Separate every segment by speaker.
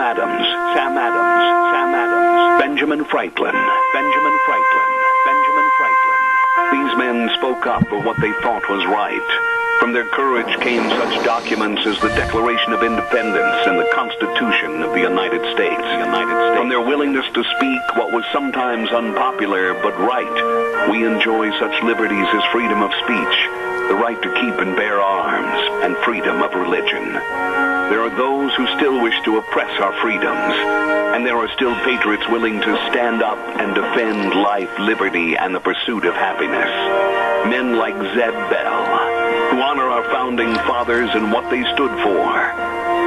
Speaker 1: Adams, Sam Adams, Sam Adams, Benjamin Franklin, Benjamin Franklin, Benjamin Franklin. These men spoke up for what they thought was right. From their courage came such documents as the Declaration of Independence and the Constitution of the United States. From their willingness to speak what was sometimes unpopular but right, we enjoy such liberties as freedom of speech, the right to keep and bear arms, and freedom of religion. There are those who still wish to oppress our freedoms, and there are still patriots willing to stand up and defend life, liberty, and the pursuit of happiness. Men like Zeb Bell, who honor our founding fathers and what they stood for.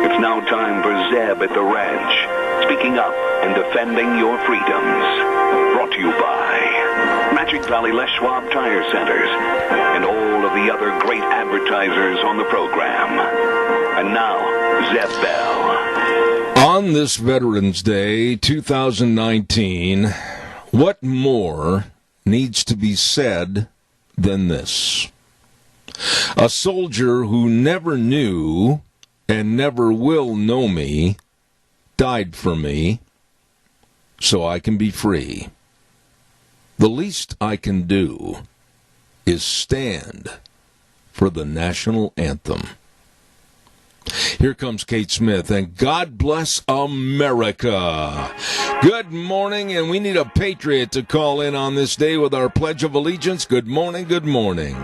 Speaker 1: It's now time for Zeb at the ranch, speaking up and defending your freedoms. Brought to you by Magic Valley Les Schwab Tire Centers and all of the other great advertisers on the program. And now, Zeb Bell.
Speaker 2: On this Veterans Day 2019, what more needs to be said than this? A soldier who never knew and never will know me died for me so I can be free. The least I can do is stand for the national anthem. Here comes Kate Smith, and God bless America. Good morning, and we need a patriot to call in on this day with our Pledge of Allegiance. Good morning, good morning.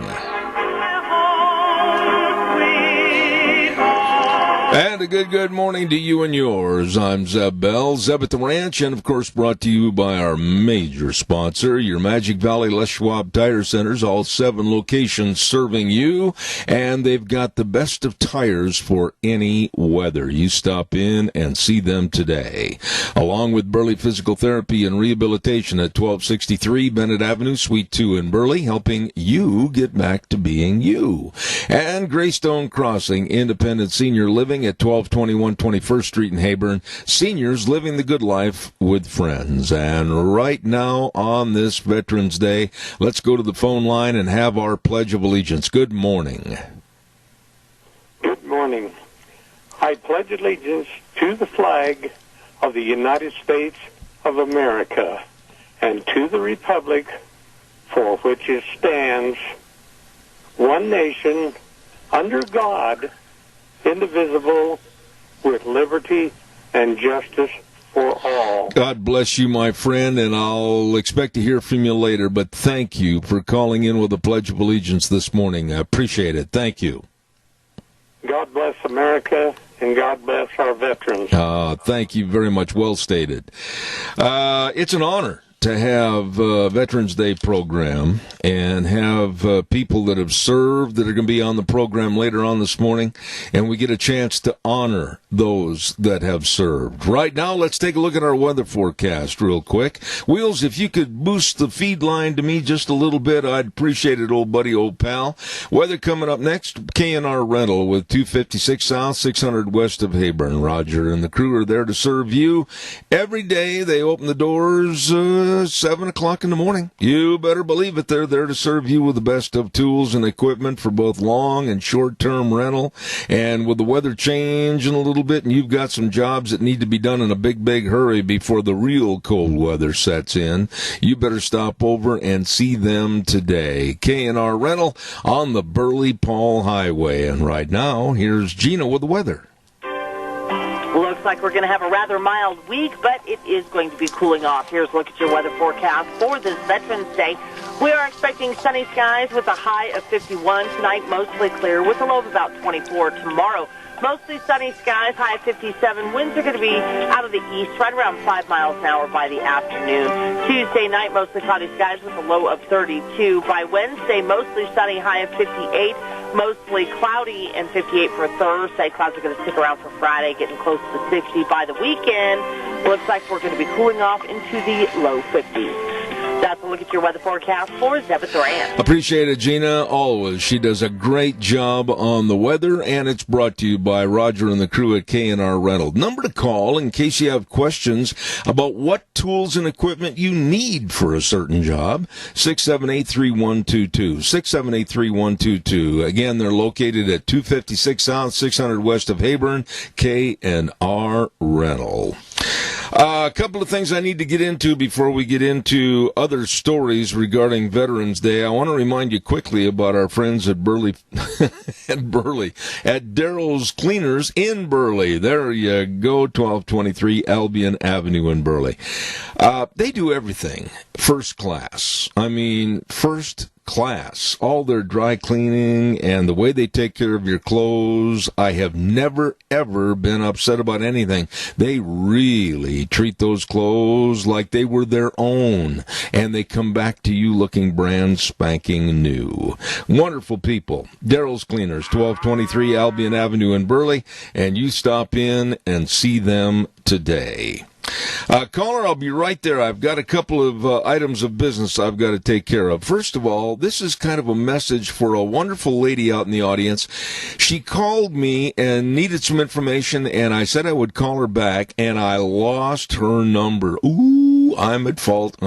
Speaker 2: And a good morning to you and yours. I'm Zeb Bell, Zeb at the Ranch, and of course brought to you by our major sponsor, your Magic Valley Les Schwab Tire Centers, all 7 locations serving you, and they've got the best of tires for any weather. You stop in and see them today. Along with Burley Physical Therapy and Rehabilitation at 1263 Bennett Avenue, Suite 2 in Burley, helping you get back to being you. And Greystone Crossing Independent Senior Living at 1221 21st Street in Hayburn. Seniors living the good life with friends. And right now on this Veterans Day, let's go to the phone line and have our Pledge of Allegiance. Good morning.
Speaker 3: Good morning. I pledge allegiance to the flag of the United States of America and to the republic for which it stands, one nation, under God, indivisible, with liberty and justice for all.
Speaker 2: God bless you, my friend, and I'll expect to hear from you later, but thank you for calling in with a Pledge of Allegiance this morning. I appreciate it. Thank you. God
Speaker 3: bless America, and God bless our veterans.
Speaker 2: Thank you very much. Well stated. It's an honor to have a Veterans Day program and have people that have served that are going to be on the program later on this morning, and we get a chance to honor those that have served. Right now, let's take a look at our weather forecast real quick. Wheels, if you could boost the feed line to me just a little bit, I'd appreciate it, old buddy, old pal. Weather coming up next, K&R Rental with 256 South, 600 west of Hayburn. Roger and the crew are there to serve you every day. They open the doors 7 o'clock in the morning. You better believe it. They're there to serve you with the best of tools and equipment for both long and short-term rental. And with the weather changing a little bit, and you've got some jobs that need to be done in a big hurry before the real cold weather sets in, you better stop over and see them today. K&R Rental on the Burley-Paul Highway. And right now, here's Gina with the weather.
Speaker 4: Looks like we're going to have a rather mild week, but it is going to be cooling off. Here's a look at your weather forecast for this Veterans Day. We are expecting sunny skies with a high of 51 tonight, mostly clear, with a low of about 24 tomorrow. Mostly sunny skies, high of 57. Winds are going to be out of the east, right around 5 miles an hour by the afternoon. Tuesday night, mostly cloudy skies with a low of 32. By Wednesday, mostly sunny, high of 58. Mostly cloudy and 58 for Thursday. Clouds are going to stick around for Friday, getting close to 60. By the weekend, looks like we're going to be cooling off into the low 50s. That's a look at your weather forecast for Zebba Duran.
Speaker 2: Appreciate it, Gina. Always. She does a great job on the weather, and it's brought to you by Roger and the crew at K&R Rental. Number to call in case you have questions about what tools and equipment you need for a certain job. 678-3122. 678-3122. Again, they're located at 256 South, 600 West of Heyburn. K&R Rental. A couple of things I need to get into before we get into other stories regarding Veterans Day. I want to remind you quickly about our friends at Burley, at Daryl's Cleaners in Burley. There you go, 1223 Albion Avenue in Burley. They do everything first class. I mean, first class. All their dry cleaning and the way they take care of your clothes. I have never, ever been upset about anything. They really treat those clothes like they were their own, and they come back to you looking brand spanking new. Wonderful people. Daryl's Cleaners, 1223 Albion Avenue in Burley, and you stop in and see them today. Caller, I'll be right there. I've got a couple of items of business I've got to take care of. First of all, this is kind of a message for a wonderful lady out in the audience. She called me and needed some information, and I said I would call her back, and I lost her number. Ooh, I'm at fault.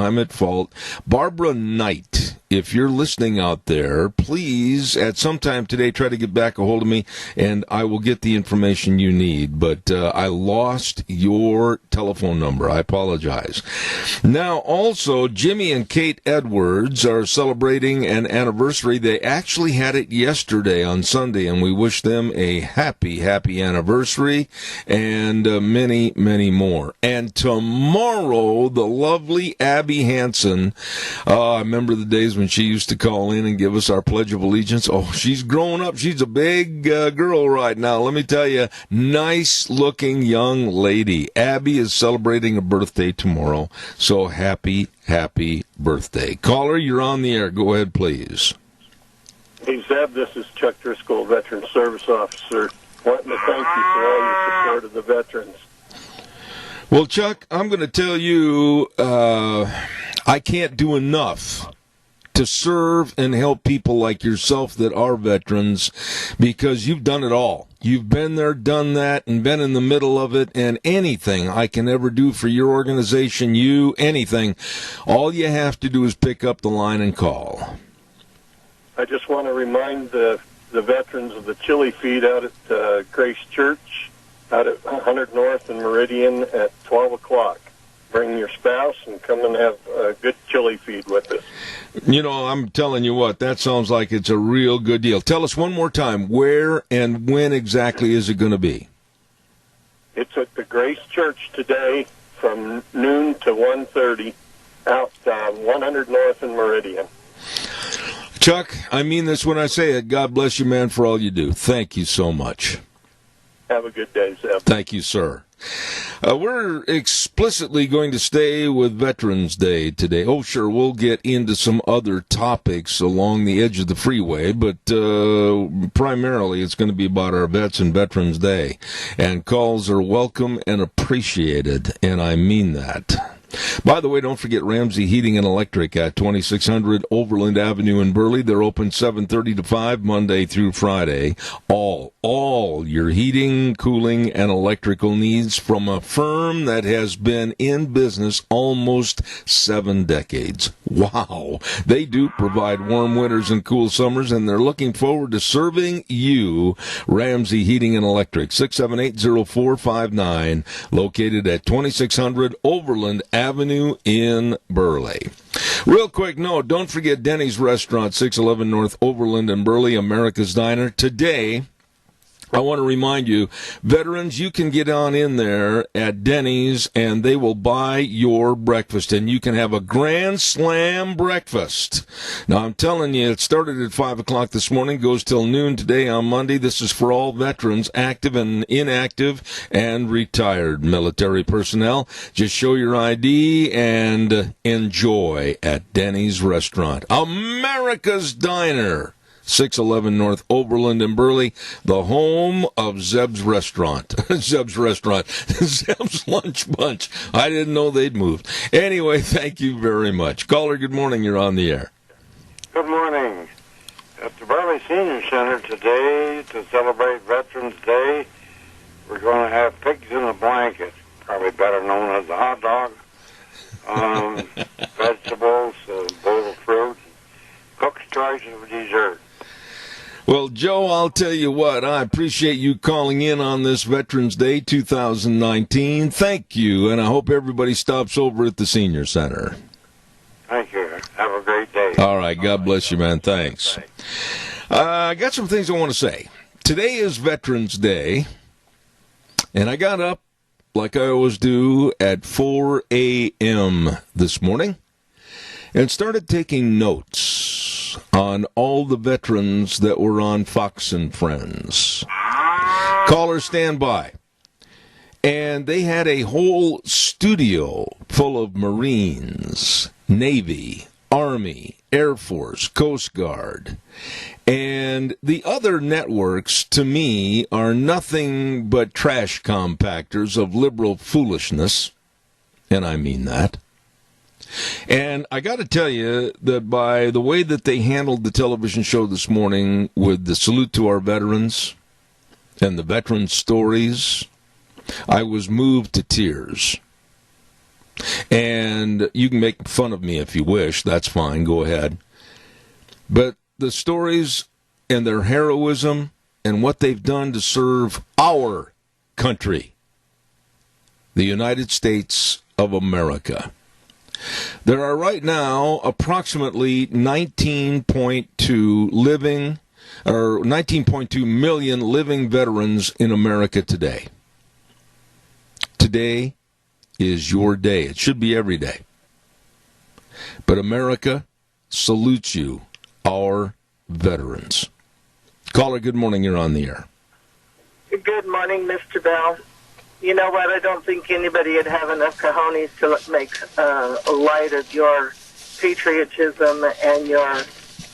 Speaker 2: Barbara Knight. If you're listening out there, please, at some time today, try to get back a hold of me, and I will get the information you need. But I lost your telephone number. I apologize. Now, also, Jimmy and Kate Edwards are celebrating an anniversary. They actually had it yesterday on Sunday, and we wish them a happy, happy anniversary and many, many more. And tomorrow, the lovely Abby Hansen, I remember the days when she used to call in and give us our Pledge of Allegiance. Oh, she's grown up. She's a big girl right now. Let me tell you, nice-looking young lady. Abby is celebrating a birthday tomorrow, so happy, happy birthday. Caller, you're on the air. Go ahead, please.
Speaker 3: Hey, Zeb, this is Chuck Driscoll, Veteran Service Officer. Wanting to thank you for all your support of the veterans.
Speaker 2: Well, Chuck, I'm going to tell you I can't do enough to serve and help people like yourself that are veterans, because you've done it all. You've been there, done that, and been in the middle of it, and anything I can ever do for your organization, anything, all you have to do is pick up the line and call.
Speaker 3: I just want to remind the veterans of the chili feed out at Grace Church, out at 100 North and Meridian at 12 o'clock. Bring your spouse and come and have a good chili feed with us.
Speaker 2: You know, I'm telling you what, that sounds like it's a real good deal. Tell us one more time, where and when exactly is it going to be?
Speaker 3: It's at the Grace Church today from noon to 1:30 out 100 North and Meridian.
Speaker 2: Chuck, I mean this when I say it. God bless you, man, for all you do. Thank you so much.
Speaker 3: Have a good day, Zeb.
Speaker 2: Thank you, sir. We're explicitly going to stay with Veterans Day today. Oh, sure, we'll get into some other topics along the edge of the freeway, but primarily it's going to be about our vets and Veterans Day. And calls are welcome and appreciated, and I mean that. By the way, don't forget Ramsey Heating and Electric at 2600 Overland Avenue in Burley. They're open 7:30 to 5 Monday through Friday. All your heating, cooling, and electrical needs from a firm that has been in business almost 7 decades. Wow. They do provide warm winters and cool summers, and they're looking forward to serving you. Ramsey Heating and Electric, 678-0459, located at 2600 Overland Avenue in Burley. Real quick note, don't forget Denny's Restaurant, 611 North Overland in Burley, America's Diner. Today, I want to remind you, veterans, you can get on in there at Denny's and they will buy your breakfast, and you can have a Grand Slam breakfast. Now, I'm telling you, it started at 5 o'clock this morning, goes till noon today on Monday. This is for all veterans, active and inactive, and retired military personnel. Just show your ID and enjoy at Denny's Restaurant, America's Diner. 611 North Oberlin in Burley, the home of Zeb's Restaurant. Zeb's Restaurant. Zeb's Lunch Bunch. I didn't know they'd moved. Anyway, thank you very much. Caller, good morning. You're on the air.
Speaker 5: Good morning. At the Burley Senior Center today, to celebrate Veterans Day, we're going to have pigs in a blanket, probably better known as a hot dog, vegetables, a bowl of fruit, cook's choice of dessert.
Speaker 2: Well, Joe, I'll tell you what, I appreciate you calling in on this Veterans Day 2019. Thank you, and I hope everybody stops over at the Senior Center.
Speaker 5: Thank you. Have a great day.
Speaker 2: All right, God bless you, man. Thanks. I got some things I want to say. Today is Veterans Day, and I got up, like I always do, at 4 a.m. this morning and started taking notes on all the veterans that were on Fox and Friends. Callers, stand by. And they had a whole studio full of Marines, Navy, Army, Air Force, Coast Guard. And the other networks, to me, are nothing but trash compactors of liberal foolishness. And I mean that. And I got to tell you that by the way that they handled the television show this morning with the salute to our veterans and the veteran stories, I was moved to tears. And you can make fun of me if you wish. That's fine. Go ahead. But the stories and their heroism and what they've done to serve our country, the United States of America. There are right now approximately 19.2 million living veterans in America today. Today is your day. It should be every day. But America salutes you, our veterans. Caller, good morning. You're on the air.
Speaker 6: Good morning, Mr. Bell. You know what? I don't think anybody would have enough cojones to make light of your patriotism and your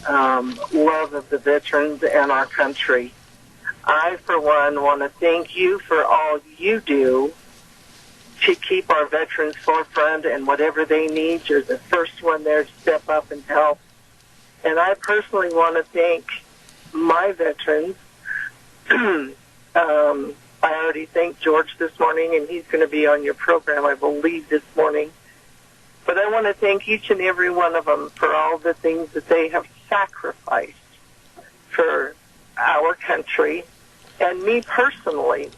Speaker 6: love of the veterans and our country. I, for one, want to thank you for all you do to keep our veterans forefront, and whatever they need, you're the first one there to step up and help. And I personally want to thank my veterans. I already thanked George this morning, and he's going to be on your program, I believe, this morning. But I want to thank each and every one of them for all the things that they have sacrificed for our country. And me personally,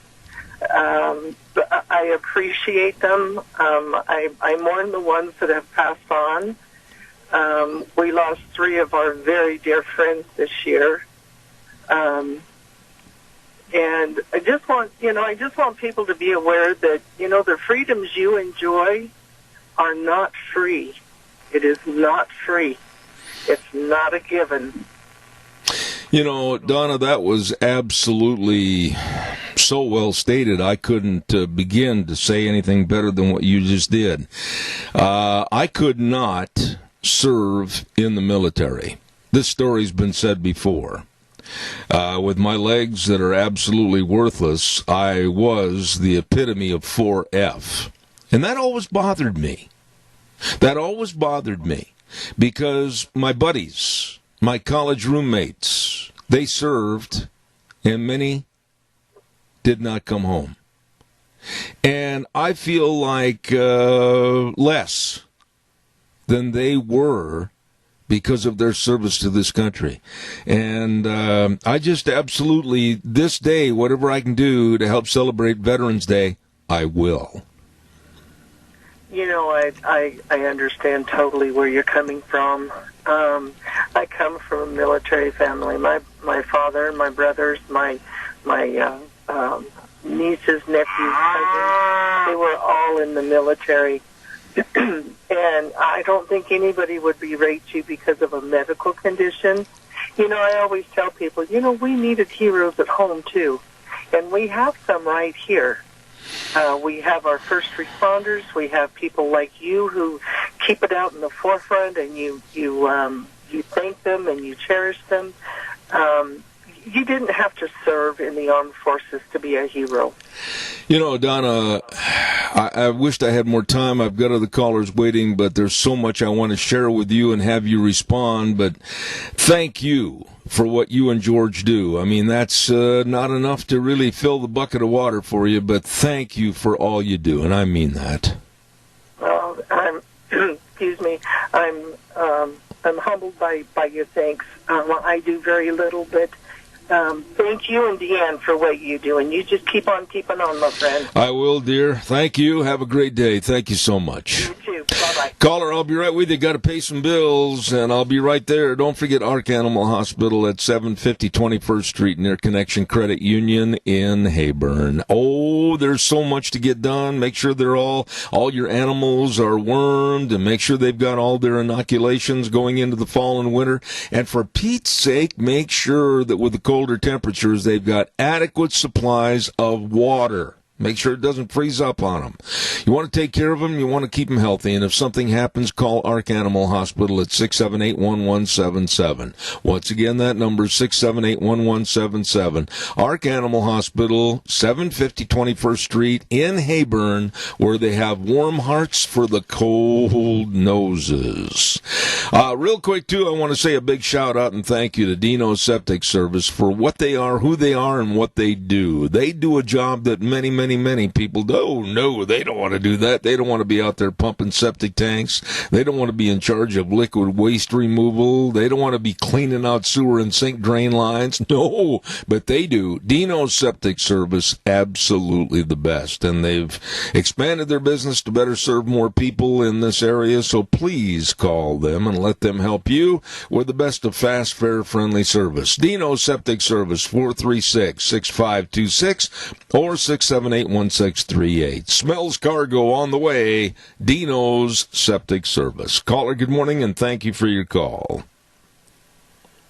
Speaker 6: I appreciate them. I mourn the ones that have passed on. We lost 3 of our very dear friends this year. And I just want people to be aware that, the freedoms you enjoy are not free. It is not free. It's not a given.
Speaker 2: Donna, that was absolutely so well stated. I couldn't begin to say anything better than what you just did. I could not serve in the military. This story's been said before. With my legs that are absolutely worthless, I was the epitome of 4F. And that always bothered me. Because my buddies, my college roommates, they served, and many did not come home. And I feel like less than they were because of their service to this country. And I just absolutely, this day, whatever I can do to help celebrate Veterans Day, I will.
Speaker 6: I understand totally where you're coming from. I come from a military family. My father, my brothers, my nieces, nephews, cousins, they were all in the military. And I don't think anybody would berate you because of a medical condition. I always tell people, we needed heroes at home, too. And we have some right here. We have our first responders. We have people like you who keep it out in the forefront, and you thank them and you cherish them. You didn't have to serve in the armed forces to be a hero.
Speaker 2: You know, Donna, I wished I had more time. I've got other callers waiting, but there's so much I want to share with you and have you respond. But thank you for what you and George do. I mean, that's not enough to really fill the bucket of water for you, but thank you for all you do, and I mean that.
Speaker 6: Well, excuse me, I'm humbled by your thanks. I do very little, but thank you and Deanne for what you do, and you just keep on keeping on, my friend.
Speaker 2: I will, dear. Thank you. Have a great day. Thank you so much.
Speaker 6: You too. Bye-bye.
Speaker 2: Caller, I'll be right with you. Got to pay some bills, and I'll be right there. Don't forget Ark Animal Hospital at 750 21st Street near Connection Credit Union in Heyburn. Oh, there's so much to get done. Make sure they're all your animals are wormed, and make sure they've got all their inoculations going into the fall and winter. And for Pete's sake, make sure that with the colder temperatures, they've got adequate supplies of water. Make sure it doesn't freeze up on them. You want to take care of them, you want to keep them healthy, and if something happens, call Ark Animal Hospital at 678-1177. Once again, that number is 678-1177. Ark Animal Hospital, 750 21st Street in Heyburn, where they have warm hearts for the cold noses. Real quick, too, I want to say a big shout-out and thank you to Dino Septic Service for what they are, who they are, and what they do. They do a job that many people do. Oh, no, they don't want to do that. They don't want to be out there pumping septic tanks. They don't want to be in charge of liquid waste removal. They don't want to be cleaning out sewer and sink drain lines. No, but they do. Dino's Septic Service, absolutely the best. And they've expanded their business to better serve more people in this area, so please call them and let them help you with the best of fast, fair, friendly service. Dino's Septic Service, 436-6526 or 678-1638. Smells Cargo on the way. Dino's Septic Service. Caller, good morning, and thank you for your call.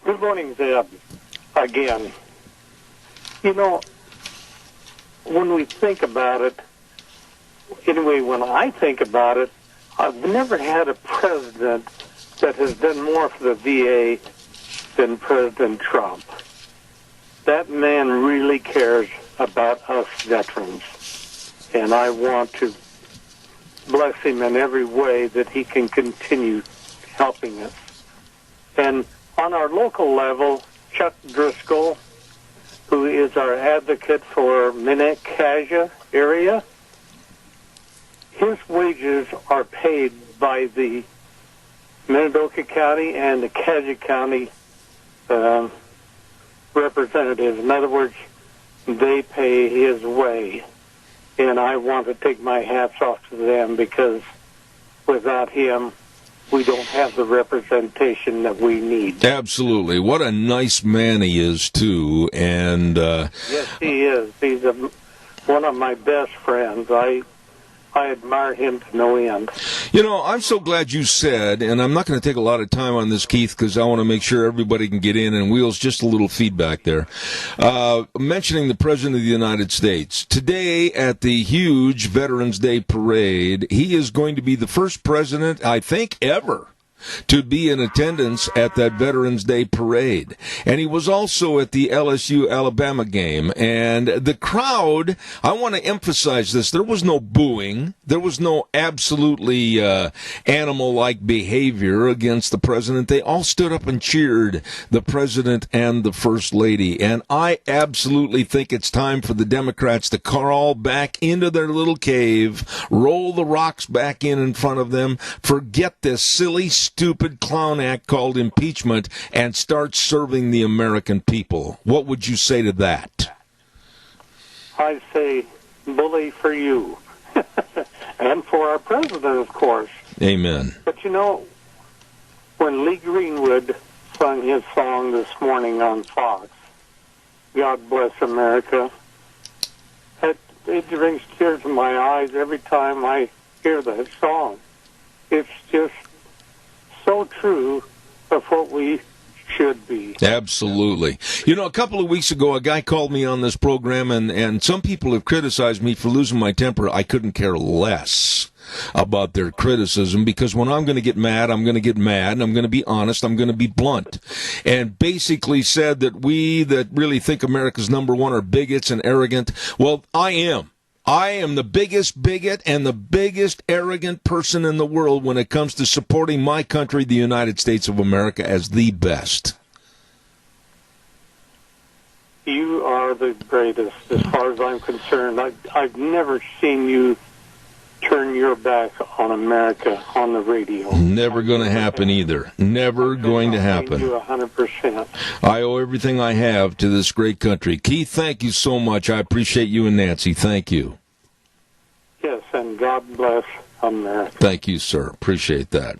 Speaker 3: Good morning, Zeb. Again. You know, when we think about it, anyway, when I think about it, I've never had a president that has done more for the VA than President Trump. That man really cares about us veterans, and I want to bless him in every way that he can continue helping us. And on our local level, Chuck Driscoll, who is our advocate for Minnecaja area, his wages are paid by the Minidoka County and the Kaja County representatives. In other words, they pay his way, and I want to take my hats off to them because without him, we don't have the representation that we need.
Speaker 2: Absolutely. What a nice man he is, too. And
Speaker 3: yes, he is. He's one of my best friends. I admire him to no end.
Speaker 2: You know, I'm so glad you said, and I'm not going to take a lot of time on this, Keith, because I want to make sure everybody can get in, and Wheels, just a little feedback there. Mentioning the President of the United States. Today at the huge Veterans Day Parade, he is going to be the first president, I think, ever to be in attendance at that Veterans Day Parade. And he was also at the LSU-Alabama game. And the crowd, I want to emphasize this, there was no booing. There was no absolutely animal-like behavior against the president. They all stood up and cheered the president and the first lady. And I absolutely think it's time for the Democrats to crawl back into their little cave, roll the rocks back in front of them, forget this silly, stupid clown act called impeachment, and start serving the American people. What would you say to that?
Speaker 3: I say, bully for you. And for our president, of course.
Speaker 2: Amen.
Speaker 3: But you know, when Lee Greenwood sung his song this morning on Fox, God Bless America, it brings tears to my eyes every time I hear that song. It's just so true of what we should be.
Speaker 2: Absolutely. You know, a couple of weeks ago, a guy called me on this program, and some people have criticized me for losing my temper. I couldn't care less. about their criticism, because when I'm going to get mad, I'm going to get mad, and I'm going to be honest, I'm going to be blunt. And basically said that we that really think America's number one are bigots and arrogant. Well, I am. I am the biggest bigot and the biggest arrogant person in the world when it comes to supporting my country, the United States of America, as the best.
Speaker 7: You are the greatest, as far as I'm concerned. I've never seen you turn your back on America on the radio.
Speaker 2: Never going to happen either. Never going to happen.
Speaker 7: You 100%.
Speaker 2: I owe everything I have to this great country. Keith, thank you so much. I appreciate you and Nancy. Thank you.
Speaker 7: Yes, and God bless America.
Speaker 2: Thank you, sir. Appreciate that.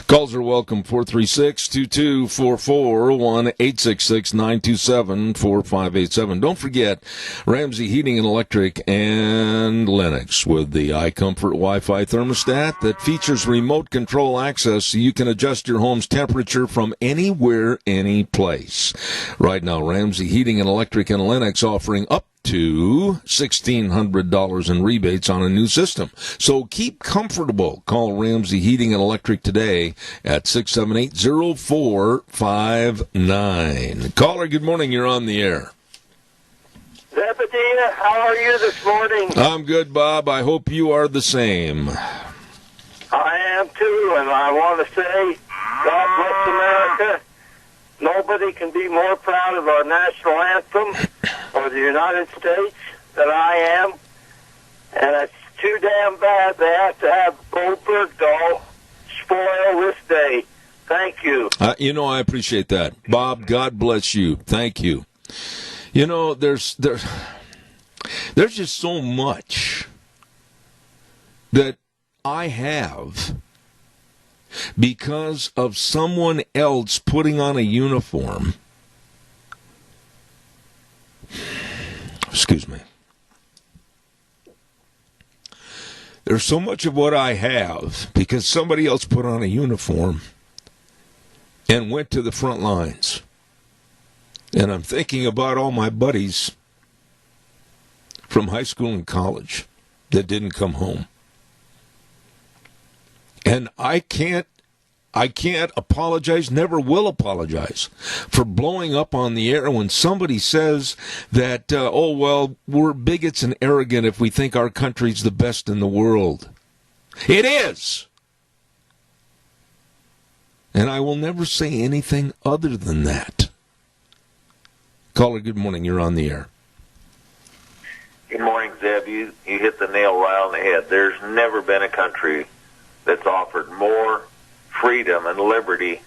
Speaker 2: Calls are welcome. 436-2244, 1-866-927-4587. Don't forget Ramsey Heating and Electric and Lennox with the iComfort Wi-Fi thermostat that features remote control access so you can adjust your home's temperature from anywhere, any place. Right now, Ramsey Heating and Electric and Lennox offering up to $1,600 in rebates on a new system. So keep comfortable. Call Ramsey Heating and Electric today at 678-0459. Caller, good morning. You're on the air.
Speaker 8: Zebedee, how are you this morning?
Speaker 2: I'm good, Bob. I hope you are the same.
Speaker 8: I am too, and I want to say, God bless America. Nobody can be more proud of our national anthem or the United States than I am. And it's too damn bad they have to have Bo Bergdahl spoil this day. Thank you.
Speaker 2: I appreciate that. Bob, God bless you. Thank you. There's just so much that I have because of someone else putting on a uniform. Excuse me. There's so much of what I have because somebody else put on a uniform and went to the front lines. And I'm thinking about all my buddies from high school and college that didn't come home. And I can't apologize, never will apologize for blowing up on the air when somebody says that, we're bigots and arrogant if we think our country's the best in the world. It is. And I will never say anything other than that. Caller, good morning. You're on the air.
Speaker 9: Good morning, Zeb. You hit the nail right on the head. There's never been a country that's offered more freedom and liberty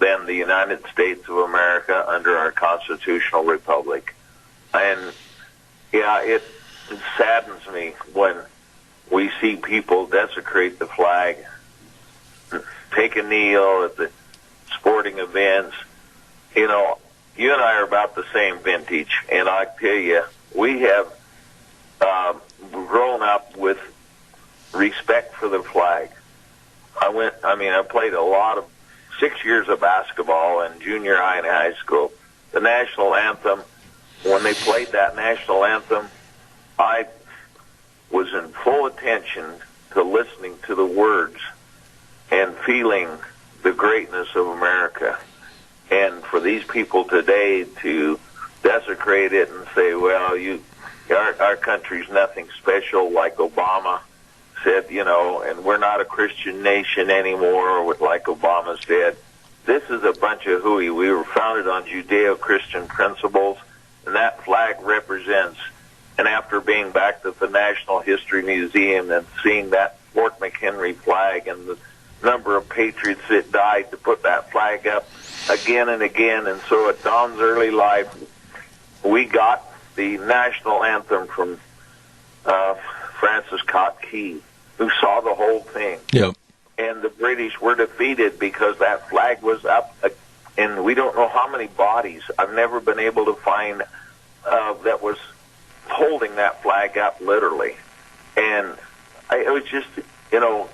Speaker 9: than the United States of America under our constitutional republic. And, it saddens me when we see people desecrate the flag, take a kneel at the sporting events. You and I are about the same vintage, and I tell you, we have grown up with respect for the flag. I played 6 years of basketball in junior high and high school. The national anthem, when they played that national anthem, I was in full attention to listening to the words and feeling the greatness of America. And for these people today to desecrate it and say, well, our country's nothing special, like Obama said, and we're not a Christian nation anymore, like Obama said. This is a bunch of hooey. We were founded on Judeo-Christian principles, and that flag represents, and after being back to the National History Museum and seeing that Fort McHenry flag and the number of patriots that died to put that flag up again and again, and so at Don's early life, we got the national anthem from Francis Scott Key, who saw the whole thing.
Speaker 2: Yep.
Speaker 9: And the British were defeated because that flag was up, and we don't know how many bodies I've never been able to find that was holding that flag up literally. And it was just, I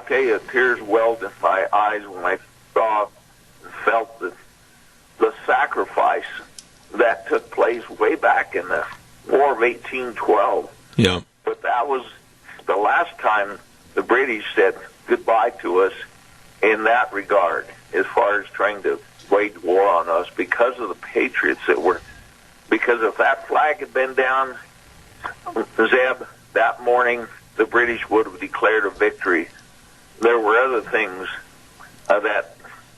Speaker 9: tell you, tears welled in my eyes when I saw and felt the sacrifice that took place way back in the War of 1812.
Speaker 2: Yeah.
Speaker 9: But that was the last time the British said goodbye to us in that regard, as far as trying to wage war on us because of the patriots that were. Because if that flag had been down, Zeb, that morning, the British would have declared a victory. There were other things,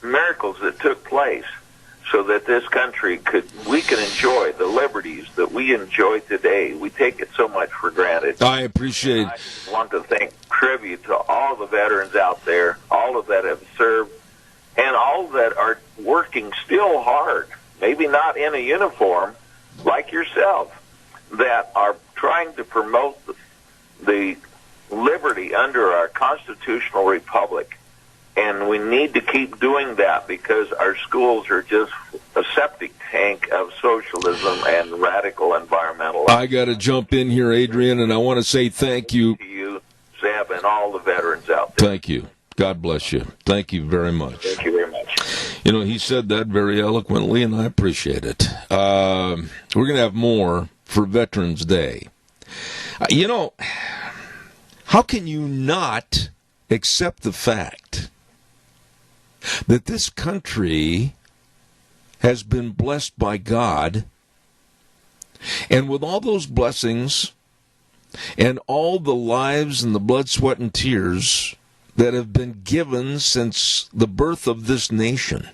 Speaker 9: miracles that took place, so that this country we can enjoy the liberties that we enjoy today. We take it so much for granted.
Speaker 2: I appreciate.
Speaker 9: I want to thank tribute to all the veterans out there, all of that have served, and all that are working still hard, maybe not in a uniform like yourself, that are trying to promote the liberty under our constitutional republic. And we need to keep doing that because our schools are just a septic tank of socialism and radical environmentalism.
Speaker 2: I got to jump in here, Adrian, and I want to say thank you.
Speaker 9: To you, Zeb, and all the veterans out there.
Speaker 2: Thank you. God bless you. Thank you very much.
Speaker 9: Thank you very much.
Speaker 2: You know, he said that very eloquently, and I appreciate it. We're going to have more for Veterans Day. You know, how can you not accept the fact that this country has been blessed by God, and with all those blessings and all the lives and the blood, sweat, and tears that have been given since the birth of this nation,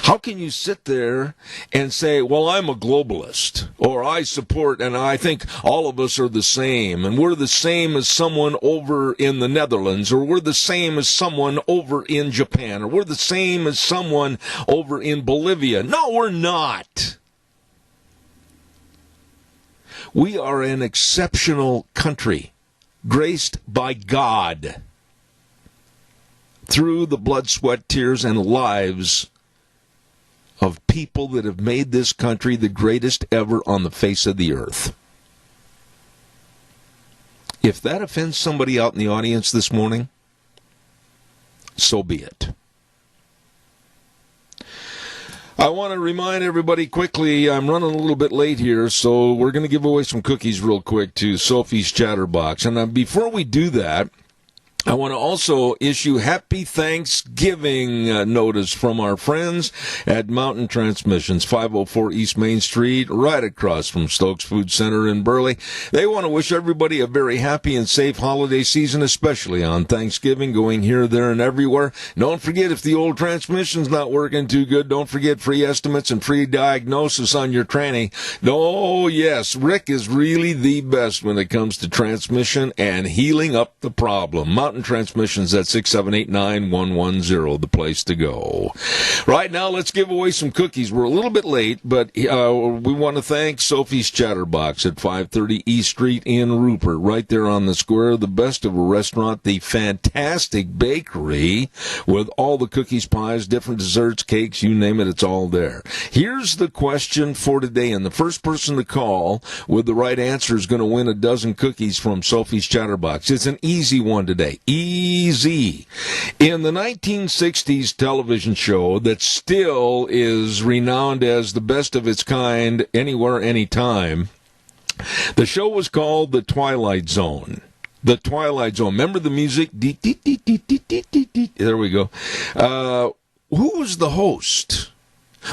Speaker 2: how can you sit there and say, well, I'm a globalist, or I support, and I think all of us are the same, and we're the same as someone over in the Netherlands, or we're the same as someone over in Japan, or we're the same as someone over in Bolivia? No, we're not. We are an exceptional country, graced by God through the blood, sweat, tears, and lives of people that have made this country the greatest ever on the face of the earth. If that offends somebody out in the audience this morning, so be it. I want to remind everybody quickly, I'm running a little bit late here, so we're going to give away some cookies real quick to Sophie's Chatterbox. And before we do that, I want to also issue Happy Thanksgiving notice from our friends at Mountain Transmissions, 504 East Main Street, right across from Stokes Food Center in Burley. They want to wish everybody a very happy and safe holiday season, especially on Thanksgiving, going here, there, and everywhere. Don't forget, if the old transmission's not working too good, don't forget free estimates and free diagnosis on your tranny. Oh, yes, Rick is really the best when it comes to transmission and healing up the problem. Mountain Transmissions at 678-9110, the place to go. Right now, let's give away some cookies. We're a little bit late, but we want to thank Sophie's Chatterbox at 530 East Street in Rupert, right there on the square. The best of a restaurant, the fantastic bakery with all the cookies, pies, different desserts, cakes, you name it, it's all there. Here's the question for today, and the first person to call with the right answer is going to win a dozen cookies from Sophie's Chatterbox. It's an easy one today. Easy. In the 1960s television show that still is renowned as the best of its kind anywhere, anytime, the show was called The Twilight Zone. The Twilight Zone. Remember the music? There we go. Who was the host?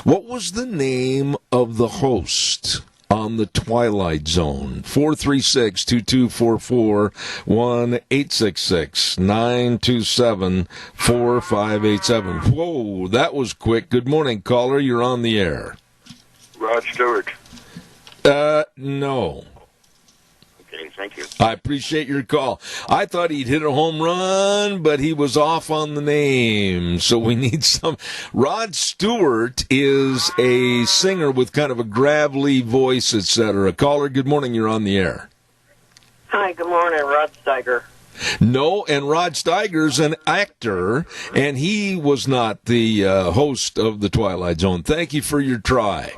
Speaker 2: What was the name of the host on The Twilight Zone? 436-2244, 1-866-927-4587. Whoa, that was quick. Good morning, caller. You're on the air.
Speaker 5: Rod Stewart.
Speaker 2: No.
Speaker 5: Okay, thank you.
Speaker 2: I appreciate your call. I thought he'd hit a home run, but he was off on the name. So we need some. Rod Stewart is a singer with kind of a gravelly voice, etc. Caller, good morning. You're on the air.
Speaker 6: Hi, good morning, Rod Steiger.
Speaker 2: No, and Rod Steiger's an actor, and he was not the host of The Twilight Zone. Thank you for your try.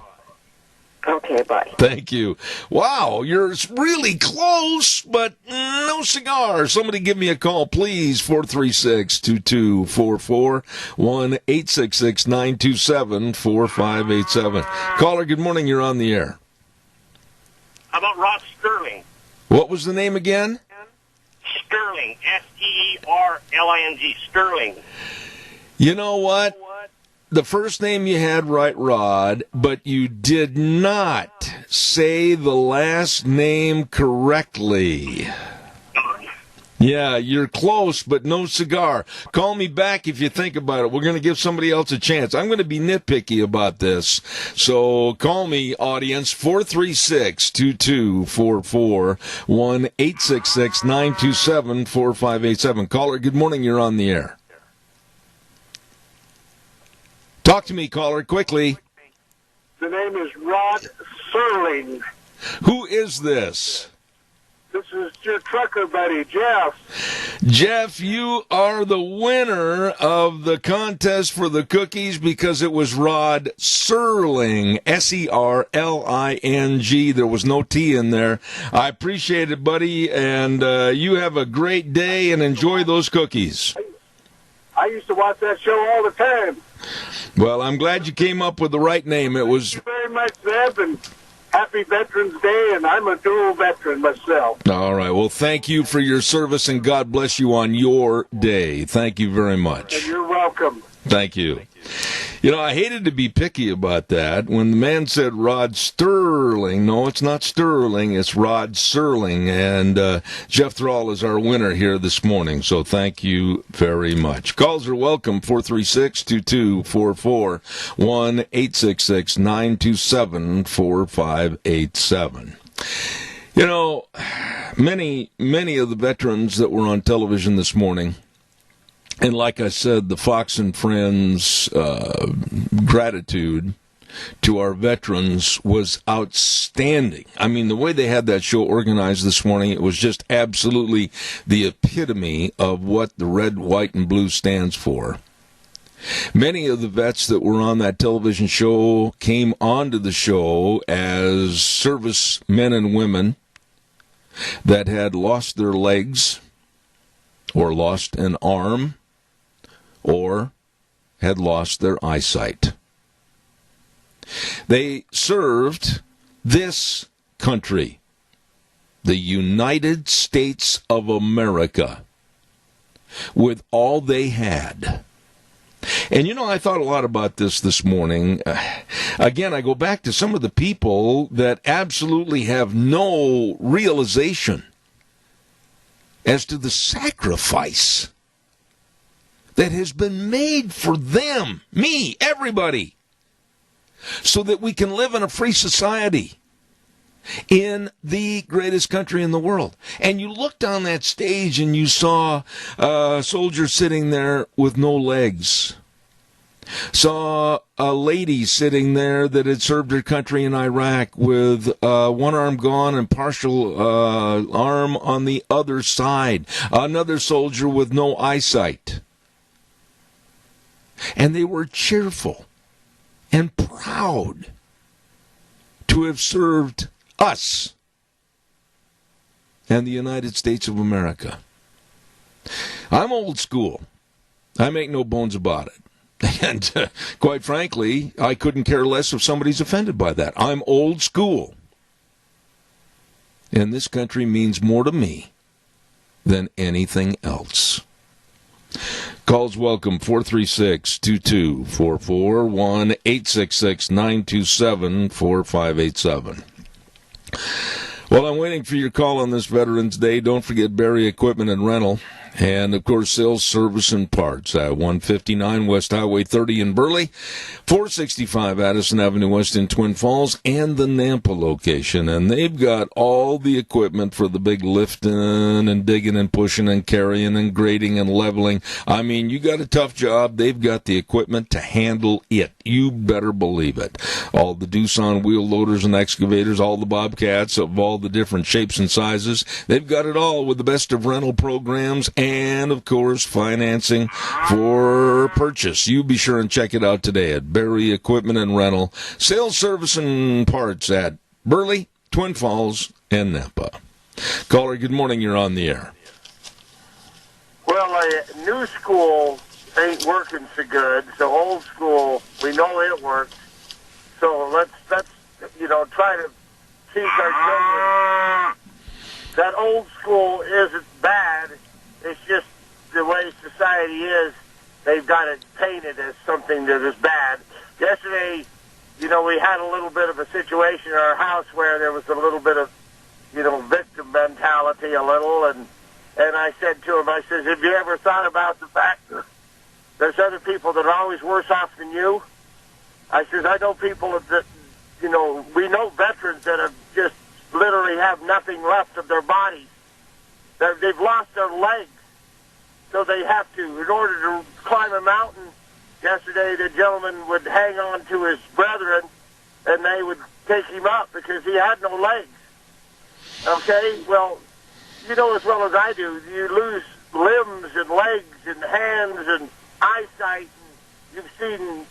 Speaker 6: Okay, bye.
Speaker 2: Thank you. Wow, you're really close, but no cigar. Somebody give me a call, please. 436-2244, 1-866-927-4587. Caller, good morning. You're on the air.
Speaker 8: How about Rod Sterling?
Speaker 2: What was the name again?
Speaker 8: Sterling, Sterling, Sterling.
Speaker 2: You know what? The first name you had right, Rod, but you did not say the last name correctly. Yeah, you're close, but no cigar. Call me back if you think about it. We're going to give somebody else a chance. I'm going to be nitpicky about this. So call me, audience, 436-2244, 1-866-927-4587. Caller, good morning. You're on the air. Talk to me, caller, quickly.
Speaker 8: The name is Rod Serling.
Speaker 2: Who is this?
Speaker 8: This is your trucker buddy, Jeff.
Speaker 2: Jeff, you are the winner of the contest for the cookies because it was Rod Serling, Serling. There was no T in there. I appreciate it, buddy, and you have a great day and enjoy those cookies.
Speaker 8: I used to watch that show all the time.
Speaker 2: Well, I'm glad you came up with the right name. It was...
Speaker 8: Thank you very much, Zeb, and happy Veterans Day, and I'm a dual veteran myself.
Speaker 2: All right. Well, thank you for your service, and God bless you on your day. Thank you very much.
Speaker 8: And you're welcome.
Speaker 2: Thank you. You know, I hated to be picky about that. When the man said Rod Sterling, no, it's not Sterling, it's Rod Serling. And Jeff Thrall is our winner here this morning, so thank you very much. Calls are welcome, 436-2244, 1-866-927-4587. You know, many of the veterans that were on television this morning, and like I said, the Fox and Friends gratitude to our veterans was outstanding. I mean, the way they had that show organized this morning, it was just absolutely the epitome of what the red, white, and blue stands for. Many of the vets that were on that television show came onto the show as service men and women that had lost their legs or lost an arm or had lost their eyesight. They served this country, the United States of America, with all they had. And, you know, I thought a lot about this morning. Again, I go back to some of the people that absolutely have no realization as to the sacrifice that has been made for them, me, everybody, so that we can live in a free society in the greatest country in the world. And you looked on that stage and you saw a soldier sitting there with no legs. Saw a lady sitting there that had served her country in Iraq with one arm gone and partial arm on the other side. Another soldier with no eyesight. And they were cheerful and proud to have served us and the United States of America. I'm old school. I make no bones about it. And quite frankly, I couldn't care less if somebody's offended by that. I'm old school. And this country means more to me than anything else. Calls welcome, 436-2244, 1-866-927-4587. Well, I'm waiting for your call on this Veterans Day. Don't forget Barry Equipment and Rental. And, of course, sales, service, and parts at 159 West Highway 30 in Burley, 465 Addison Avenue West in Twin Falls, and the Nampa location. And they've got all the equipment for the big lifting and digging and pushing and carrying and grading and leveling. I mean, you got a tough job. They've got the equipment to handle it. You better believe it. All the Doosan wheel loaders and excavators, all the Bobcats of all the different shapes and sizes. They've got it all with the best of rental programs and, of course, financing for purchase. You be sure and check it out today at Barry Equipment and Rental. Sales, service, and parts at Burley, Twin Falls, and Nampa. Caller, good morning. You're on the air.
Speaker 8: Well, new school ain't working so good, so old school, we know it works. So let's try to teach our children that old school isn't bad. It's just the way society is. They've got it painted as something that is bad. Yesterday, we had a little bit of a situation in our house where there was a little bit of, victim mentality a little, and I said to him, I says, have you ever thought about the fact that there's other people that are always worse off than you? I says, I know people that, we know veterans that have just literally have nothing left of their bodies. They've lost their legs, so they have to, in order to climb a mountain. Yesterday, the gentleman would hang on to his brethren, and they would take him up because he had no legs. Okay? Well, you know as well as I do, you lose limbs and legs and hands and eyesight. And you've seen,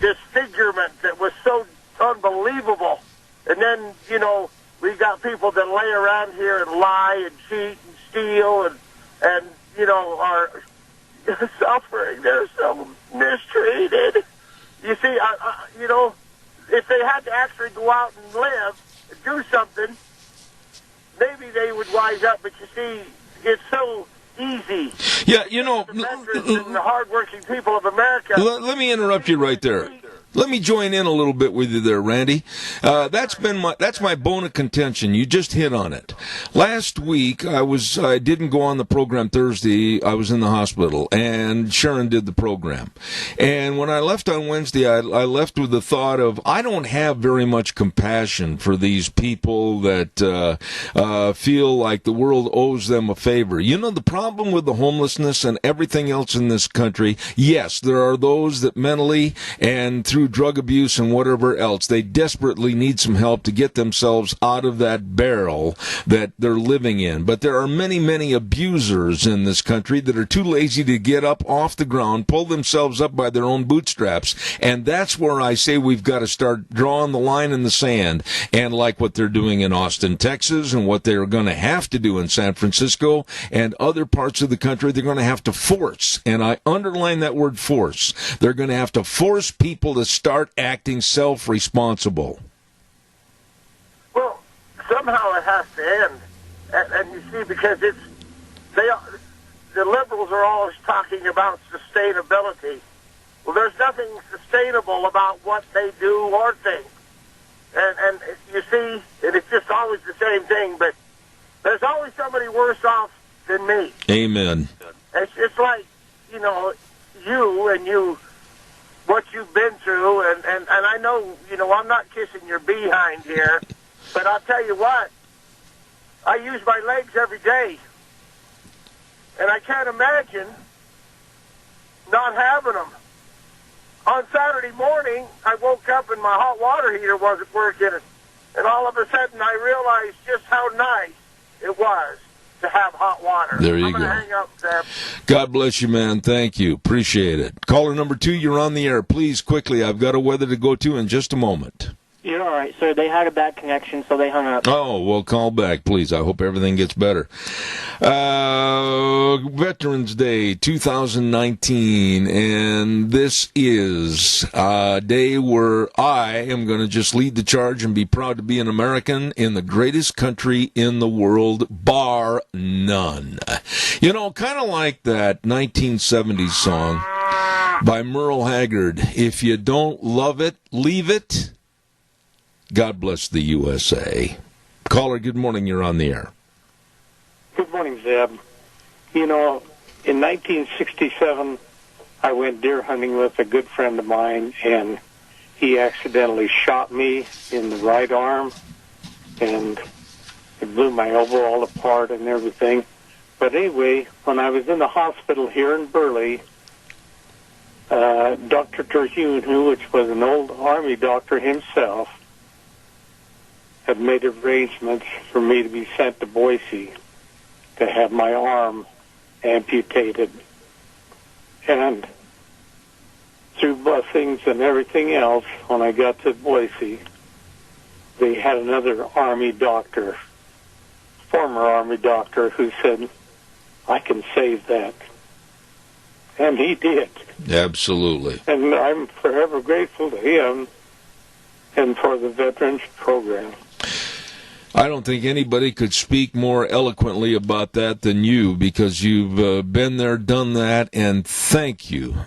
Speaker 8: disfigurement that was so unbelievable. And then, we got people that lay around here and lie and cheat and steal and are suffering. They're so mistreated. You see, if they had to actually go out and live and do something, maybe they would wise up. But you see, it's so easy.
Speaker 2: Yeah,
Speaker 8: the veterans and the hardworking people of America.
Speaker 2: Let me interrupt you right there. Let me join in a little bit with you there, Randy. That's my bone of contention. You just hit on it. Last week, I didn't go on the program Thursday. I was in the hospital, and Sharon did the program. And when I left on Wednesday, I left with the thought of, I don't have very much compassion for these people that feel like the world owes them a favor. The problem with the homelessness and everything else in this country, yes, there are those that mentally and through drug abuse and whatever else, they desperately need some help to get themselves out of that barrel that they're living in. But there are many, many abusers in this country that are too lazy to get up off the ground, pull themselves up by their own bootstraps. And that's where I say we've got to start drawing the line in the sand. And like what they're doing in Austin, Texas, and what they're going to have to do in San Francisco and other parts of the country, they're going to have to force, and I underline that word force, they're going to have to force people to start acting self-responsible.
Speaker 8: Well, somehow it has to end. And you see, because the liberals are always talking about sustainability. Well, there's nothing sustainable about what they do or think. And you see, and it's just always the same thing, but there's always somebody worse off than me.
Speaker 2: Amen.
Speaker 8: It's like, what you've been through, and I know, I'm not kissing your behind here, but I'll tell you what, I use my legs every day, and I can't imagine not having them. On Saturday morning, I woke up and my hot water heater wasn't working, and all of a sudden I realized just how nice it was to have hot water.
Speaker 2: There you
Speaker 8: I'm
Speaker 2: go.
Speaker 8: hang up, Sam.
Speaker 2: God bless you, man. Thank you. Appreciate it. Caller number 2, you're on the air. Please, quickly. I've got a weather to go to in just a moment.
Speaker 10: You're all right, sir. They had a bad connection, so they hung up.
Speaker 2: Oh, well, call back, please. I hope everything gets better. Veterans Day 2019, and this is a day where I am going to just lead the charge and be proud to be an American in the greatest country in the world, bar none. Kind of like that 1970s song by Merle Haggard, if you don't love it, leave it. God bless the USA. Caller, good morning. You're on the air.
Speaker 7: Good morning, Zeb. In 1967, I went deer hunting with a good friend of mine, and he accidentally shot me in the right arm, and it blew my overall apart and everything. But anyway, when I was in the hospital here in Burley, Dr. Terhune, which was an old Army doctor himself, had made arrangements for me to be sent to Boise to have my arm amputated. And through blessings and everything else, when I got to Boise, they had another Army doctor, former Army doctor, who said, I can save that. And he did.
Speaker 2: Absolutely.
Speaker 7: And I'm forever grateful to him and for the Veterans Program.
Speaker 2: I don't think anybody could speak more eloquently about that than you, because you've been there, done that, and thank you,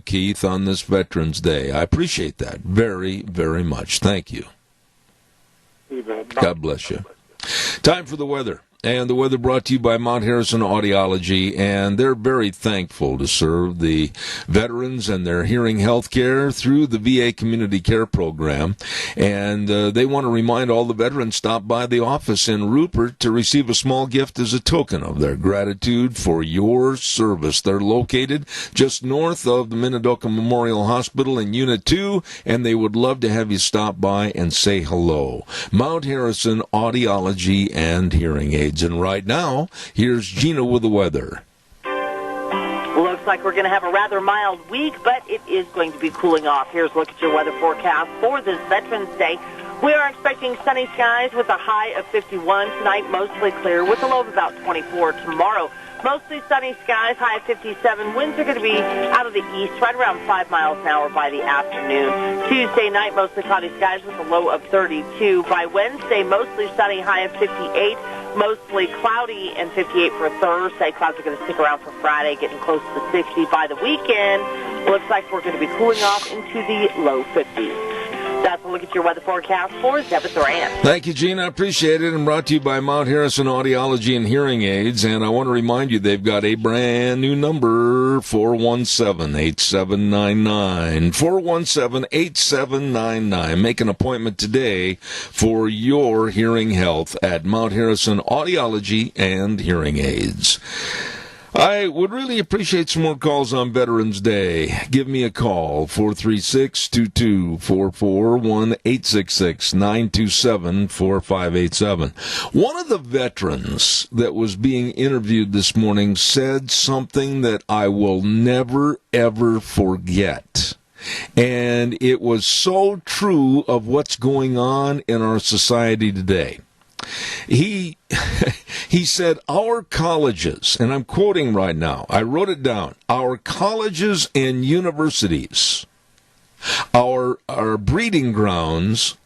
Speaker 2: Keith, on this Veterans Day. I appreciate that very, very much. Thank you. God bless you. Time for the weather. And the weather brought to you by Mount Harrison Audiology, and they're very thankful to serve the veterans and their hearing health care through the VA Community Care Program. And they want to remind all the veterans, stop by the office in Rupert to receive a small gift as a token of their gratitude for your service. They're located just north of the Minidoka Memorial Hospital in Unit 2, and they would love to have you stop by and say hello. Mount Harrison Audiology and Hearing Aids. And right now, here's Gina with the weather.
Speaker 4: Looks like we're going to have a rather mild week, but it is going to be cooling off. Here's a look at your weather forecast for this Veterans Day. We are expecting sunny skies with a high of 51 tonight, mostly clear, with a low of about 24 tomorrow. Mostly sunny skies, high of 57. Winds are going to be out of the east, right around 5 miles an hour by the afternoon. Tuesday night, mostly cloudy skies with a low of 32. By Wednesday, mostly sunny, high of 58. Mostly cloudy and 58 for Thursday. Clouds are going to stick around for Friday, getting close to 60 by the weekend. Looks like we're going to be cooling off into the low 50s. That's a look at your weather forecast for Zebeth Durant.
Speaker 2: Thank you, Gina. I appreciate it. And brought to you by Mount Harrison Audiology and Hearing Aids. And I want to remind you, they've got a brand new number, 417-8799. 417-8799. Make an appointment today for your hearing health at Mount Harrison Audiology and Hearing Aids. I would really appreciate some more calls on Veterans Day. Give me a call, 436-2244, 1-866-927-4587. One of the veterans that was being interviewed this morning said something that I will never, ever forget. And it was so true of what's going on in our society today. He said, our colleges, and I'm quoting right now, I wrote it down, our colleges and universities are breeding grounds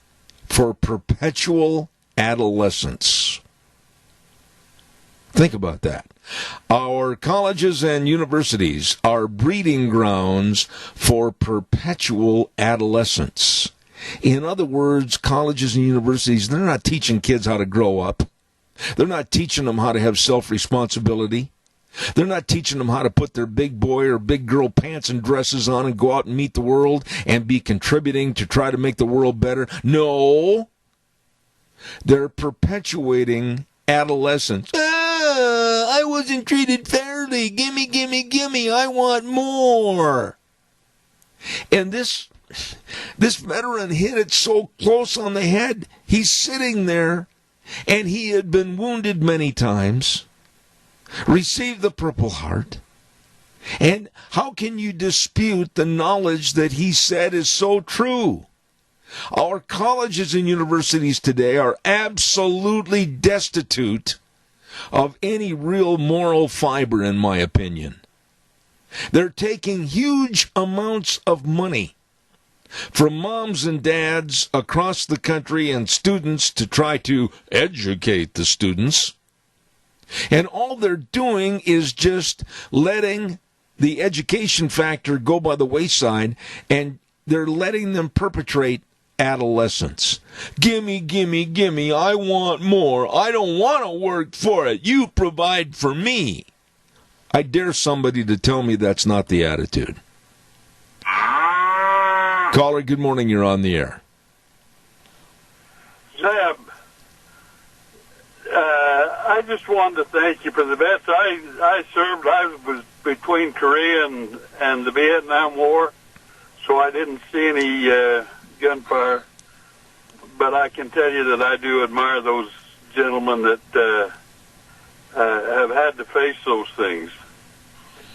Speaker 2: for perpetual adolescence. Think about that. Our colleges and universities are breeding grounds for perpetual adolescence. In other words, colleges and universities, they're not teaching kids how to grow up. They're not teaching them how to have self-responsibility. They're not teaching them how to put their big boy or big girl pants and dresses on and go out and meet the world and be contributing to try to make the world better. No. They're perpetuating adolescence. I wasn't treated fairly. Gimme, gimme, gimme. I want more. And this veteran hit it so close on the head. He's sitting there, and he had been wounded many times, received the Purple Heart. And how can you dispute the knowledge that he said is so true? Our colleges and universities today are absolutely destitute of any real moral fiber, in my opinion. They're taking huge amounts of money from moms and dads across the country and students to try to educate the students. And all they're doing is just letting the education factor go by the wayside, and they're letting them perpetrate adolescence. Gimme, gimme, gimme, I want more. I don't want to work for it. You provide for me. I dare somebody to tell me that's not the attitude. Caller, good morning. You're on the air.
Speaker 11: Zeb, I just wanted to thank you for the best. I served. I was between Korea and the Vietnam War, so I didn't see any gunfire. But I can tell you that I do admire those gentlemen that have had to face those things.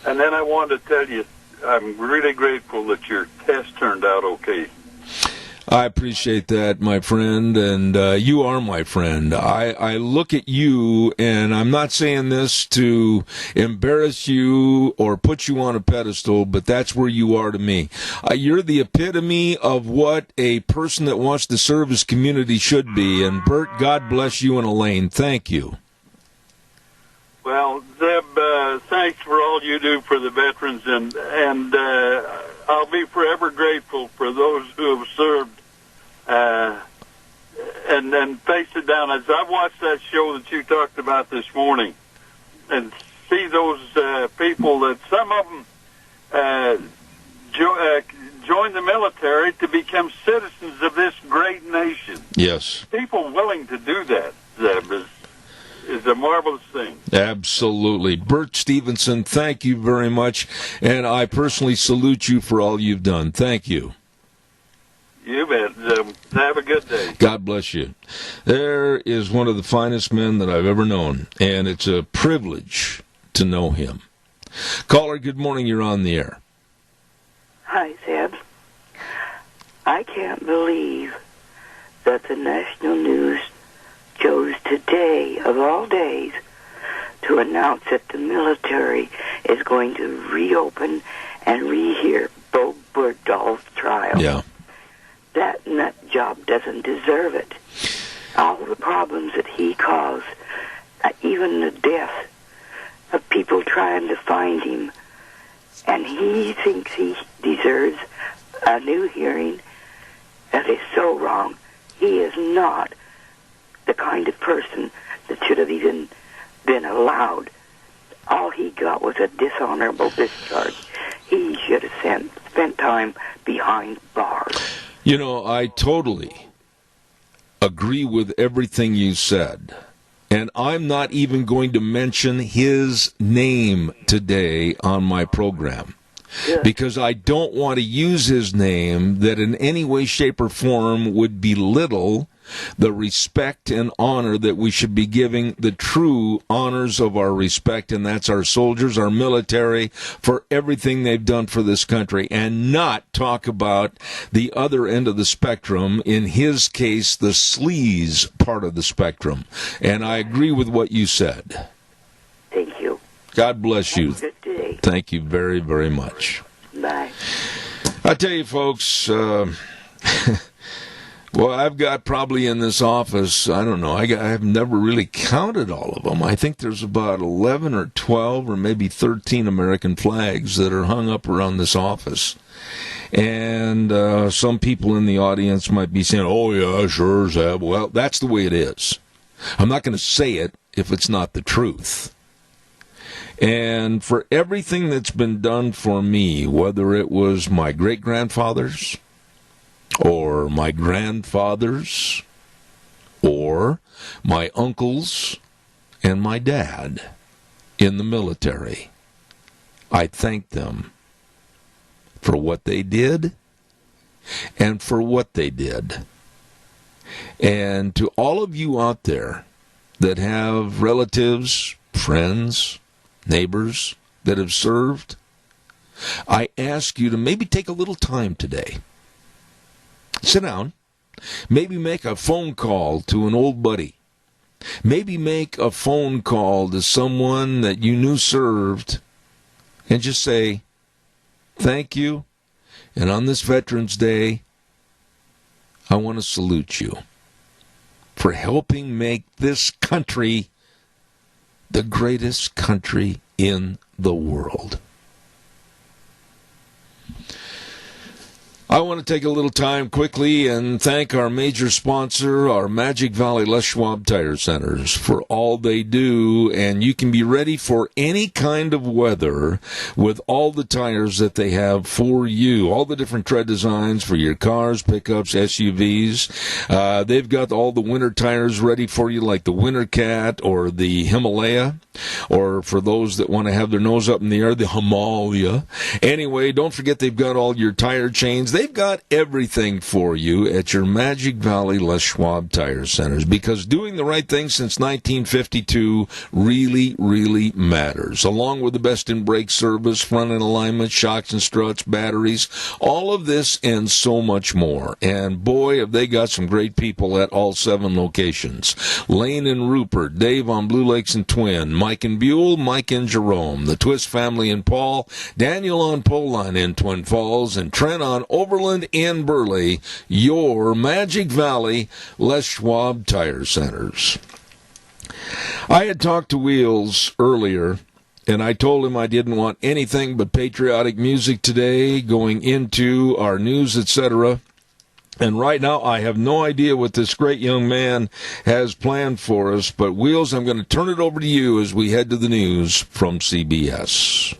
Speaker 11: And then I wanted to tell you, I'm really grateful that your test turned out okay.
Speaker 2: I appreciate that, my friend, and you are my friend. I look at you, and I'm not saying this to embarrass you or put you on a pedestal, but that's where you are to me. You're the epitome of what a person that wants to serve his community should be, and Bert, God bless you and Elaine. Thank you.
Speaker 11: Well, Zeb, thanks for all you do for the veterans, and I'll be forever grateful for those who have served. And then face it down. As I watched that show that you talked about this morning, and see those people that some of them join the military to become citizens of this great nation.
Speaker 2: Yes.
Speaker 11: People willing to do that, Zeb, is a marvelous thing.
Speaker 2: Absolutely. Bert Stevenson, thank you very much, and I personally salute you for all you've done. Thank you.
Speaker 11: You bet. Have a good day.
Speaker 2: God bless you. There is one of the finest men that I've ever known, and it's a privilege to know him. Caller, good morning. You're on the air.
Speaker 12: Hi, Zeb. I can't believe that the national news chose today, of all days, to announce that the military is going to reopen and rehear Bo Bergdahl's trial.
Speaker 2: Yeah.
Speaker 12: That nut job doesn't deserve it. All the problems that he caused, even the death of people trying to find him, and he thinks he deserves a new hearing. That is so wrong. He is not the kind of person that should have even been allowed. All he got was a dishonorable discharge. He should have spent time behind bars.
Speaker 2: You know, I totally agree with everything you said. And I'm not even going to mention his name today on my program. Because I don't want to use his name that in any way, shape, or form would belittle the respect and honor that we should be giving the true honors of our respect, and that's our soldiers, our military, for everything they've done for this country, and not talk about the other end of the spectrum, in his case, the sleaze part of the spectrum. And I agree with what you said.
Speaker 12: Thank you.
Speaker 2: God bless you.
Speaker 12: Have a good day.
Speaker 2: Thank you very, very much.
Speaker 12: Bye.
Speaker 2: I tell you, folks, well, I've got probably in this office, I don't know, I've never really counted all of them. I think there's about 11 or 12 or maybe 13 American flags that are hung up around this office. And some people in the audience might be saying, oh, yeah, sure, Zeb. Well, that's the way it is. I'm not going to say it if it's not the truth. And for everything that's been done for me, whether it was my great-grandfathers or my grandfathers or my uncles and my dad in the military, I thank them for what they did and for what they did. And to all of you out there that have relatives, friends, neighbors that have served, I ask you to maybe take a little time today. Sit down. Maybe make a phone call to an old buddy. Maybe make a phone call to someone that you knew served and just say, thank you. And on this Veterans Day, I want to salute you for helping make this country the greatest country in the world. I want to take a little time quickly and thank our major sponsor, our Magic Valley Les Schwab Tire Centers, for all they do. And you can be ready for any kind of weather with all the tires that they have for you. All the different tread designs for your cars, pickups, SUVs. They've got all the winter tires ready for you, like the Winter Cat or the Himalaya. Or for those that want to have their nose up in the air, the Himalaya. Anyway, don't forget they've got all your tire chains. They've they've got everything for you at your Magic Valley Les Schwab Tire Centers, because doing the right thing since 1952 really, really matters. Along with the best in brake service, front end alignment, shocks and struts, batteries, all of this and so much more. And boy, have they got some great people at all 7 locations. Lane and Rupert, Dave on Blue Lakes and Twin, Mike and Buell, Mike and Jerome, the Twist family in Paul, Daniel on Pole Line in Twin Falls, and Trent on Overland in Burley. Your Magic Valley Les Schwab Tire Centers. I had talked to Wheels earlier, and I told him I didn't want anything but patriotic music today going into our news, etc. And right now, I have no idea what this great young man has planned for us. But, Wheels, I'm going to turn it over to you as we head to the news from CBS.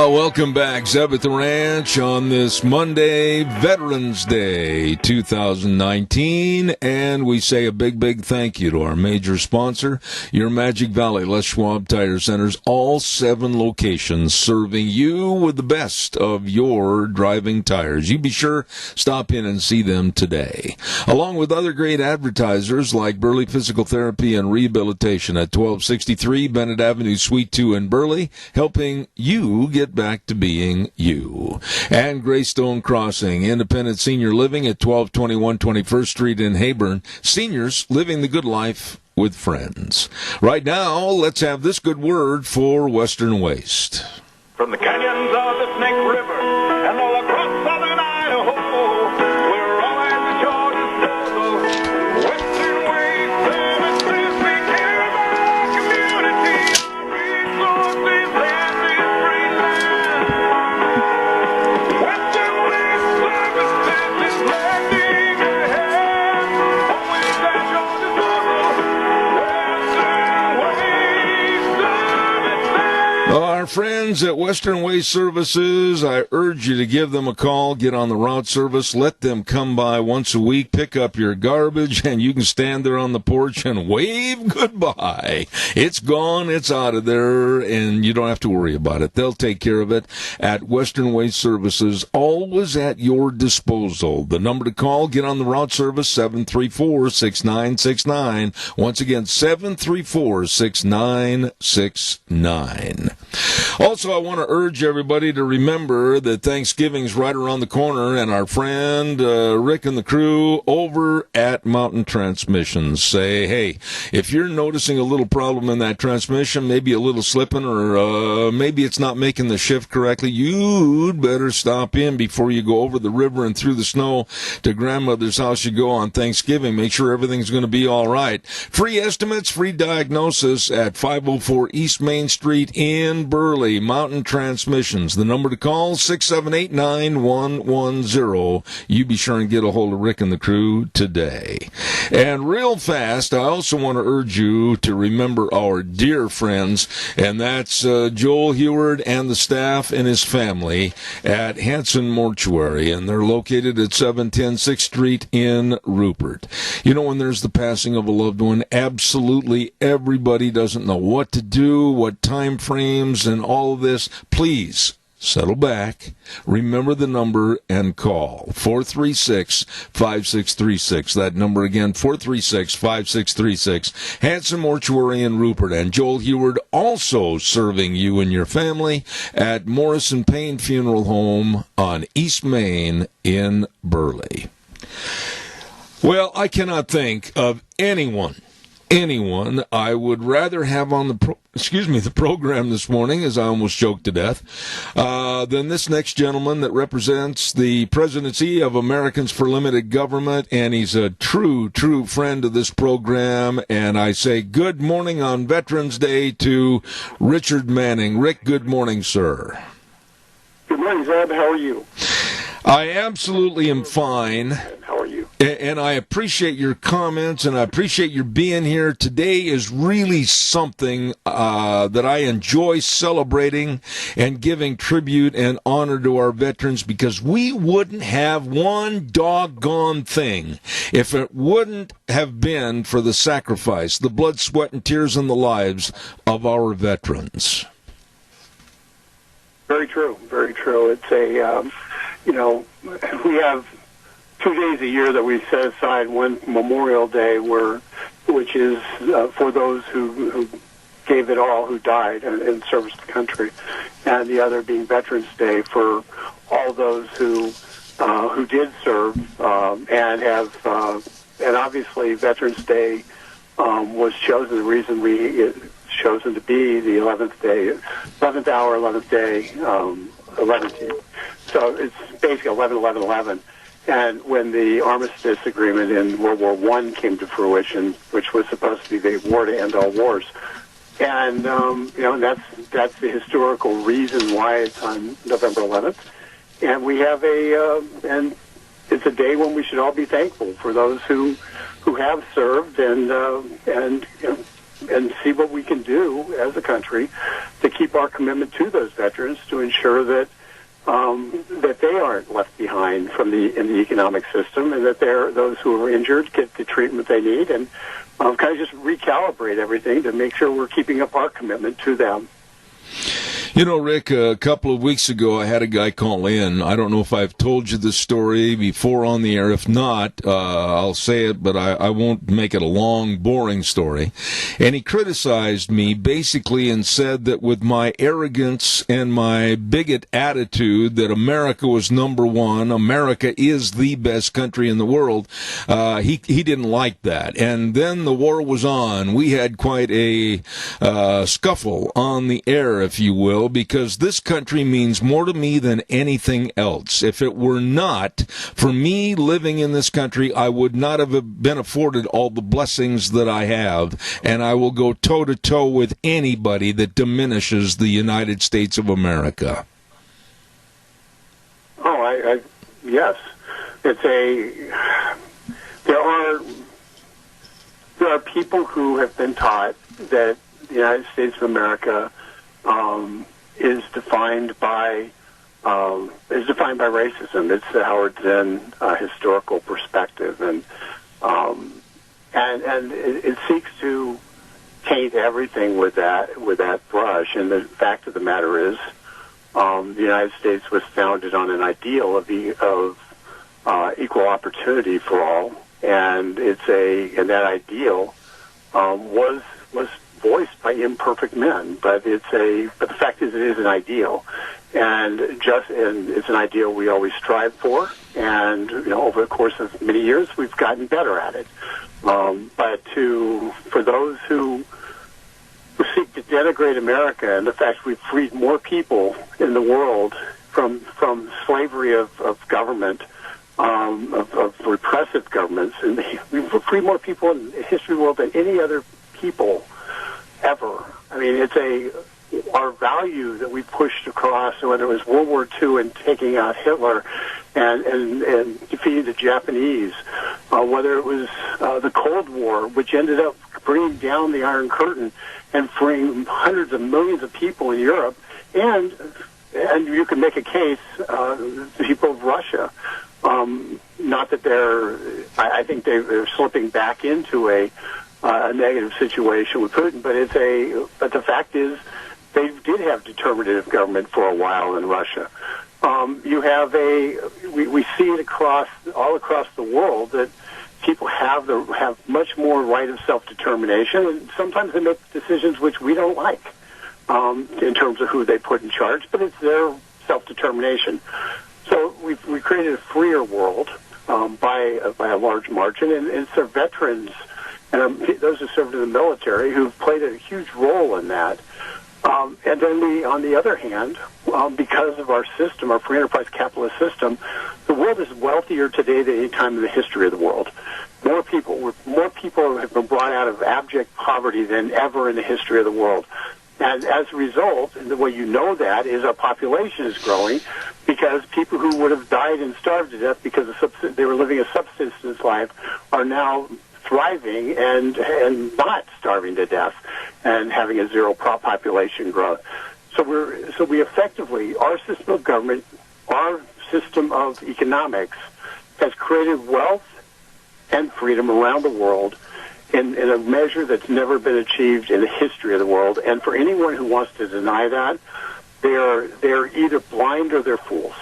Speaker 2: Welcome back, Zeb at the Ranch on this Monday, Veterans Day 2019, and we say a big, big thank you to our major sponsor, your Magic Valley Les Schwab Tire Centers, all 7 locations serving you with the best of your driving tires. You be sure stop in and see them today, along with other great advertisers like Burley Physical Therapy and Rehabilitation at 1263 Bennett Avenue, Suite 2 in Burley, helping you get back to being you. And Greystone Crossing, independent senior living at 1221 21st Street in Hayburn. Seniors living the good life with friends. Right now, let's have this good word for Western Waste.
Speaker 13: From the canyons of the Snake River and all across southern Idaho, we're all at the Georgia struggle. Western Waste Services, we care about our community, our resources, and this free land. Western Waste Services is lending a hand. Always at Georgia struggle. Western Waste Services.
Speaker 2: Our friends at Western Waste Services, I urge you to give them a call, get on the route service, let them come by once a week, pick up your garbage, and you can stand there on the porch and wave goodbye. It's gone, it's out of there, and you don't have to worry about it. They'll take care of it at Western Waste Services, always at your disposal. The number to call, get on the route service, 734-6969. Once again, 734-6969. Also, I want to urge everybody to remember that Thanksgiving's right around the corner, and our friend Rick and the crew over at Mountain Transmissions say, hey, if you're noticing a little problem in that transmission, maybe a little slipping, or maybe it's not making the shift correctly, you'd better stop in before you go over the river and through the snow to grandmother's house you go on Thanksgiving. Make sure everything's going to be all right. Free estimates, free diagnosis at 504 East Main Street in Burley. Mountain Transmissions. The number to call, 678-9110. You be sure and get a hold of Rick and the crew today. And real fast, I also want to urge you to remember our dear friends, and that's Joel Heward and the staff and his family at Hanson Mortuary, and they're located at 710 6th Street in Rupert. You know, when there's the passing of a loved one, absolutely everybody doesn't know what to do, what time frames, and all of this. Please settle back, remember the number, and call 436-5636. That number again, 436-5636. Hanson Mortuary in Rupert, and Joel Heward also serving you and your family at Morrison Payne Funeral Home on East Main in Burley. Well, I cannot think of anyone I would rather have on the program this morning, as I almost choked to death, than this next gentleman that represents the presidency of Americans for Limited Government, and he's a true friend of this program. And I say good morning on Veterans Day to Richard Manning. Rick, good morning, sir.
Speaker 14: Good morning, Zeb. How are you?
Speaker 2: I absolutely am fine.
Speaker 14: How are you?
Speaker 2: And I appreciate your comments, and I appreciate your being here. Today is really something that I enjoy celebrating and giving tribute and honor to our veterans, because we wouldn't have one doggone thing if it wouldn't have been for the sacrifice, the blood, sweat, and tears, and the lives of our veterans.
Speaker 14: Very true. Very true. It's a, we have 2 days a year that we set aside. One Memorial Day, which is for those who gave it all, who died in service to the country, and the other being Veterans Day for all those who did serve and have, and obviously Veterans Day was chosen. The reason it's chosen to be the 11th hour, 11th day, 11th. So it's basically 11/11/11. And when the armistice agreement in World War I came to fruition, which was supposed to be the war to end all wars, and and that's the historical reason why it's on November 11th. And we have and it's a day when we should all be thankful for those who have served and see what we can do as a country to keep our commitment to those veterans, to ensure that they aren't left behind in the economic system, and that those who are injured get the treatment they need, and kind of just recalibrate everything to make sure we're keeping up our commitment to them.
Speaker 2: You know, Rick, a couple of weeks ago, I had a guy call in. I don't know if I've told you this story before on the air. If not, I'll say it, but I won't make it a long, boring story. And he criticized me basically and said that with my arrogance and my bigot attitude that America was number one, America is the best country in the world, he didn't like that. And then the war was on. We had quite a scuffle on the air, if you will, because this country means more to me than anything else. If it were not for me living in this country, I would not have been afforded all the blessings that I have, and I will go toe-to-toe with anybody that diminishes the United States of America.
Speaker 14: Oh, yes. There are people who have been taught that the United States of America is defined by racism. It's the Howard Zinn historical perspective, and it seeks to taint everything with that brush. And the fact of the matter is, the United States was founded on an ideal of equal opportunity for all, and that ideal was voiced by imperfect men, but the fact is, it is an ideal, and it's an ideal we always strive for, and over the course of many years we've gotten better at it. But for those who seek to denigrate America and the fact we've freed more people in the world from slavery of government, of repressive governments, and we've freed more people in the history of the world than any other people ever. I mean, it's our value that we pushed across, whether it was World War II and taking out Hitler and defeating the Japanese, whether it was the Cold War, which ended up bringing down the Iron Curtain and freeing hundreds of millions of people in Europe, and you can make a case, the people of Russia. Not that I think they're slipping back into a negative situation with Putin, but the fact is, they did have determinative government for a while in Russia. You have we see it all across the world that people have much more right of self-determination, and sometimes they make decisions which we don't like in terms of who they put in charge, but it's their self-determination. So we created a freer world by a large margin, and it's our veterans and those who served in the military who've played a huge role in that. And then on the other hand, because of our system, our free enterprise capitalist system, the world is wealthier today than any time in the history of the world. More people have been brought out of abject poverty than ever in the history of the world. And as a result, and the way you know that is our population is growing, because people who would have died and starved to death because they were living a subsistence life are now thriving and not starving to death and having a zero population growth. So we effectively, our system of government, our system of economics has created wealth and freedom around the world in a measure that's never been achieved in the history of the world. And for anyone who wants to deny that, they're either blind or they're fools.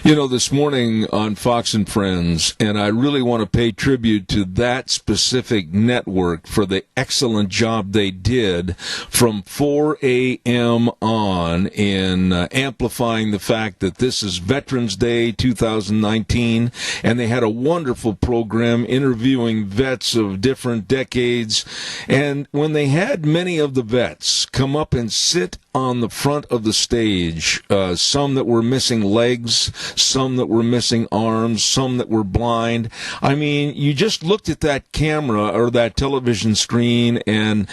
Speaker 2: You know, this morning on Fox and Friends, and I really want to pay tribute to that specific network for the excellent job they did from 4 a.m. on in amplifying the fact that this is Veterans Day 2019, and they had a wonderful program interviewing vets of different decades. And when they had many of the vets come up and sit on the front of the stage, some that were missing legs, some that were missing arms, some that were blind. I mean, you just looked at that camera or that television screen, and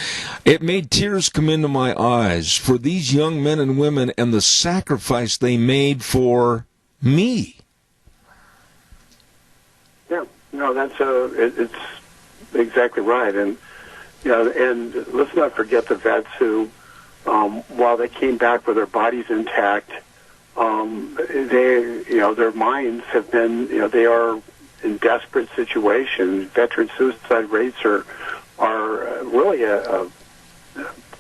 Speaker 2: it made tears come into my eyes for these young men and women and the sacrifice they made for me.
Speaker 14: Yeah, no, it's exactly right. And, you know, and let's not forget the vets who, while they came back with their bodies intact, their minds have been, they are in desperate situations. Veteran suicide rates are really a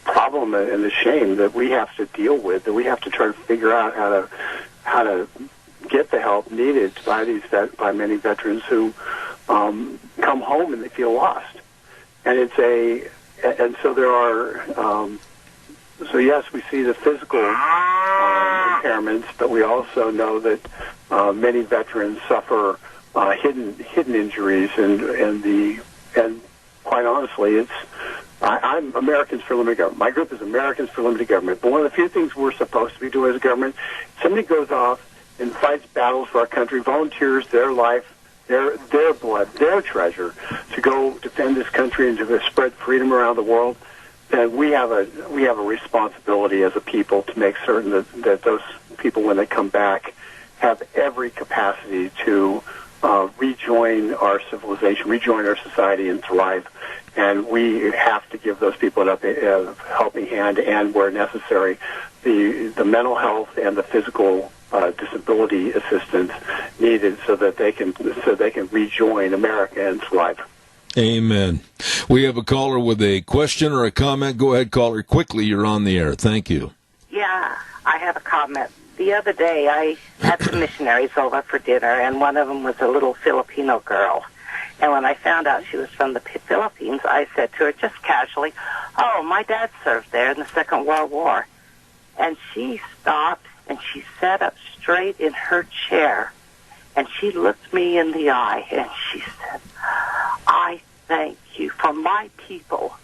Speaker 14: problem and a shame that we have to deal with, that we have to try to figure out how to get the help needed by many veterans who come home and they feel lost. And so there are. So yes, we see the physical impairments, but we also know that many veterans suffer hidden injuries, and quite honestly, I'm Americans for Limited Government. My group is Americans for Limited Government. But one of the few things we're supposed to be doing as a government, somebody goes off and fights battles for our country, volunteers their life, their blood, their treasure to go defend this country and to spread freedom around the world. And we have a responsibility as a people to make certain that those people, when they come back, have every capacity to rejoin our civilization, rejoin our society, and thrive. And we have to give those people a helping hand, and where necessary, the mental health and the physical disability assistance needed so that they can rejoin America and thrive.
Speaker 2: Amen. We have a caller with a question or a comment. Go ahead, caller, quickly. You're on the air. Thank you.
Speaker 15: Yeah, I have a comment. The other day, I had some missionaries over for dinner, and one of them was a little Filipino girl. And when I found out she was from the Philippines, I said to her just casually, "Oh, my dad served there in the Second World War." And she stopped, and she sat up straight in her chair, and she looked me in the eye, and she said, "I thank you for my people.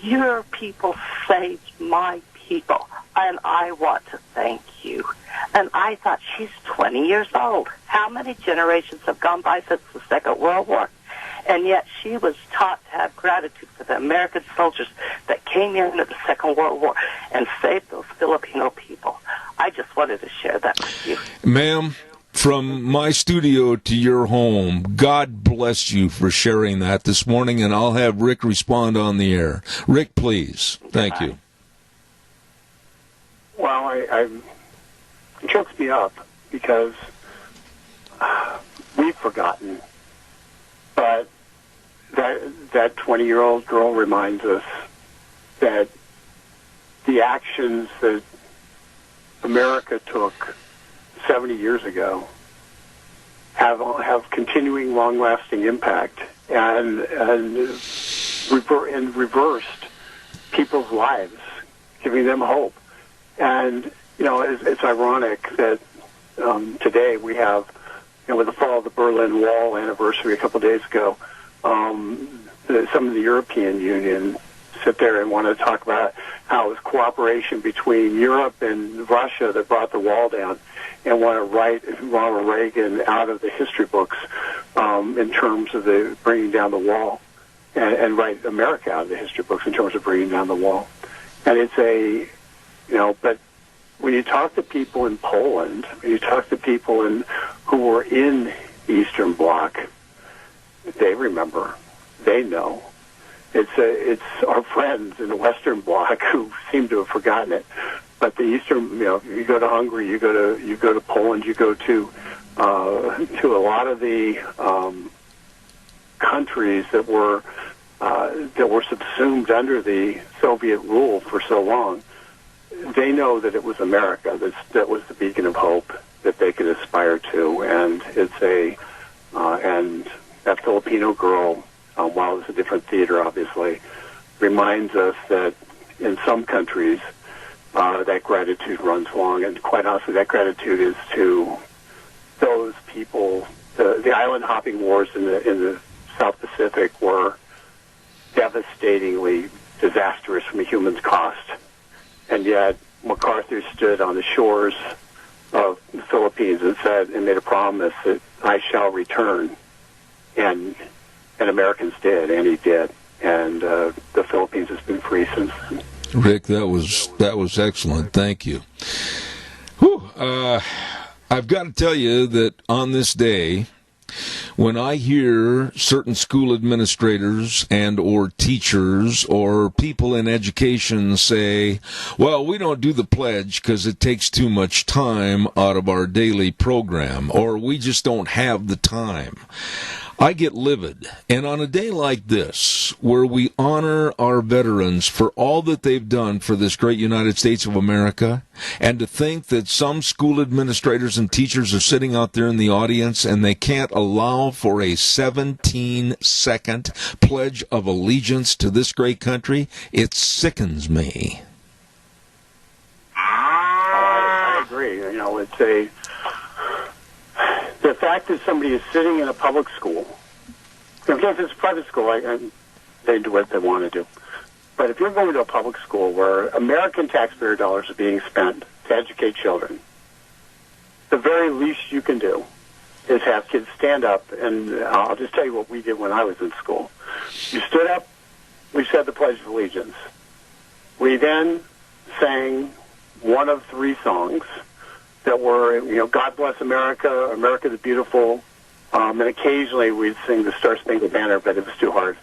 Speaker 15: Your people saved my people, and I want to thank you." And I thought, she's 20 years old. How many generations have gone by since the Second World War? And yet she was taught to have gratitude for the American soldiers that came in at the Second World War and saved those Filipino people. I just wanted to share that with you.
Speaker 2: Ma'am, from my studio to your home, God bless you for sharing that this morning, and I'll have Rick respond on the air. Rick, please. Thank you.
Speaker 14: Well, it chokes me up because we've forgotten. But that 20-year-old girl reminds us that the actions that America took 70 years ago have continuing, long-lasting impact and reversed people's lives, giving them hope. And it's ironic that today we have, with the fall of the Berlin Wall anniversary a couple of days ago, some of the European Union sit there and want to talk about how it was cooperation between Europe and Russia that brought the wall down, and want to write Ronald Reagan out of the history books in terms of the bringing down the wall, and write America out of the history books in terms of bringing down the wall. And it's but when you talk to people in Poland, when you talk to people who were in the Eastern Bloc, they remember, they know. It's our friends in the Western Bloc who seem to have forgotten it. But the Eastern, you go to Hungary, you go to Poland, you go to a lot of the countries that were subsumed under the Soviet rule for so long. they know that it was America that was the beacon of hope that they could aspire to, and and that Filipino girl, while it's a different theater, obviously, reminds us that in some countries that gratitude runs long, and quite honestly, that gratitude is to those people. The island hopping wars in the South Pacific were devastatingly disastrous from a human's cost, and yet MacArthur stood on the shores of the Philippines and made a promise that I shall return, and Americans did, and he did, and the Philippines has been free since then.
Speaker 2: Rick, that was excellent. Thank you. Whew. I've got to tell you that on this day, when I hear certain school administrators and or teachers or people in education say, well, we don't do the pledge because it takes too much time out of our daily program, or we just don't have the time, I get livid. And on a day like this, where we honor our veterans for all that they've done for this great United States of America, and to think that some school administrators and teachers are sitting out there in the audience and they can't allow for a 17-second pledge of allegiance to this great country, it sickens me.
Speaker 14: I agree. You know, the fact that somebody is sitting in a public school, if it's a private school, they do what they want to do. But if you're going to a public school where American taxpayer dollars are being spent to educate children, the very least you can do is have kids stand up, and I'll just tell you what we did when I was in school. You stood up, we said the Pledge of Allegiance. We then sang one of three songs that were, God Bless America, America the Beautiful, and occasionally we'd sing the Star Spangled Banner, but it was too hard.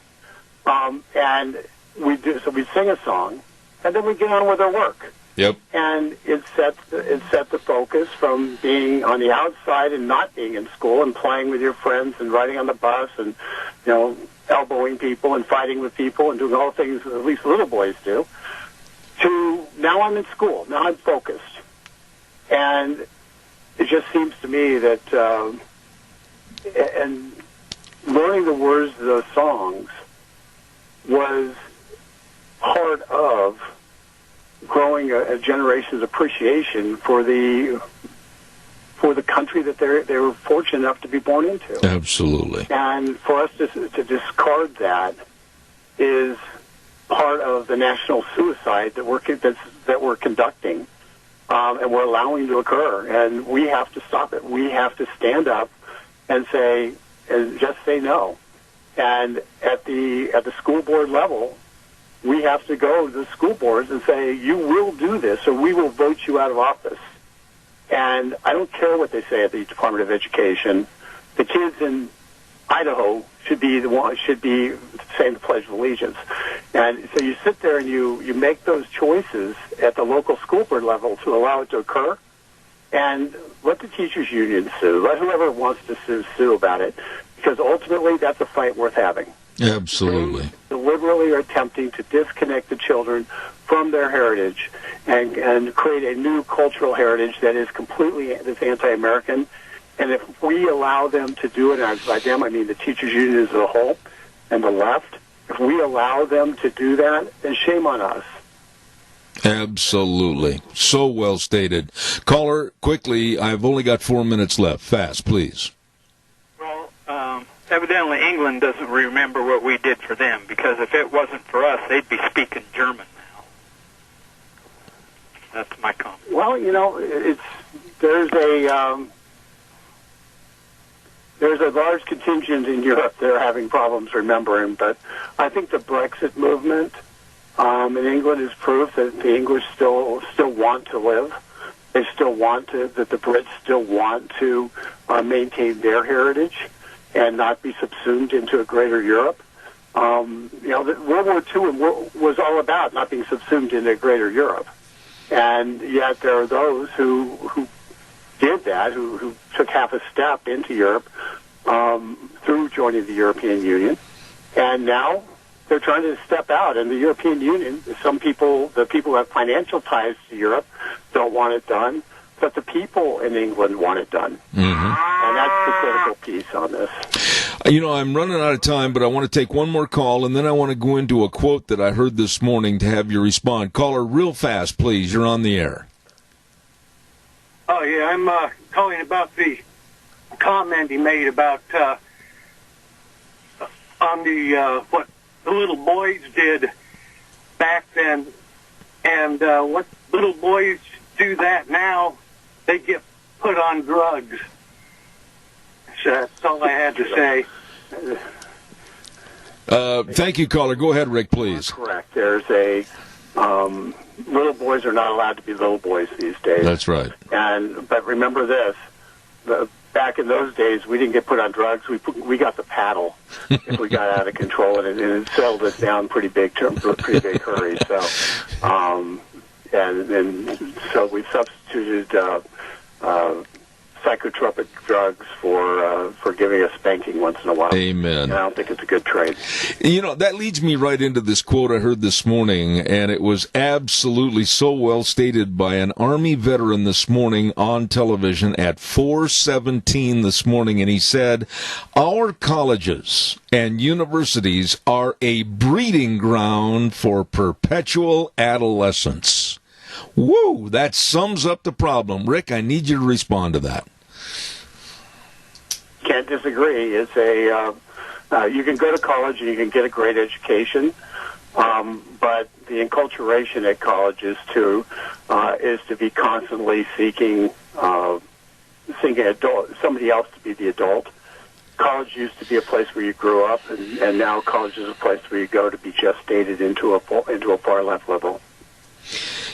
Speaker 14: And we'd sing a song, and then we'd get on with our work.
Speaker 2: Yep. And
Speaker 14: it set the focus from being on the outside and not being in school and playing with your friends and riding on the bus and, elbowing people and fighting with people and doing all the things that at least little boys do, to now I'm in school, now I'm focused. And it just seems to me that, and learning the words of those songs was part of growing a generation's appreciation for the country that they were fortunate enough to be born into.
Speaker 2: Absolutely.
Speaker 14: And for us to discard that is part of the national suicide that we're conducting. And we're allowing to occur, and we have to stop it. We have to stand up and just say no. And at the school board level, we have to go to the school boards and say, you will do this, or we will vote you out of office. And I don't care what they say at the Department of Education. The kids in Idaho should be saying the Pledge of Allegiance. And so you sit there and you make those choices at the local school board level to allow it to occur, and let the teachers union sue. Let whoever wants to sue about it, because ultimately that's a fight worth having.
Speaker 2: Absolutely.
Speaker 14: They deliberately are attempting to disconnect the children from their heritage and create a new cultural heritage that is completely anti-American. And if we allow them to do it, and by them I mean the teachers' union as a whole and the left, if we allow them to do that, then shame on us.
Speaker 2: Absolutely. So well stated. Caller, quickly, I've only got 4 minutes left. Fast, please.
Speaker 16: Well, evidently England doesn't remember what we did for them, because if it wasn't for us, they'd be speaking German now. That's my comment.
Speaker 14: Well, there's a large contingent in Europe that are having problems remembering, but I think the Brexit movement in England is proof that the English still want to live. They still want to, that the Brits still want to maintain their heritage and not be subsumed into a greater Europe. World War II was all about not being subsumed into a greater Europe. And yet there are those who did that, who took half a step into Europe through joining the European Union. And now they're trying to step out. And the European Union, some people, the people who have financial ties to Europe, don't want it done, but the people in England want it done.
Speaker 2: Mm-hmm.
Speaker 14: And that's the critical piece on this.
Speaker 2: I'm running out of time, but I want to take one more call, and then I want to go into a quote that I heard this morning to have you respond. Caller, real fast, please. You're on the air.
Speaker 17: Oh, yeah, I'm calling about the comment he made about on the what the little boys did back then, and what little boys do that now, they get put on drugs. So that's all I had to say.
Speaker 2: Thank you, caller. Go ahead, Rick, please.
Speaker 14: Correct. There's a little boys are not allowed to be little boys these days.
Speaker 2: That's right.
Speaker 14: But remember this: back in those days, we didn't get put on drugs. We got the paddle if we got out of control, and it settled us down pretty big hurry. So, and so we substituted psychotropic drugs for giving a spanking once in a while.
Speaker 2: Amen.
Speaker 14: And I don't think it's a good trade.
Speaker 2: That leads me right into this quote I heard this morning, and it was absolutely so well stated by an Army veteran this morning on television at 4:17 this morning, and he said, "Our colleges and universities are a breeding ground for perpetual adolescence." Woo! That sums up the problem. Rick, I need you to respond to that.
Speaker 14: Can't disagree. It's you can go to college and you can get a great education, but the enculturation at college is to be constantly seeking somebody else to be the adult. College used to be a place where you grew up, and now college is a place where you go to be gestated into a far left level.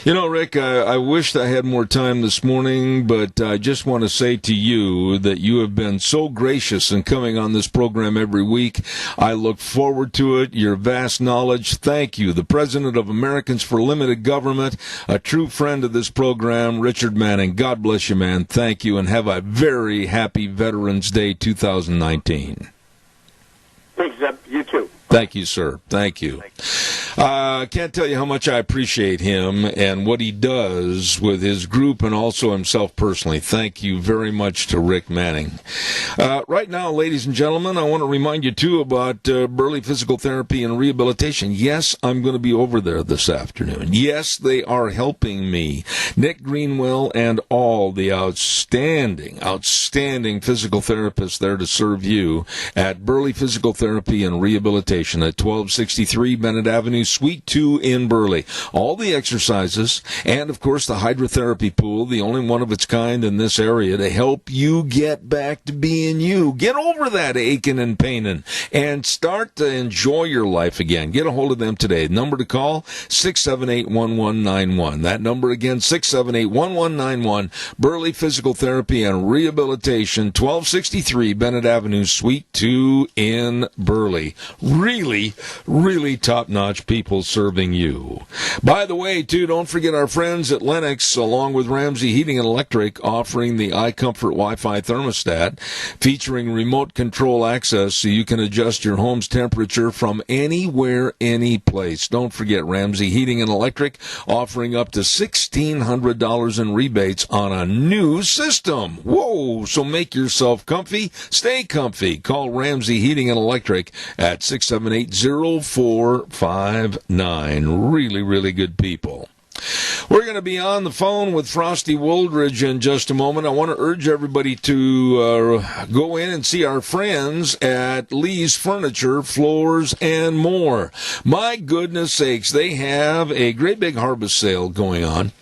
Speaker 2: Rick, I wished I had more time this morning, but I just want to say to you that you have been so gracious in coming on this program every week. I look forward to it. Your vast knowledge, thank you. The President of Americans for Limited Government, a true friend of this program, Richard Manning. God bless you, man. Thank you, and have a very happy Veterans Day 2019.
Speaker 14: Thanks, Zeb. You too.
Speaker 2: Thank you, sir. Thank you. Can't tell you how much I appreciate him and what he does with his group and also himself personally. Thank you very much to Rick Manning. Right now, ladies and gentlemen, I want to remind you, too, about Burley Physical Therapy and Rehabilitation. Yes, I'm going to be over there this afternoon. Yes, they are helping me. Nick Greenwell and all the outstanding physical therapists there to serve you at Burley Physical Therapy and Rehabilitation at 1263 Bennett Avenue, Suite 2 in Burley. All the exercises and, of course, the hydrotherapy pool, the only one of its kind in this area to help you get back to being you. Get over that aching and paining and start to enjoy your life again. Get a hold of them today. Number to call, 678-1191. That number again, 678-1191. Burley Physical Therapy and Rehabilitation, 1263 Bennett Avenue, Suite 2 in Burley. Really, really top-notch people serving you. By the way, too, don't forget our friends at Lennox, along with Ramsey Heating and Electric, offering the iComfort Wi-Fi thermostat, featuring remote control access so you can adjust your home's temperature from anywhere, any place. Don't forget Ramsey Heating and Electric, offering up to $1,600 in rebates on a new system. Whoa! So make yourself comfy. Stay comfy. Call Ramsey Heating and Electric at 678-0459. Really, really good people. We're going to be on the phone with Frosty Woldridge in just a moment. I want to urge everybody to go in and see our friends at Lee's Furniture, Floors, and More. My goodness sakes, they have a great big harvest sale going on.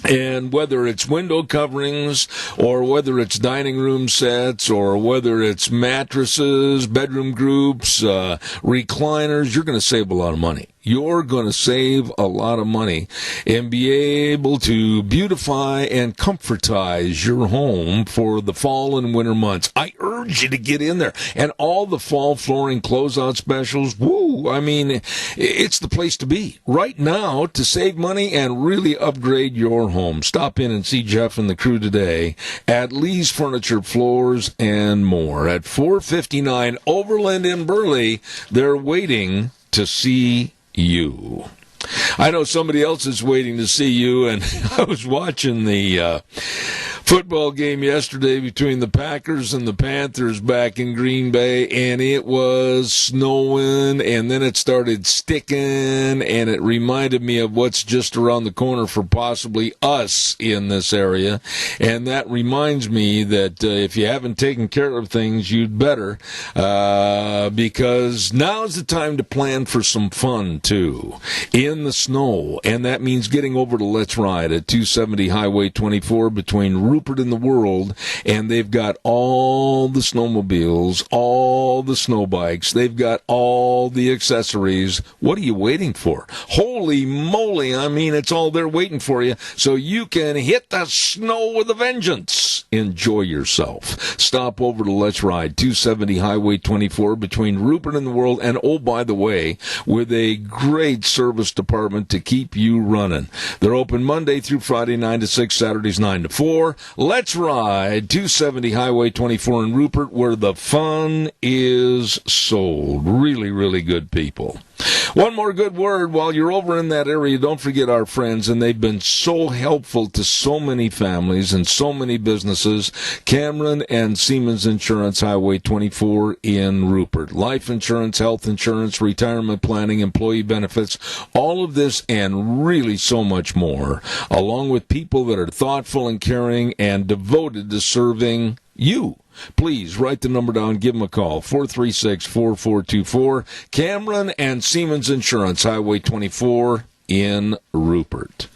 Speaker 2: And whether it's window coverings or whether it's dining room sets or whether it's mattresses, bedroom groups, recliners, you're going to save a lot of money. You're going to save a lot of money and be able to beautify and comfortize your home for the fall and winter months. I urge you to get in there. And all the fall flooring closeout specials, woo, I mean, it's the place to be right now to save money and really upgrade your home. Stop in and see Jeff and the crew today at Lee's Furniture, Floors, and More at 459 Overland in Burley. They're waiting to see you. I know somebody else is waiting to see you, and I was watching the football game yesterday between the Packers and the Panthers back in Green Bay, and it was snowing, and then it started sticking, and it reminded me of what's just around the corner for possibly us in this area, and that reminds me that if you haven't taken care of things, you'd better, because now's the time to plan for some fun, too, in the snow, and that means getting over to Let's Ride at 270 Highway 24 between Rupert and the World, and they've got all the snowmobiles, all the snow bikes, they've got all the accessories. What are you waiting for? Holy moly, I mean, it's all there waiting for you, so you can hit the snow with a vengeance. Enjoy yourself. Stop over to Let's Ride, 270 Highway 24 between Rupert and the World, and oh, by the way, with a great service department to keep you running. They're open Monday through Friday, 9 to 6, Saturdays 9 to 4. Let's Ride, 270 Highway 24 in Rupert, where the fun is sold. Really, really good people. One more good word while you're over in that area. Don't forget our friends, and they've been so helpful to so many families and so many businesses. Cameron and Siemens Insurance, Highway 24 in Rupert. Life insurance, health insurance, retirement planning, employee benefits, all of this and really so much more, along with people that are thoughtful and caring and devoted to serving you. Please write the number down, give them a call, 436-4424. Cameron and Siemens Insurance, Highway 24 in Rupert.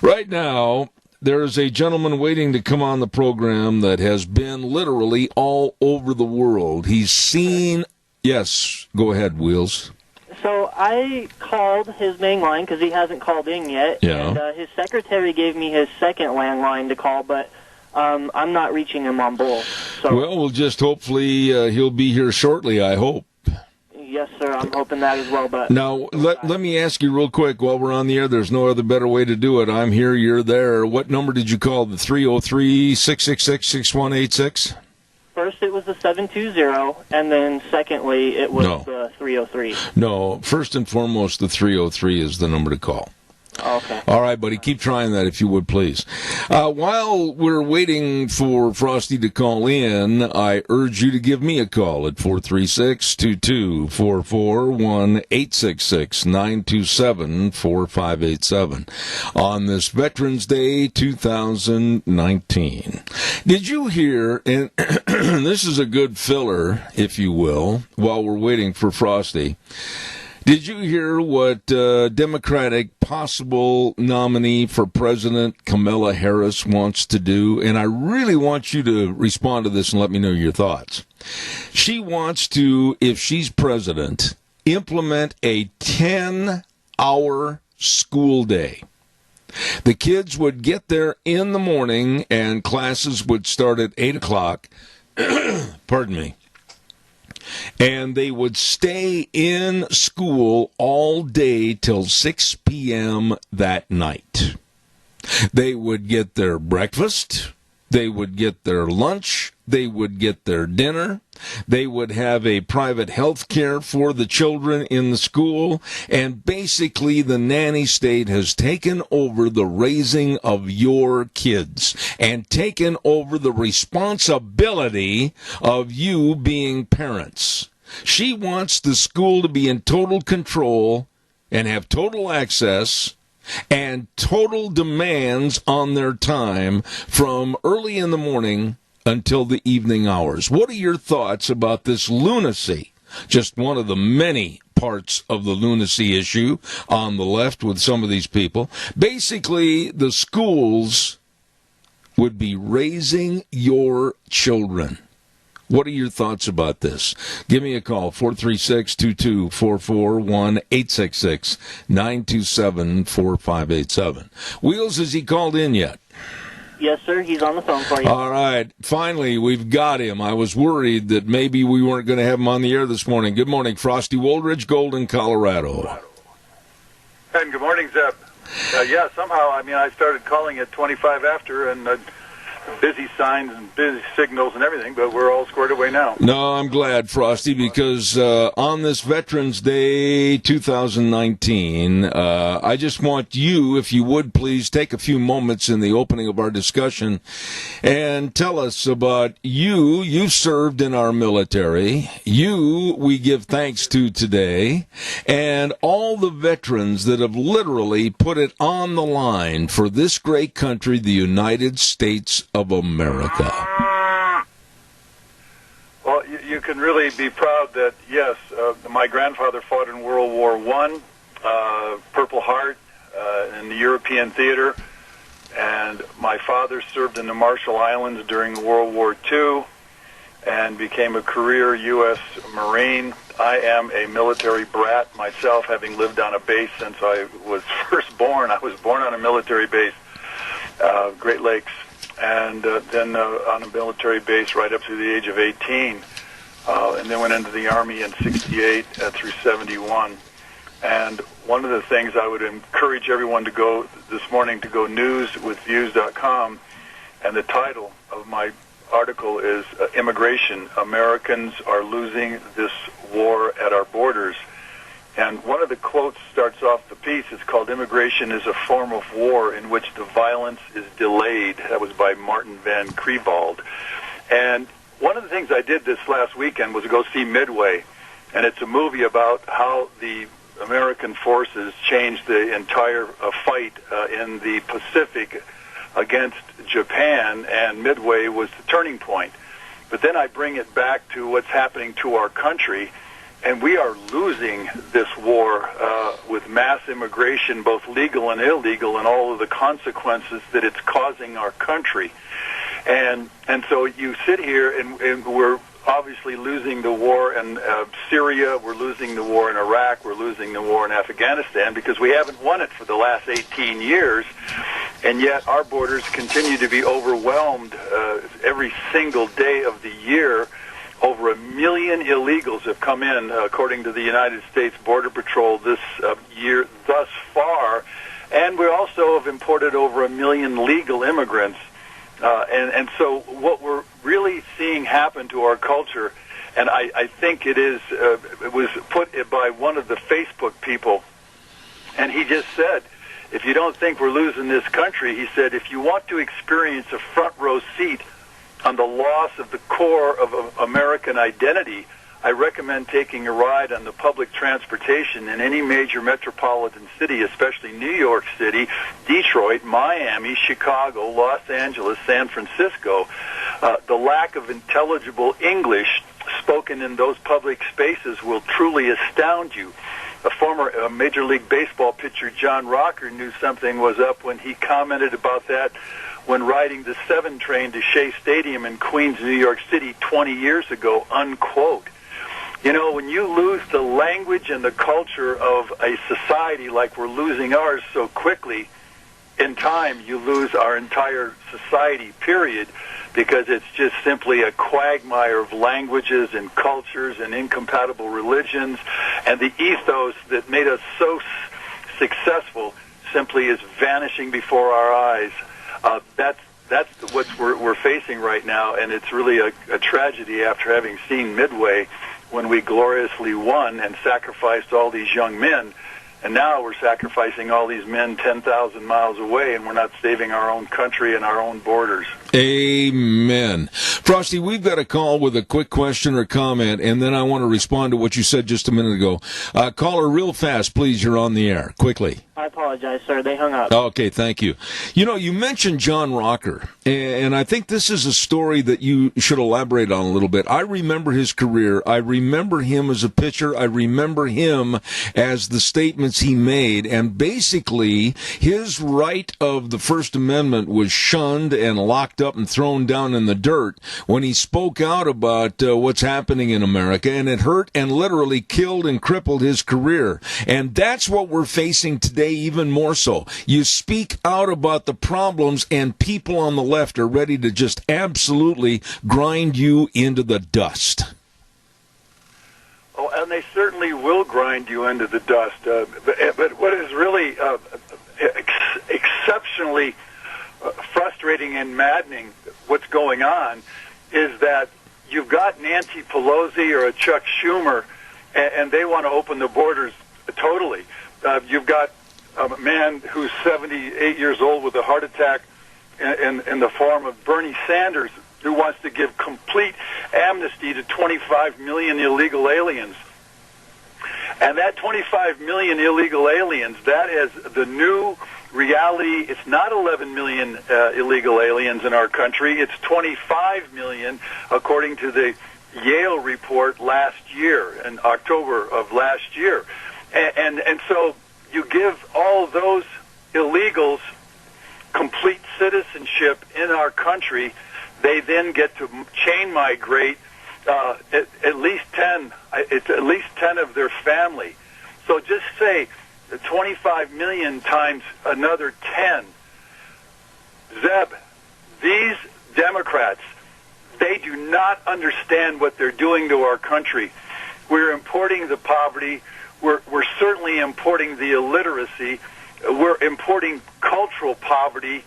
Speaker 2: Right now, there is a gentleman waiting to come on the program that has been literally all over the world. He's seen... Yes, go ahead, Wheels.
Speaker 10: So I called his main line because he hasn't called in yet.
Speaker 2: Yeah.
Speaker 10: And his secretary gave me his second landline to call, but I'm not reaching him on both. So.
Speaker 2: Well, we'll just hopefully he'll be here shortly, I hope.
Speaker 10: Yes, sir. I'm hoping that as well. But
Speaker 2: now, let me ask you real quick while we're on the air. There's no other better way to do it. I'm here, you're there. What number did you call? The 303-666-6186?
Speaker 10: First, it was the 720, and then secondly, it was the 303.
Speaker 2: No, first and foremost, the 303 is the number to call.
Speaker 10: Okay.
Speaker 2: All right, buddy. Keep trying that if you would, please. While we're waiting for Frosty to call in, I urge you to give me a call at 436-2244, 1-866-927-4587 on this Veterans Day 2019. Did you hear, and this is a good filler, if you will, while we're waiting for Frosty, did you hear what Democratic possible nominee for President Kamala Harris wants to do? And I really want you to respond to this and let me know your thoughts. She wants to, if she's president, implement a 10-hour school day. The kids would get there in the morning and classes would start at 8 o'clock. Pardon me. And they would stay in school all day till 6 p.m. that night. They would get their breakfast, they would get their lunch, they would get their dinner, they would have a private health care for the children in the school, and basically the nanny state has taken over the raising of your kids and taken over the responsibility of you being parents. She wants the school to be in total control and have total access and total demands on their time from early in the morning until the evening hours. What are your thoughts about this lunacy? Just one of the many parts of the lunacy issue on the left with some of these people. Basically, the schools would be raising your children. What are your thoughts about this? Give me a call, 436-2244, 1-866-927-4587. Wheels, has he called in yet?
Speaker 10: Yes, sir. He's on the phone for you.
Speaker 2: All right. Finally, we've got him. I was worried that maybe we weren't going to have him on the air this morning. Good morning, Frosty Woldridge, Golden, Colorado.
Speaker 11: And good morning, Zeb. Yeah, somehow, I started calling at 25 after, and busy signs and busy signals and everything, but we're all squared away now.
Speaker 2: No, I'm glad, Frosty, because on this Veterans Day 2019, I just want you, if you would please, take a few moments in the opening of our discussion and tell us about you. You served in our military. You, we give thanks to today, and all the veterans that have literally put it on the line for this great country, the United States of America.
Speaker 11: Well, you can really be proud that, yes, my grandfather fought in World War I, Purple Heart, in the European theater, and my father served in the Marshall Islands during World War II and became a career U.S. Marine. I am a military brat myself, having lived on a base since I was first born. I was born on a military base, Great Lakes, and then on a military base right up to the age of 18, and then went into the Army in 68 through 71. And one of the things I would encourage everyone to go this morning to go newswithviews.com, and the title of my article is Immigration. Americans are losing this war at our borders. And one of the quotes starts off the piece. It's called Immigration is a Form of War in Which the Violence is Delayed. That was by Martin Van Crevald. And one of the things I did this last weekend was to go see Midway. And it's a movie about how the American forces changed the entire fight in the Pacific against Japan, and Midway was the turning point. But then I bring it back to what's happening to our country, and we are losing this war with mass immigration, both legal and illegal, and all of the consequences that it's causing our country. And so you sit here, and we're obviously losing the war in Syria, we're losing the war in Iraq, we're losing the war in Afghanistan because we haven't won it for the last 18 years, and yet our borders continue to be overwhelmed every single day of the year. Over 1 million illegals have come in, according to the United States Border Patrol, this year thus far, and we also have imported over 1 million legal immigrants. And so what we're really seeing happen to our culture, and I think it was put by one of the Facebook people, and he just said, if you don't think we're losing this country, he said, if you want to experience a front row seat on the loss of the core of American identity, I recommend taking a ride on the public transportation in any major metropolitan city, especially New York City, Detroit, Miami, Chicago, Los Angeles, San Francisco. The lack of intelligible English spoken in those public spaces will truly astound you. A former Major League Baseball pitcher, John Rocker, knew something was up when he commented about that when riding the 7 train to Shea Stadium in Queens, New York City 20 years ago, unquote. You know, when you lose the language and the culture of a society like we're losing ours so quickly, in time you lose our entire society, period, because it's just simply a quagmire of languages and cultures and incompatible religions, and the ethos that made us so successful simply is vanishing before our eyes. That's what we're facing right now, and it's really a tragedy after having seen Midway when we gloriously won and sacrificed all these young men. And now we're sacrificing all these men 10,000 miles away, and we're not saving our own country and our own borders.
Speaker 2: Amen. Frosty, we've got a call with a quick question or comment, and then I want to respond to what you said just a minute ago. Caller, real fast, please. You're on the air. Quickly.
Speaker 10: I apologize, sir. They hung up.
Speaker 2: Okay, thank you. You know, you mentioned John Rocker, and I think this is a story that you should elaborate on a little bit. I remember his career. I remember him as a pitcher. I remember him as the statements he made, and basically his right of the First Amendment was shunned and locked up and thrown down in the dirt when he spoke out about what's happening in America, and it hurt and literally killed and crippled his career. And that's what we're facing today, even more so. You speak out about the problems, and people on the left are ready to just absolutely grind you into the dust.
Speaker 11: Oh, and they certainly will grind you into the dust. But what is really exceptionally frustrating and maddening what's going on is that you've got Nancy Pelosi or a Chuck Schumer, and they want to open the borders totally. You've got a man who's 78 years old with a heart attack in the form of Bernie Sanders, who wants to give complete amnesty to 25 million illegal aliens. And that 25 million illegal aliens, that is the new reality. It's not 11 million illegal aliens in our country. It's 25 million, according to the Yale report last year, in October of last year. And so you give all those illegals complete citizenship in our country. They then get to chain migrate at least 10. It's at least 10 of their family. So just say 25 million times another 10. Zeb, these Democrats, they do not understand what they're doing to our country. We're importing the poverty. We're certainly importing the illiteracy. We're importing cultural poverty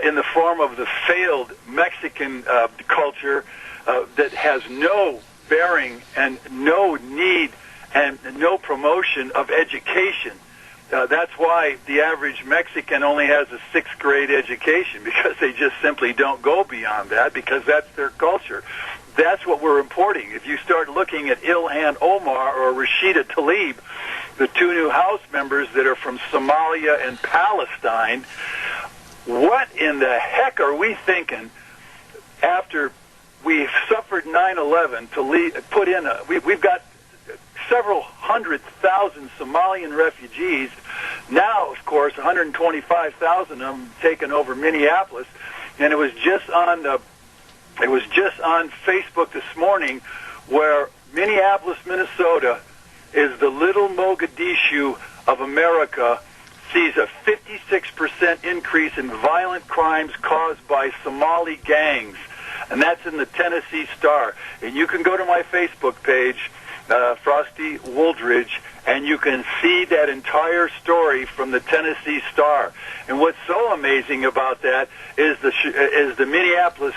Speaker 11: in the form of the failed Mexican culture that has no bearing and no need and no promotion of education. That's why the average Mexican only has a 6th grade education, because they just simply don't go beyond that, because that's their culture. That's what we're importing. If you start looking at Ilhan Omar or Rashida Tlaib, the 2 new House members that are from Somalia and Palestine, what in the heck are we thinking after we've suffered 9/11 to put in we've got several 100,000 Somalian refugees. Now, of course, 125,000 of them taken over Minneapolis, and it was just on Facebook this morning where Minneapolis, Minnesota is the little Mogadishu of America, sees a 56% increase in violent crimes caused by Somali gangs. And that's in the Tennessee Star. And you can go to my Facebook page, Frosty Wooldridge, and you can see that entire story from the Tennessee Star. And what's so amazing about that is the Minneapolis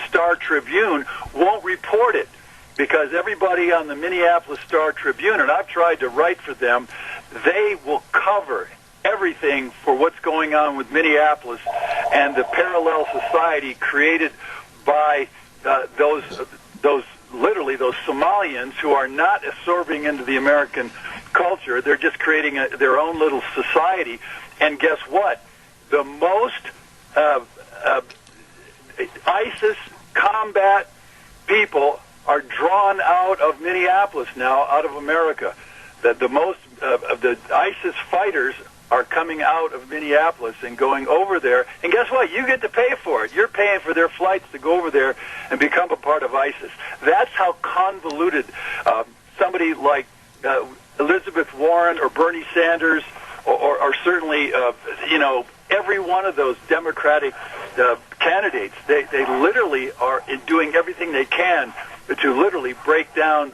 Speaker 11: Star Tribune won't report it, because everybody on the Minneapolis Star Tribune, and I've tried to write for them, they will cover everything for what's going on with Minneapolis and the parallel society created by those Somalians who are not absorbing into the American culture. They're just creating their own little society. And guess what? The most ISIS combat people are drawn out of Minneapolis now, out of America. The most of the ISIS fighters are coming out of Minneapolis and going over there. And guess what? You get to pay for it. You're paying for their flights to go over there and become a part of ISIS. That's how convoluted somebody like Elizabeth Warren or Bernie Sanders or certainly, every one of those Democratic candidates, they literally are doing everything they can to literally break down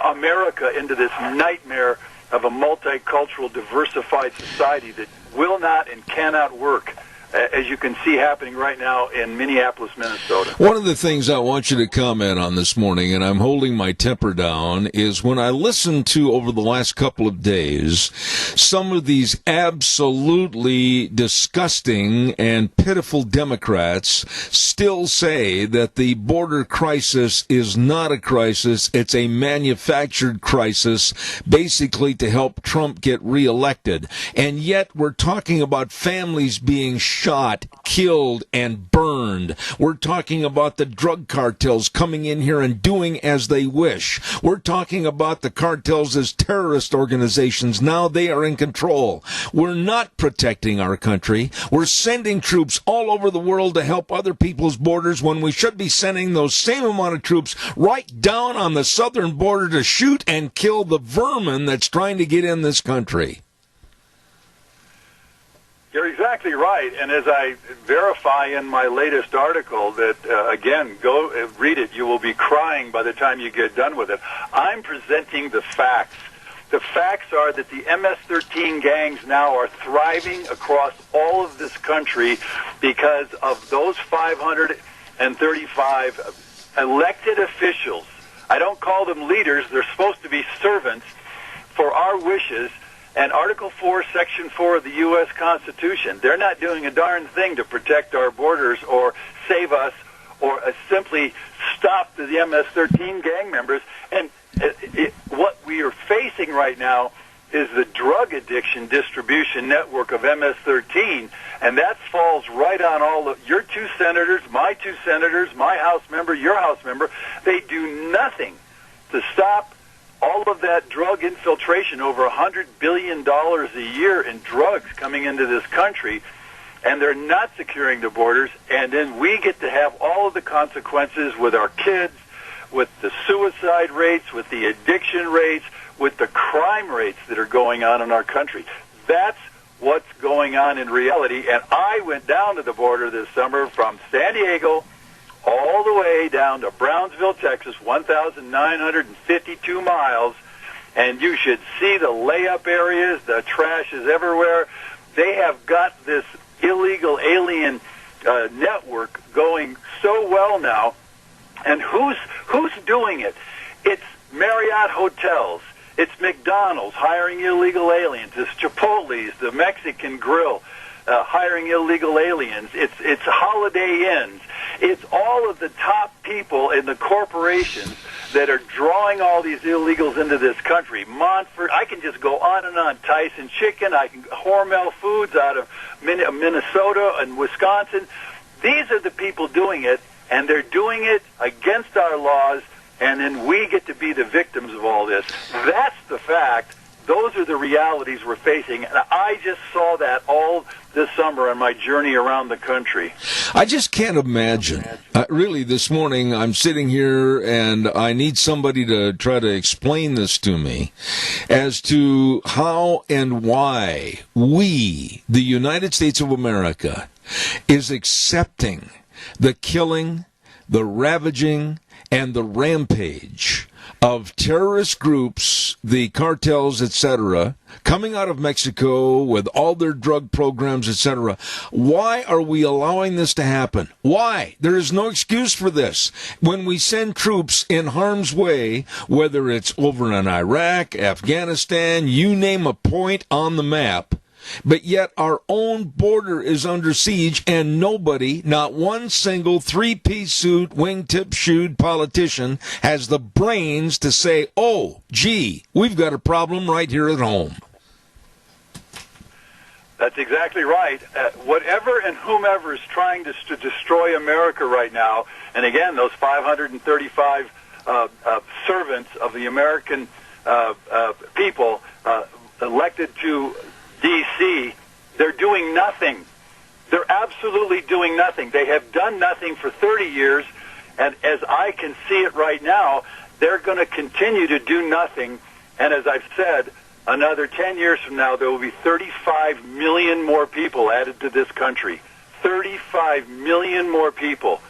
Speaker 11: America into this nightmare of a multicultural, diversified society that will not and cannot work, as you can see happening right now in Minneapolis, Minnesota.
Speaker 2: One of the things I want you to comment on this morning, and I'm holding my temper down, is when I listened to, over the last couple of days, some of these absolutely disgusting and pitiful Democrats still say that the border crisis is not a crisis, it's a manufactured crisis, basically to help Trump get reelected. And yet we're talking about families being shot, killed, and burned. We're talking about the drug cartels coming in here and doing as they wish. We're talking about the cartels as terrorist organizations. Now they are in control. We're not protecting our country. We're sending troops all over the world to help other people's borders when we should be sending those same amount of troops right down on the southern border to shoot and kill the vermin that's trying to get in this country.
Speaker 11: You're exactly right, and as I verify in my latest article that, again, go read it, you will be crying by the time you get done with it. I'm presenting the facts.
Speaker 18: The facts are that the MS-13 gangs now are thriving across all of this country because of those 535 elected officials. I don't call them leaders. They're supposed to be servants for our wishes. And Article 4, Section 4 of the U.S. Constitution, they're not doing a darn thing to protect our borders or save us or simply stop the MS-13 gang members. And what we are facing right now is the drug addiction distribution network of MS-13, and that falls right on all of your two senators, my House member, your House member. They do nothing to stop all of that drug infiltration, over $100 billion a year in drugs coming into this country, and they're not securing the borders, and then we get to have all of the consequences with our kids, with the suicide rates, with the addiction rates, with the crime rates that are going on in our country. That's what's going on in reality, and I went down to the border this summer from San Diego all the way down to Brownsville, Texas, 1,952 miles, and you should see the layup areas. The trash is everywhere. They have got this illegal alien network going so well now, and who's doing it? It's Marriott Hotels. It's McDonald's hiring illegal aliens. It's Chipotle's, the Mexican Grill, hiring illegal aliens. It's Holiday Inns. It's all of the top people in the corporations that are drawing all these illegals into this country. Montford, I can just go on and on. Tyson Chicken, Hormel Foods out of Minnesota and Wisconsin. These are the people doing it, and they're doing it against our laws, and then we get to be the victims of all this. That's the fact. Those are the realities we're facing, and I just saw that all this summer on my journey around the country.
Speaker 2: I just can't imagine. Really, this morning I'm sitting here and I need somebody to try to explain this to me as to how and why we, the United States of America, is accepting the killing, the ravaging, and the rampage of terrorist groups, the cartels, etc., coming out of Mexico with all their drug programs, etc. Why are we allowing this to happen? Why? There is no excuse for this. When we send troops in harm's way, whether it's over in Iraq, Afghanistan, you name a point on the map, but yet our own border is under siege, and nobody, not one single three-piece suit, wingtip-shoed politician has the brains to say, oh, gee, we've got a problem right here at home.
Speaker 18: That's exactly right. Whatever and whomever is trying to destroy America right now, and again, those 535 servants of the American people elected to D.C., they're doing nothing. They're absolutely doing nothing. They have done nothing for 30 years, and as I can see it right now, they're going to continue to do nothing. And as I've said, another 10 years from now, there will be 35 million more people added to this country. 35 million more people.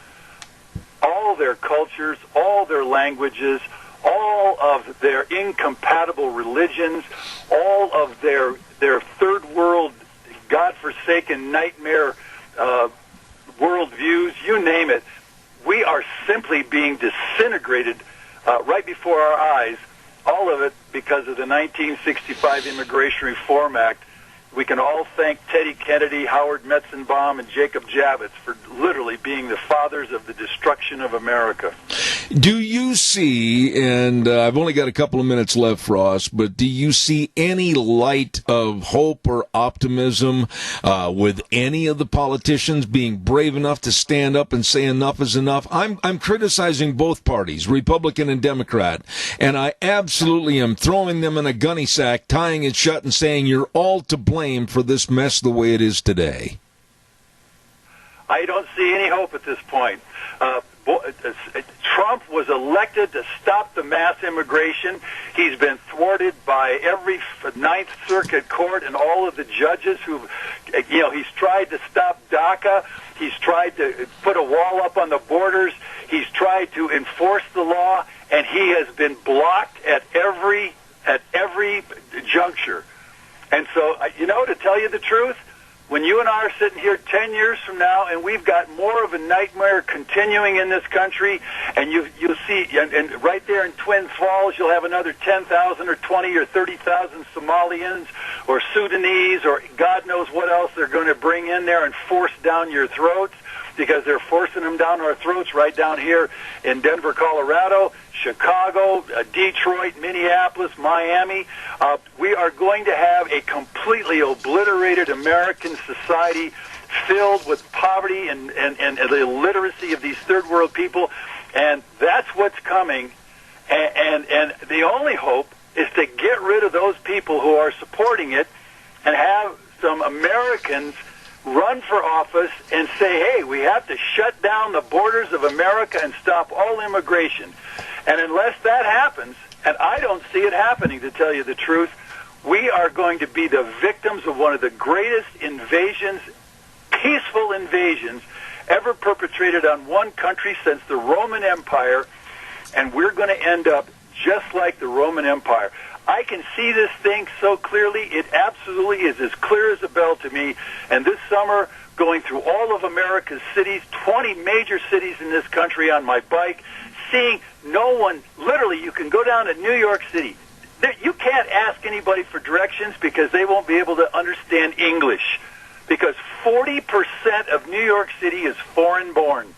Speaker 18: All their cultures, all their languages, all of their incompatible religions, all of their third world, godforsaken nightmare worldviews, you name it. We are simply being disintegrated right before our eyes, all of it because of the 1965 Immigration Reform Act. We can all thank Teddy Kennedy, Howard Metzenbaum, and Jacob Javits for literally being the fathers of the destruction of America.
Speaker 2: Do you see, and I've only got a couple of minutes left, Ross, but do you see any light of hope or optimism with any of the politicians being brave enough to stand up and say enough is enough? I'm criticizing both parties, Republican and Democrat, and I absolutely am throwing them in a gunny sack, tying it shut and saying you're all to blame for this mess the way it is today.
Speaker 18: I don't see any hope at this point. Trump was elected to stop the mass immigration. He's been thwarted by every Ninth Circuit court and all of the judges who've, he's tried to stop DACA. He's tried to put a wall up on the borders. He's tried to enforce the law, and he has been blocked at every at every juncture. And so, to tell you the truth, when you and I are sitting here 10 years from now and we've got more of a nightmare continuing in this country, and you'll see, and right there in Twin Falls, you'll have another 10,000 or 20 or 30,000 Somalians or Sudanese or God knows what else they're going to bring in there and force down your throats, because they're forcing them down our throats right down here in Denver, Colorado, Chicago, Detroit, Minneapolis, Miami. We are going to have a completely obliterated American society filled with poverty and the illiteracy of these third world people, and that's what's coming. And the only hope is to get rid of those people who are supporting it and have some Americans run for office and say, hey, we have to shut down the borders of America and stop all immigration. And unless that happens, and I don't see it happening, to tell you the truth, we are going to be the victims of one of the greatest invasions, peaceful invasions, ever perpetrated on one country since the Roman Empire, and we're going to end up just like the Roman Empire. I can see this thing so clearly. It absolutely is as clear as a bell to me. And this summer, going through all of America's cities, 20 major cities in this country on my bike, seeing no one, literally, you can go down to New York City. You can't ask anybody for directions because they won't be able to understand English, because 40% of New York City is foreign-born.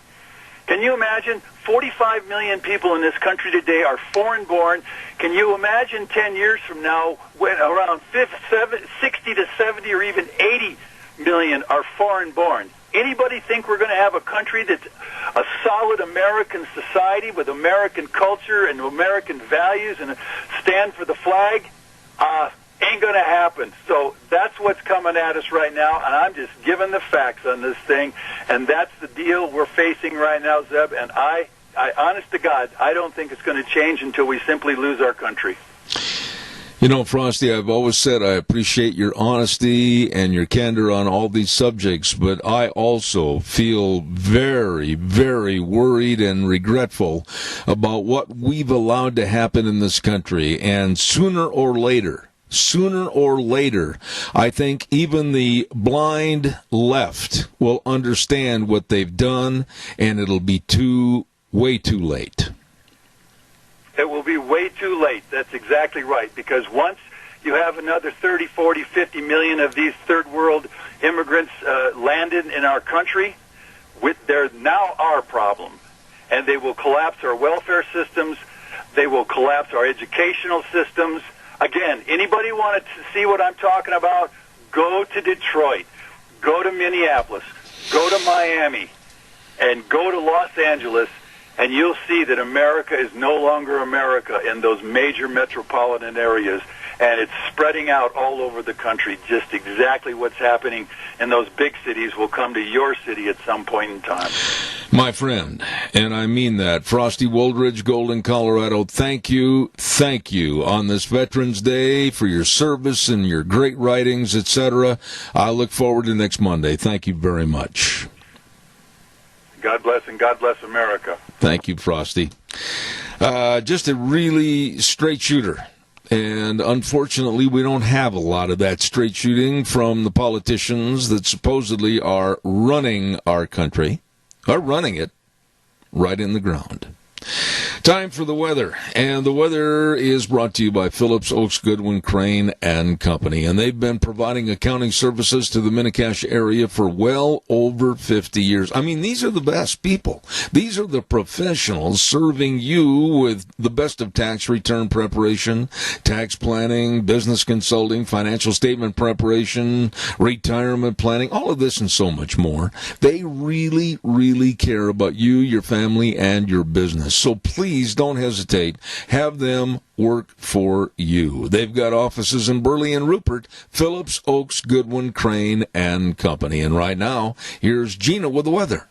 Speaker 18: Can you imagine? 45 million people in this country today are foreign-born. Can you imagine 10 years from now when around 60 to 70 or even 80 million are foreign-born? Anybody think we're going to have a country that's a solid American society with American culture and American values and stand for the flag? Ain't going to happen. So that's what's coming at us right now, and I'm just giving the facts on this thing, and that's the deal we're facing right now, Zeb, and I honest to God, I don't think it's going to change until we simply lose our country.
Speaker 2: You know, Frosty, I've always said I appreciate your honesty and your candor on all these subjects, but I also feel very, very worried and regretful about what we've allowed to happen in this country, and sooner or later, I think even the blind left will understand what they've done, and it'll be way too late.
Speaker 18: It will be way too late. That's exactly right, because once you have another 30, 40, 50 million of these third world immigrants landed in our country, they're now our problem, and they will collapse our welfare systems. They will collapse our educational systems. Again, anybody want to see what I'm talking about? Go to Detroit, go to Minneapolis, go to Miami, and go to Los Angeles, and you'll see that America is no longer America in those major metropolitan areas, and it's spreading out all over the country. Just exactly what's happening in those big cities will come to your city at some point in time.
Speaker 2: My friend, and I mean that, Frosty Woldridge, Golden, Colorado, thank you on this Veterans Day for your service and your great writings, etc. I look forward to next Monday. Thank you very much.
Speaker 18: God bless, and God bless America.
Speaker 2: Thank you, Frosty. Just a really straight shooter. And unfortunately, we don't have a lot of that straight shooting from the politicians that supposedly are running our country, are running it right in the ground. Time for the weather, and the weather is brought to you by Phillips Oaks Goodwin Crane and Company, and they've been providing accounting services to the Mini-Cash area for well over 50 years. I mean, these are the best people. These are the professionals serving you with the best of tax return preparation, tax planning, business consulting, financial statement preparation, retirement planning, all of this and so much more. They really, really care about you, your family, and your business. So please don't hesitate. Have them work for you. They've got offices in Burley and Rupert, Phillips Oaks Goodwin Crane and Company. And right now, here's Gina with the weather.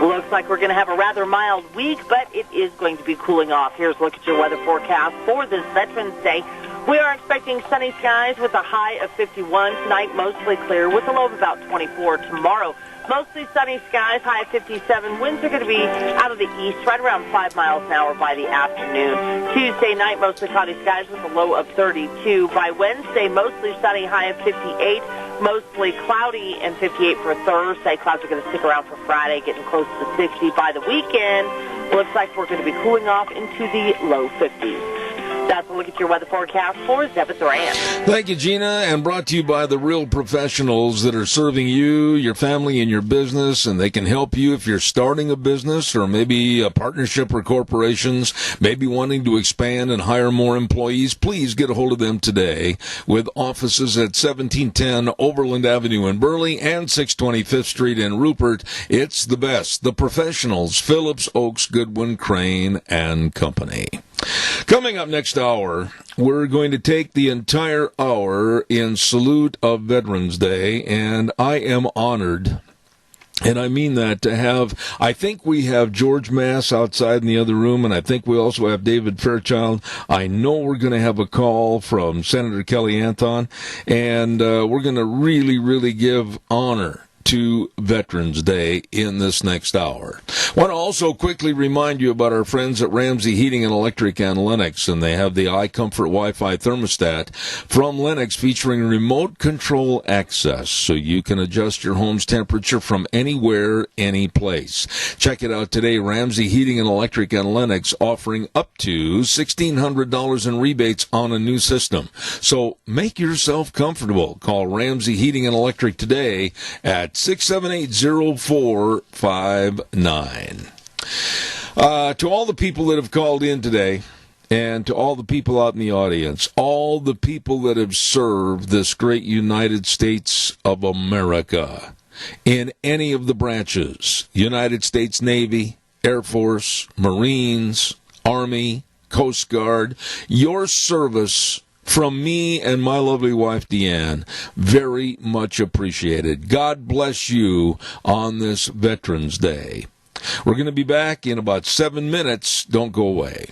Speaker 4: Looks like we're going to have a rather mild week, but it is going to be cooling off. Here's a look at your weather forecast for this Veterans Day. We are expecting sunny skies with a high of 51 tonight, mostly clear with a low of about 24 tomorrow. Mostly sunny skies, high of 57. Winds are going to be out of the east, right around 5 miles an hour by the afternoon. Tuesday night, mostly cloudy skies with a low of 32. By Wednesday, mostly sunny, high of 58. Mostly cloudy and 58 for Thursday. Clouds are going to stick around for Friday, getting close to 60. By the weekend, looks like we're going to be cooling off into the low 50s. That's a look at your weather forecast for Zebba Duran.
Speaker 2: Thank you, Gina, and brought to you by the real professionals that are serving you, your family, and your business, and they can help you if you're starting a business or maybe a partnership or corporations, maybe wanting to expand and hire more employees. Please get a hold of them today with offices at 1710 Overland Avenue in Burley and 620 5th Street in Rupert. It's the best. The professionals, Phillips, Oaks, Goodwin, Crane, and Company. Coming up next hour, we're going to take the entire hour in salute of Veterans Day, and I am honored, and I mean that, to have, I think we have George Mass outside in the other room, and I think we also have David Fairchild. I know we're going to have a call from Senator Kelly Anthon, and we're going to really, really give honor to Veterans Day in this next hour. I want to also quickly remind you about our friends at Ramsey Heating and Electric and Lennox, and they have the iComfort Wi-Fi thermostat from Lennox featuring remote control access, so you can adjust your home's temperature from anywhere, any place. Check it out today. Ramsey Heating and Electric and Lennox offering up to $1,600 in rebates on a new system. So make yourself comfortable. Call Ramsey Heating and Electric today at 678-0459. To all the people that have called in today, and to all the people out in the audience, all the people that have served this great United States of America in any of the branches, United States Navy, Air Force, Marines, Army, Coast Guard, your service from me and my lovely wife, Deanne, very much appreciated. God bless you on this Veterans Day. We're going to be back in about 7 minutes. Don't go away.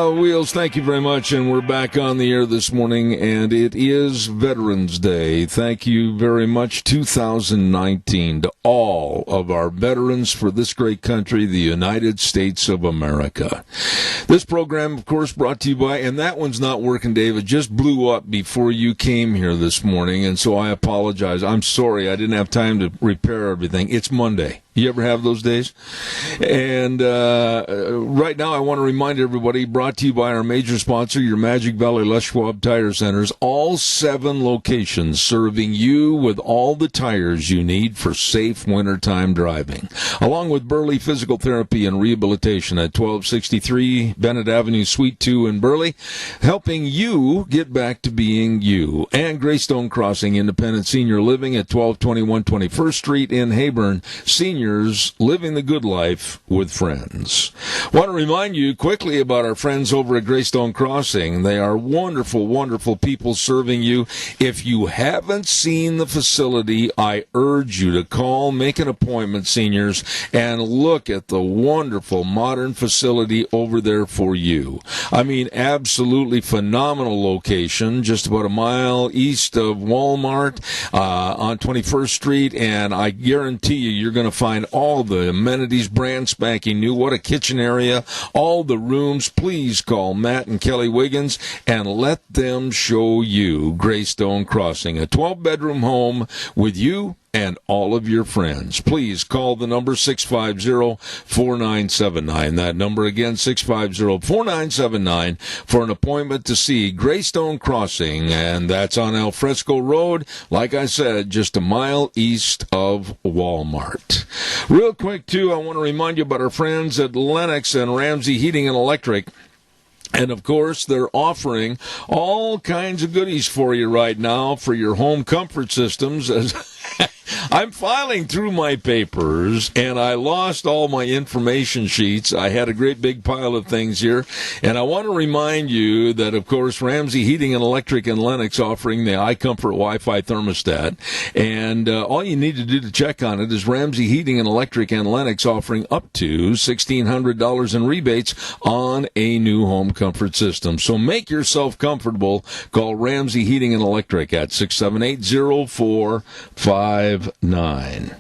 Speaker 2: Wheels, thank you very much, and we're back on the air this morning, and it is Veterans Day. Thank you very much, 2019, to all of our veterans for this great country, the United States of America. This program, of course, brought to you by, and that one's not working, Dave. It just blew up before you came here this morning, and so I apologize. I'm sorry I didn't have time to repair everything. It's Monday. You ever have those days? And right now I want to remind everybody, brought to you by our major sponsor, your Magic Valley Les Schwab Tire Centers, all 7 locations serving you with all the tires you need for safe wintertime driving. Along with Burley Physical Therapy and Rehabilitation at 1263 Bennett Avenue, Suite 2 in Burley, helping you get back to being you. And Greystone Crossing Independent Senior Living at 1221 21st Street in Heyburn. Seniors living the good life with friends. Want to remind you quickly about our friends over at Greystone Crossing. They are wonderful, wonderful people serving you. If you haven't seen the facility, I urge you to call, make an appointment, seniors, and look at the wonderful modern facility over there for you. I mean, absolutely phenomenal location, just about a mile east of Walmart on 21st Street, and I guarantee you're going to find all the amenities brand spanking new. What a kitchen area, all the rooms. Please call Matt and Kelly Wiggins and let them show you Greystone Crossing, a 12-bedroom home with you and all of your friends. Please call the number 650-4979. That number again, 650-4979, for an appointment to see Greystone Crossing, and that's on Alfresco Road, like I said, just a mile east of Walmart. Real quick, too, I want to remind you about our friends at Lennox and Ramsey Heating and Electric. And, of course, they're offering all kinds of goodies for you right now for your home comfort systems. As I'm filing through my papers, and I lost all my information sheets. I had a great big pile of things here, and I want to remind you that, of course, Ramsey Heating and Electric in Lenox offering the iComfort Wi-Fi thermostat, and all you need to do to check on it is Ramsey Heating and Electric in Lenox offering up to $1,600 in rebates on a new home comfort system. So make yourself comfortable. Call Ramsey Heating and Electric at 678-0459.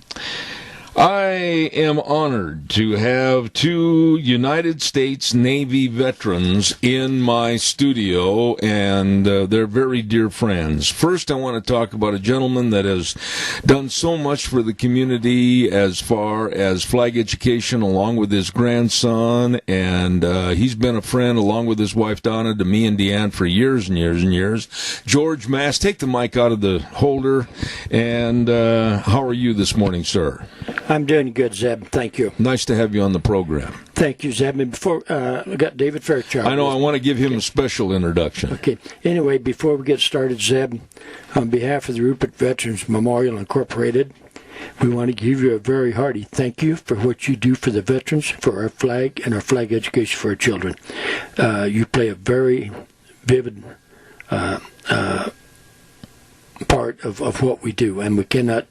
Speaker 2: I am honored to have two United States Navy veterans in my studio, and they're very dear friends. First, I want to talk about a gentleman that has done so much for the community as far as flag education along with his grandson, and he's been a friend along with his wife Donna to me and Deanne for years and years and years. George Mass, take the mic out of the holder, and how are you this morning, sir?
Speaker 19: I'm doing good, Zeb. Thank you.
Speaker 2: Nice to have you on the program.
Speaker 19: Thank you, Zeb. And before I got David Fairchild.
Speaker 2: I know. I want to give him a special introduction.
Speaker 19: Okay. Anyway, before we get started, Zeb, on behalf of the Rupert Veterans Memorial Incorporated, we want to give you a very hearty thank you for what you do for the veterans, for our flag, and our flag education for our children. You play a very vivid part of what we do, and we cannot.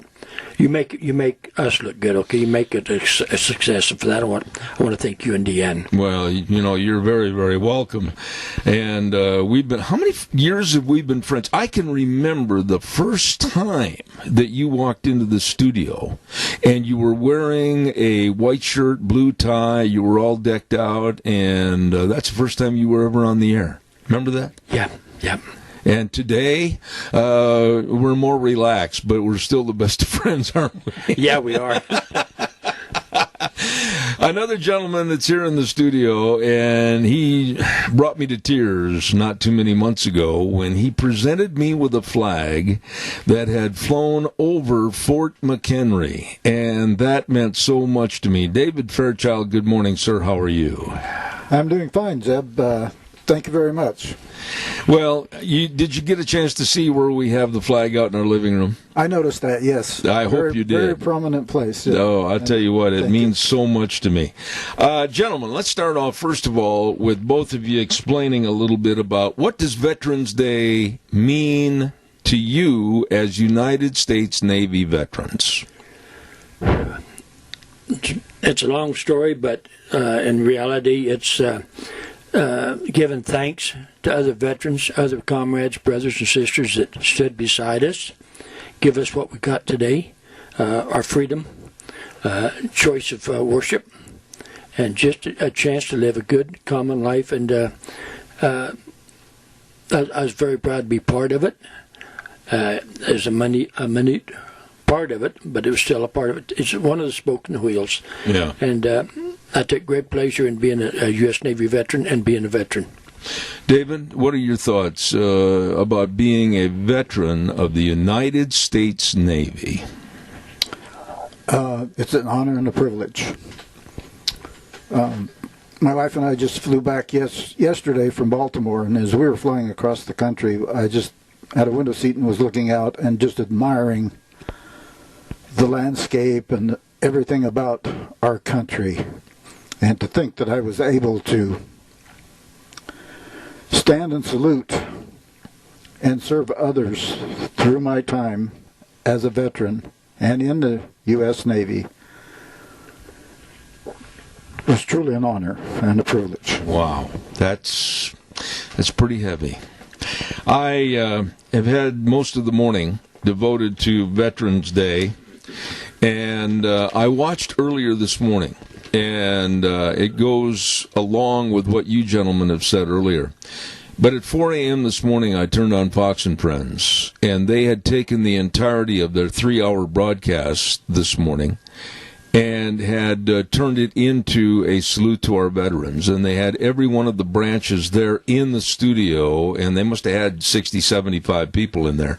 Speaker 19: You make us look good, okay? You make it a success, and for that I want to thank you and Deanne.
Speaker 2: Well, you know, you're very, very welcome. And we've been, how many years have we been friends? I can remember the first time that you walked into the studio, and you were wearing a white shirt, blue tie, you were all decked out, and that's the first time you were ever on the air. Remember that?
Speaker 19: Yeah.
Speaker 2: And today, we're more relaxed, but we're still the best of friends, aren't we?
Speaker 19: Yeah, we are.
Speaker 2: Another gentleman that's here in the studio, and he brought me to tears not too many months ago when he presented me with a flag that had flown over Fort McHenry, and that meant so much to me. David Fairchild, good morning, sir. How are you?
Speaker 20: I'm doing fine, Zeb. Thank you very much.
Speaker 2: Well, did you get a chance to see where we have the flag out in our living room?
Speaker 20: I noticed that, yes.
Speaker 2: I hope you did.
Speaker 20: Very prominent place. Yeah.
Speaker 2: Oh, I'll tell you what, it means so much to me. Gentlemen, let's start off, first of all, with both of you explaining a little bit about what does Veterans Day mean to you as United States Navy veterans?
Speaker 19: It's a long story, but in reality, it's giving thanks to other veterans, other comrades, brothers and sisters that stood beside us, give us what we got today, our freedom, choice of worship, and just a chance to live a good, common life. And I was very proud to be part of it. As a minute part of it, but it was still a part of it. It's one of the spoke in the wheels.
Speaker 2: Yeah.
Speaker 19: And I take great pleasure in being a U.S. Navy veteran and being a veteran.
Speaker 2: David, what are your thoughts about being a veteran of the United States Navy?
Speaker 20: It's an honor and a privilege. My wife and I just flew back yesterday from Baltimore, and as we were flying across the country, I just had a window seat and was looking out and just admiring the landscape and everything about our country. And to think that I was able to stand and salute and serve others through my time as a veteran and in the U.S. Navy was truly an honor and a privilege.
Speaker 2: Wow, that's pretty heavy. I have had most of the morning devoted to Veterans Day, and I watched earlier this morning. And it goes along with what you gentlemen have said earlier. But at 4 a.m. this morning, I turned on Fox and Friends, and they had taken the entirety of their 3-hour broadcast this morning and had turned it into a salute to our veterans. And they had every one of the branches there in the studio, and they must have had 60, 75 people in there.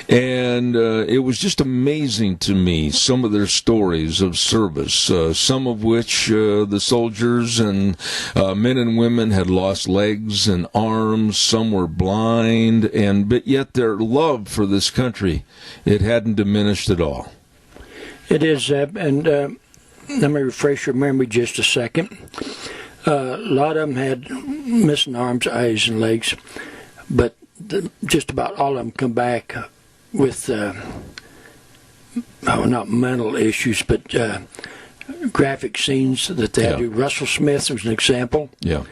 Speaker 2: And it was just amazing to me, some of their stories of service, some of which the soldiers and men and women had lost legs and arms, some were blind, but yet their love for this country, it hadn't diminished at all.
Speaker 19: It is, Zeb, and let me refresh your memory just a second. A lot of them had missing arms, eyes, and legs, but just about all of them come back with, not mental issues, but graphic scenes that they had to. Russell Smith was an example.
Speaker 2: Yeah.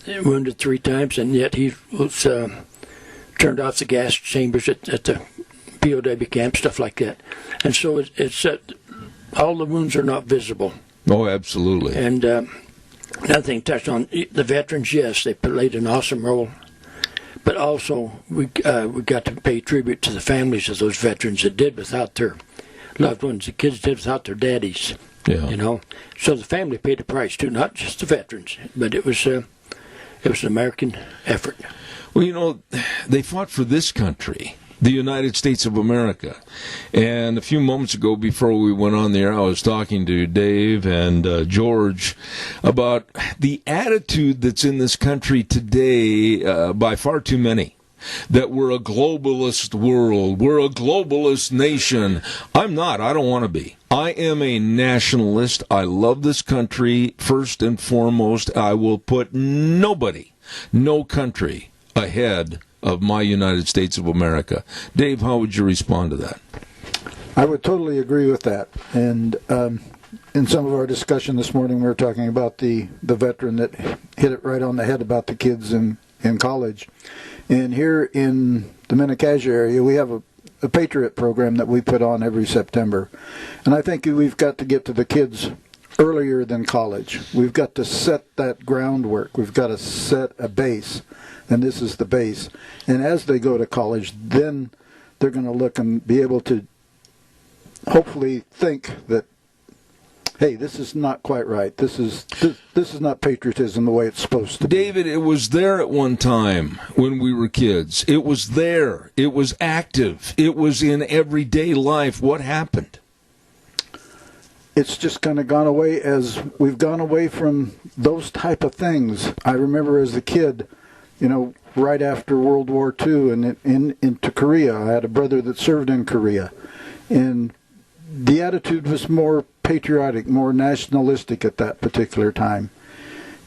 Speaker 19: Wounded 3 times, and yet he was turned off the gas chambers at the POW camp, stuff like that. And so it's all the wounds are not visible.
Speaker 2: Oh, absolutely.
Speaker 19: And another thing touched on, the veterans, yes, they played an awesome role. But also, we got to pay tribute to the families of those veterans that did without their loved ones. The kids did without their daddies.
Speaker 2: Yeah.
Speaker 19: You know, so the family paid the price too, not just the veterans, but it was an American effort.
Speaker 2: Well, you know, they fought for this country, the United States of America. And a few moments ago, before we went on the air, I was talking to Dave and George about the attitude that's in this country today by far too many. That we're a globalist world, we're a globalist nation. I'm not, I don't want to be. I am a nationalist. I love this country first and foremost. I will put nobody, no country ahead of my United States of America. Dave, how would you respond to that?
Speaker 20: I would totally agree with that. And in some of our discussion this morning, we were talking about the veteran that hit it right on the head about the kids in college. And here in the Mini-Cassia area, we have a Patriot program that we put on every September. And I think we've got to get to the kids earlier than college. We've got to set that groundwork. We've got to set a base. And this is the base. And as they go to college, then they're going to look and be able to hopefully think that, hey, this is not quite right. This is not patriotism the way it's supposed to be.
Speaker 2: David, it was there at one time when we were kids. It was there. It was active. It was in everyday life. What happened?
Speaker 20: It's just kind of gone away as we've gone away from those type of things. I remember as a kid, you know, right after World War II and into Korea, I had a brother that served in Korea. And the attitude was more patriotic, more nationalistic at that particular time.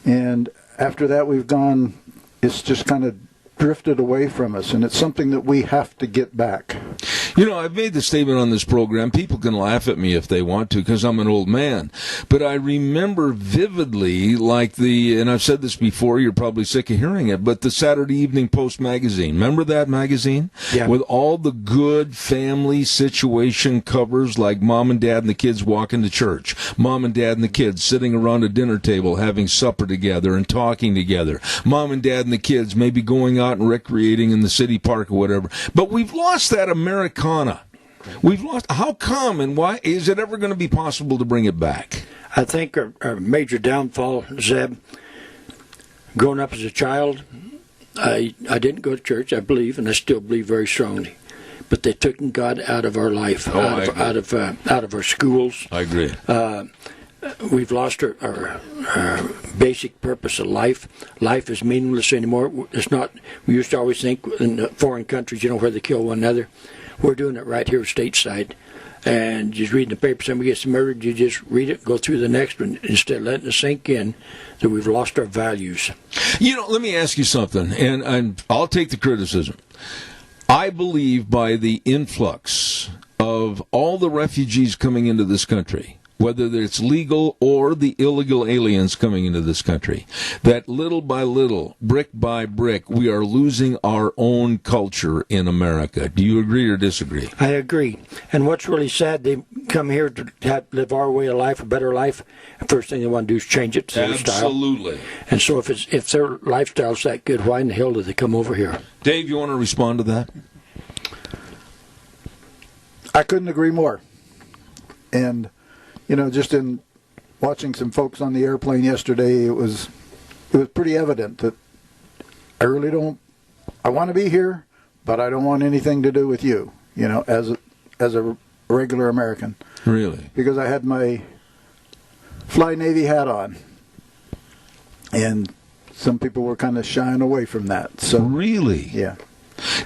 Speaker 20: And after that, it's just kind of drifted away from us, and it's something that we have to get back.
Speaker 2: You know, I've made the statement on this program. People can laugh at me if they want to because I'm an old man. But I remember vividly, and I've said this before, you're probably sick of hearing it, but the Saturday Evening Post magazine. Remember that magazine?
Speaker 19: Yeah.
Speaker 2: With all the good family situation covers like Mom and Dad and the kids walking to church. Mom and Dad and the kids sitting around a dinner table having supper together and talking together. Mom and Dad and the kids maybe going out and recreating in the city park or whatever. But we've lost that Americana. We've lost. How come and why? Is it ever going to be possible to bring it back?
Speaker 19: I think our major downfall, Zeb, growing up as a child, I didn't go to church, I believe, and I still believe very strongly. But they took God out of our life, out of our schools.
Speaker 2: I agree.
Speaker 19: We've lost our basic purpose of life. Life is meaningless anymore. It's not. We used to always think in foreign countries, where they kill one another. We're doing it right here stateside. And just reading the paper, somebody gets murdered, you just read it, go through the next one, instead of letting it sink in that we've lost our values.
Speaker 2: Let me ask you something, and I'll take the criticism. I believe by the influx of all the refugees coming into this country, whether it's legal or the illegal aliens coming into this country, that little by little, brick by brick, we are losing our own culture in America. Do you agree or disagree?
Speaker 19: I agree. And what's really sad, they come here to live our way of life, a better life. The first thing they want to do is change it to their style.
Speaker 2: Absolutely.
Speaker 19: And so if their lifestyle's that good, why in the hell do they come over here?
Speaker 2: Dave, you want to respond to that?
Speaker 20: I couldn't agree more. And just in watching some folks on the airplane yesterday, it was pretty evident that I want to be here, but I don't want anything to do with you, as a regular American.
Speaker 2: Really?
Speaker 20: Because I had my Fly Navy hat on, and some people were kind of shying away from that. So
Speaker 2: really?
Speaker 20: Yeah.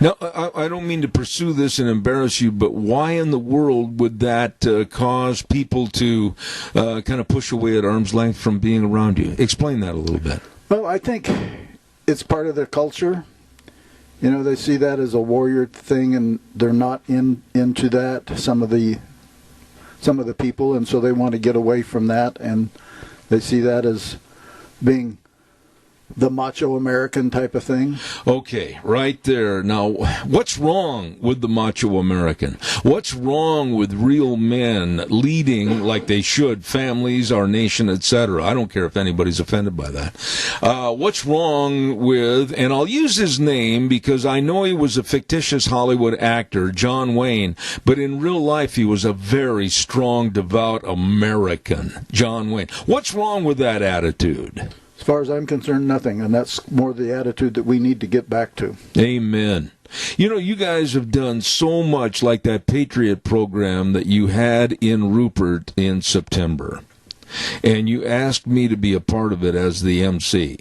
Speaker 2: Now, I don't mean to pursue this and embarrass you, but why in the world would that cause people to kind of push away at arm's length from being around you? Explain that a little bit.
Speaker 20: Well, I think it's part of their culture. You know, they see that as a warrior thing, and they're not into that. Some of the people, and so they want to get away from that, and they see that as being the macho American type of thing.
Speaker 2: Okay, right there. Now, what's wrong with the macho American? What's wrong with real men leading like they should, families, our nation, etc.? I don't care if anybody's offended by that. What's wrong with, and I'll use his name because I know he was a fictitious Hollywood actor, John Wayne, but in real life he was a very strong, devout American, John Wayne. What's wrong with that attitude?
Speaker 20: As far as I'm concerned, nothing, and that's more the attitude that we need to get back to.
Speaker 2: Amen. You know, you guys have done so much, like that Patriot program that you had in Rupert in September, and you asked me to be a part of it as the MC.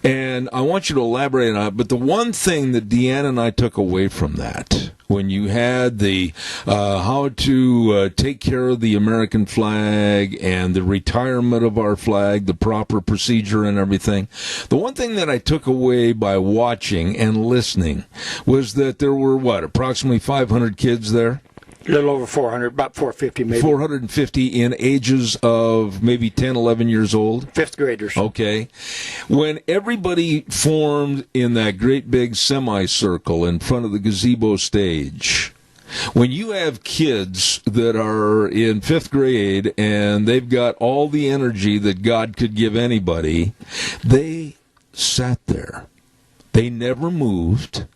Speaker 2: And I want you to elaborate on it, but the one thing that Deanna and I took away from that, when you had the how to take care of the American flag and the retirement of our flag, the proper procedure and everything, the one thing that I took away by watching and listening was that there were, approximately 500 kids there?
Speaker 19: A little over 400, about 450 maybe.
Speaker 2: 450 in ages of maybe 10, 11 years old?
Speaker 19: Fifth graders.
Speaker 2: Okay. When everybody formed in that great big semicircle in front of the gazebo stage, when you have kids that are in fifth grade and they've got all the energy that God could give anybody, they sat there. They never moved.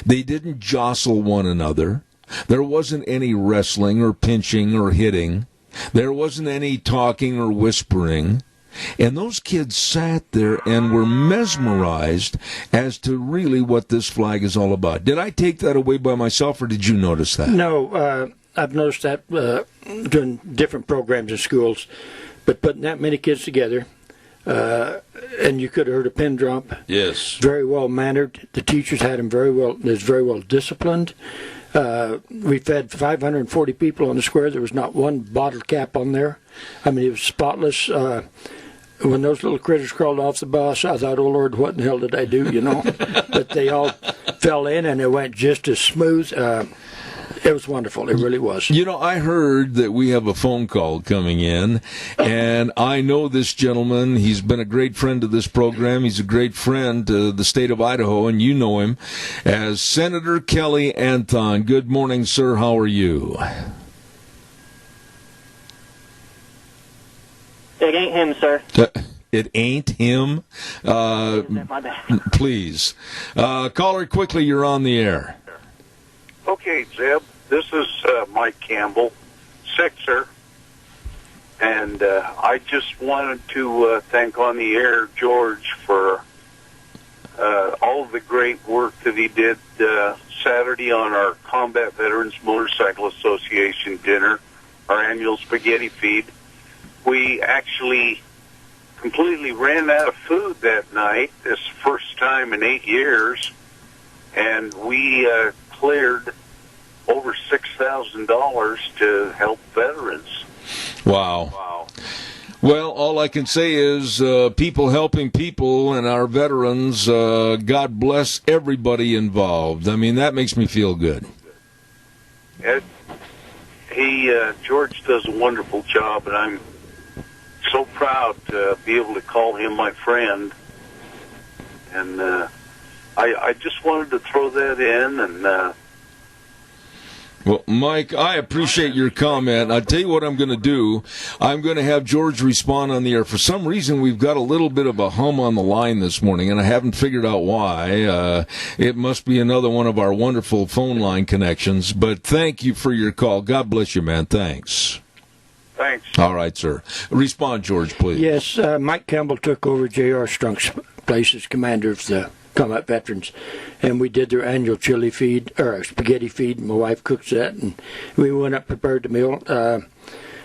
Speaker 2: They didn't jostle one another. There wasn't any wrestling or pinching or hitting. There wasn't any talking or whispering. And those kids sat there and were mesmerized as to really what this flag is all about. Did I take that away by myself, or did you notice that?
Speaker 19: No, I've noticed that doing different programs in schools. But putting that many kids together, and you could have heard a pin drop.
Speaker 2: Yes.
Speaker 19: Very well mannered. The teachers had them very well disciplined. We fed 540 people on the square. There was not one bottle cap on there. I mean, it was spotless. When those little critters crawled off the bus, I thought, oh, Lord, what in the hell did I do, you know? But they all fell in, and it went just as smooth. It was wonderful. It really was.
Speaker 2: You know, I heard that we have a phone call coming in, and I know this gentleman. He's been a great friend to this program. He's a great friend to the state of Idaho, and you know him as Senator Kelly Anthon. Good morning, sir. How are you?
Speaker 10: It ain't him, sir.
Speaker 2: It ain't him?
Speaker 10: My bad.
Speaker 2: Please. Caller, quickly, you're on the air.
Speaker 8: Okay, Zeb, this is Mike Campbell, Sixer, and I just wanted to thank on the air George for all the great work that he did Saturday on our Combat Veterans Motorcycle Association dinner, our annual spaghetti feed. We actually completely ran out of food that night, this first time in 8 years, and we cleared over $6,000 to help veterans.
Speaker 2: Wow. Well, all I can say is people helping people and our veterans, God bless everybody involved. I mean, that makes me feel good.
Speaker 8: George does a wonderful job, and I'm so proud to be able to call him my friend. And I just wanted to throw that in. And
Speaker 2: well, Mike, I appreciate your comment. I'll tell you what I'm going to do. I'm going to have George respond on the air. For some reason, we've got a little bit of a hum on the line this morning, and I haven't figured out why. It must be another one of our wonderful phone line connections. But thank you for your call. God bless you, man. Thanks.
Speaker 8: Thanks.
Speaker 2: All right, sir. Respond, George, please.
Speaker 19: Yes, Mike Campbell took over J.R. Strunk's place as commander of the Combat Veterans, and we did their annual chili feed, or spaghetti feed. My wife cooks that, and we went up, prepared the meal.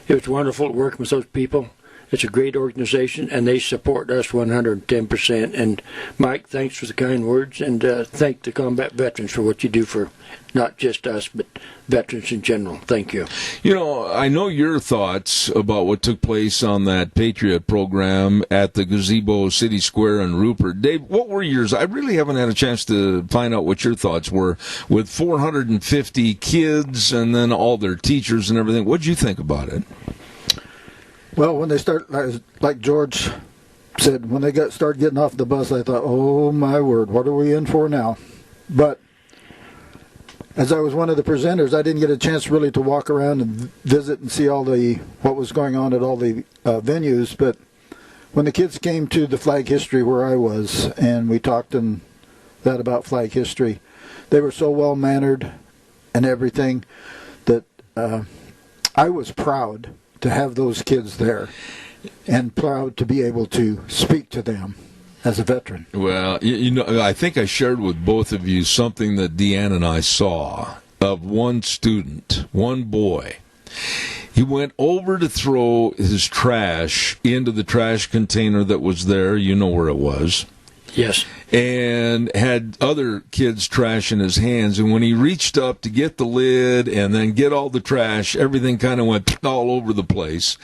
Speaker 19: It was wonderful working with those people. It's a great organization, and they support us 110%. And Mike, thanks for the kind words, and thank the combat veterans for what you do for not just us, but veterans in general. Thank you.
Speaker 2: You know, I know your thoughts about what took place on that Patriot program at the Gazebo City Square in Rupert. Dave, what were yours? I really haven't had a chance to find out what your thoughts were with 450 kids and then all their teachers and everything. What did you think about it?
Speaker 20: Well, when they start, like George said, when they started getting off the bus, I thought, oh my word, what are we in for now? But as I was one of the presenters, I didn't get a chance really to walk around and visit and see what was going on at all the venues. But when the kids came to the flag history where I was, and we talked about flag history, they were so well mannered and everything that I was proud to have those kids there, and proud to be able to speak to them as a veteran.
Speaker 2: Well, you know, I think I shared with both of you something that Deanne and I saw of one student, one boy. He went over to throw his trash into the trash container that was there. You know where it was.
Speaker 19: Yes.
Speaker 2: And had other kids' trash in his hands. And when he reached up to get the lid and then get all the trash, everything kind of went all over the place.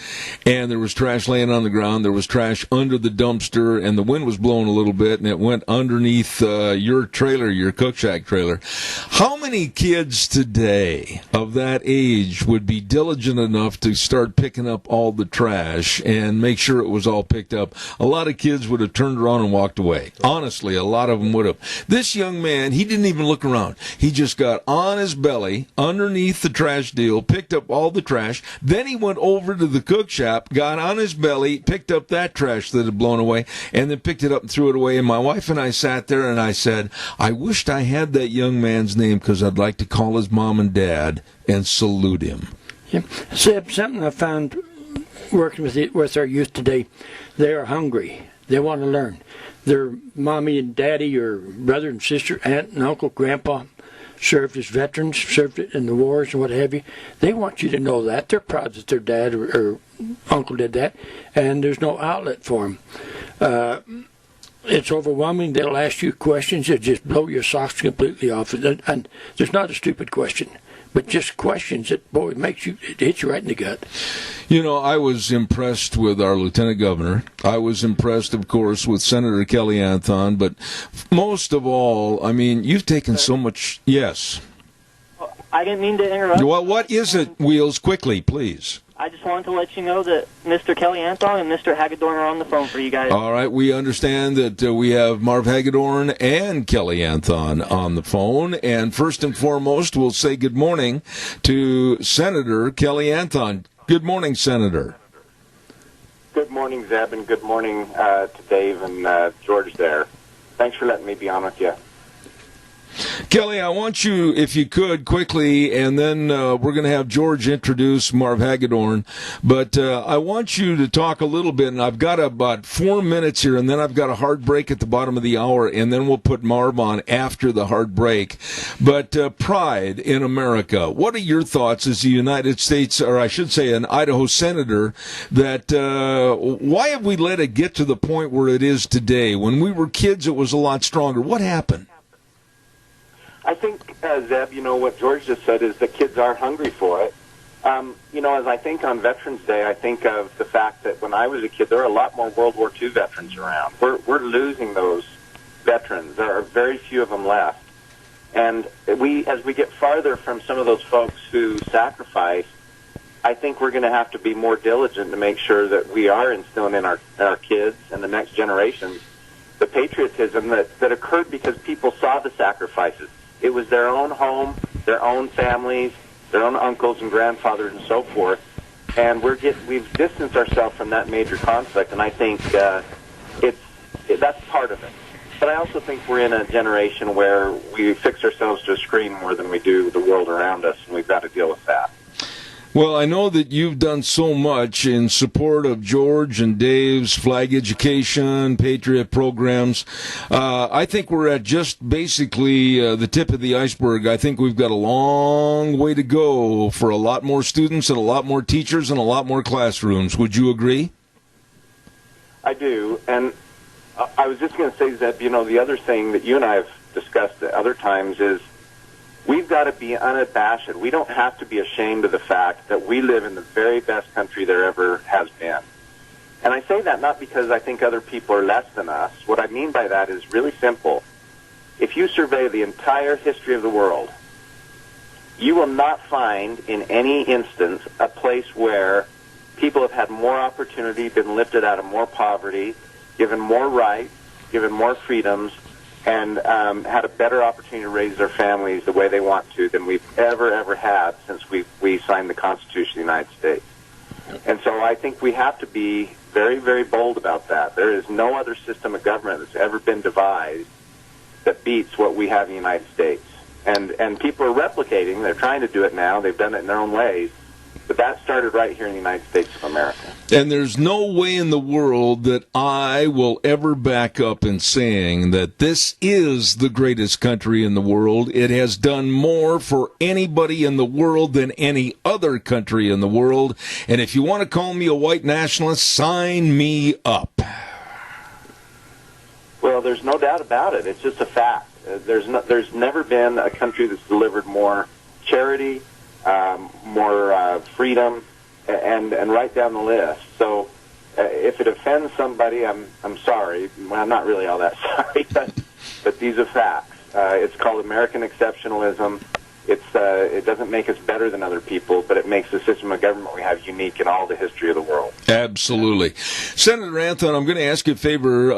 Speaker 2: And there was trash laying on the ground. There was trash under the dumpster, and the wind was blowing a little bit, and it went underneath your trailer, your cook shack trailer. How many kids today of that age would be diligent enough to start picking up all the trash and make sure it was all picked up? A lot of kids would have turned around and walked away. Honestly, a lot of them would have. This young man, he didn't even look around. He just got on his belly underneath the trash deal, picked up all the trash. Then he went over to the cook shop, got on his belly, picked up that trash that had blown away, and then picked it up and threw it away. And my wife and I sat there, and I said, I wished I had that young man's name, because I'd like to call his mom and dad and salute him.
Speaker 19: Yeah. Seb, something I found working with our youth today, they are hungry. They want to learn. Their mommy and daddy or brother and sister, aunt and uncle, grandpa served as veterans, served in the wars and what have you. They want you to know that. They're proud that their dad or uncle did that, and there's no outlet for them. It's overwhelming. They'll ask you questions that just blow your socks completely off. And there's not a stupid question, but just questions that, boy, it hits you right in the gut.
Speaker 2: You know, I was impressed with our Lieutenant Governor. I was impressed, of course, with Senator Kelly Anthon. But most of all, I mean, you've taken so much. Yes.
Speaker 10: I didn't mean to interrupt.
Speaker 2: Well, what is it, Wheels? Quickly, please.
Speaker 10: I just wanted to let you know that Mr. Kelly Anthon and Mr. Hagedorn are on the phone for you guys.
Speaker 2: All right, we understand that we have Marv Hagedorn and Kelly Anthon on the phone. And first and foremost, we'll say good morning to Senator Kelly Anthon. Good morning, Senator.
Speaker 21: Good morning, Zeb, and good morning to Dave and George there. Thanks for letting me be on with you.
Speaker 2: Kelly, I want you, if you could, quickly, and then we're going to have George introduce Marv Hagedorn, but I want you to talk a little bit, and I've got about 4 minutes here, and then I've got a hard break at the bottom of the hour, and then we'll put Marv on after the hard break. But pride in America, what are your thoughts as a United States, or I should say an Idaho senator, that why have we let it get to the point where it is today? When we were kids, it was a lot stronger. What happened?
Speaker 21: I think, Zeb, you know, what George just said is that kids are hungry for it. You know, as I think on Veterans Day, I think of the fact that when I was a kid, there are a lot more World War II veterans around. We're losing those veterans. There are very few of them left. And as we get farther from some of those folks who sacrificed, I think we're going to have to be more diligent to make sure that we are instilling in our kids and the next generations the patriotism that occurred because people saw the sacrifices. It was their own home, their own families, their own uncles and grandfathers and so forth. And we've distanced ourselves from that major conflict, and I think that's part of it. But I also think we're in a generation where we fix ourselves to a screen more than we do the world around us, and we've got to deal with that.
Speaker 2: Well, I know that you've done so much in support of George and Dave's flag education, Patriot programs. I think we're at just basically the tip of the iceberg. I think we've got a long way to go for a lot more students and a lot more teachers and a lot more classrooms. Would you agree?
Speaker 21: I do, and I was just going to say, Zeb, the other thing that you and I have discussed at other times is we've got to be unabashed. We don't have to be ashamed of the fact that we live in the very best country there ever has been. And I say that not because I think other people are less than us. What I mean by that is really simple. If you survey the entire history of the world, you will not find in any instance a place where people have had more opportunity, been lifted out of more poverty, given more rights, given more freedoms, and had a better opportunity to raise their families the way they want to than we've ever had since we signed the Constitution of the United States. And so I think we have to be very, very bold about that. There is no other system of government that's ever been devised that beats what we have in the United States. And people are replicating. They're trying to do it now. They've done it in their own ways. But that started right here in the United States of America.
Speaker 2: And there's no way in the world that I will ever back up in saying that this is the greatest country in the world. It has done more for anybody in the world than any other country in the world. And if you want to call me a white nationalist, sign me up.
Speaker 21: Well, there's no doubt about it. It's just a fact. There's never been a country that's delivered more charity, more freedom, and right down the list. So if it offends somebody, I'm sorry. Well, I'm not really all that sorry, but these are facts. It's called American exceptionalism. It doesn't make us better than other people, but it makes the system of government we have unique in all the history of the world.
Speaker 2: Absolutely. Senator Anthony, I'm going to ask you a favor.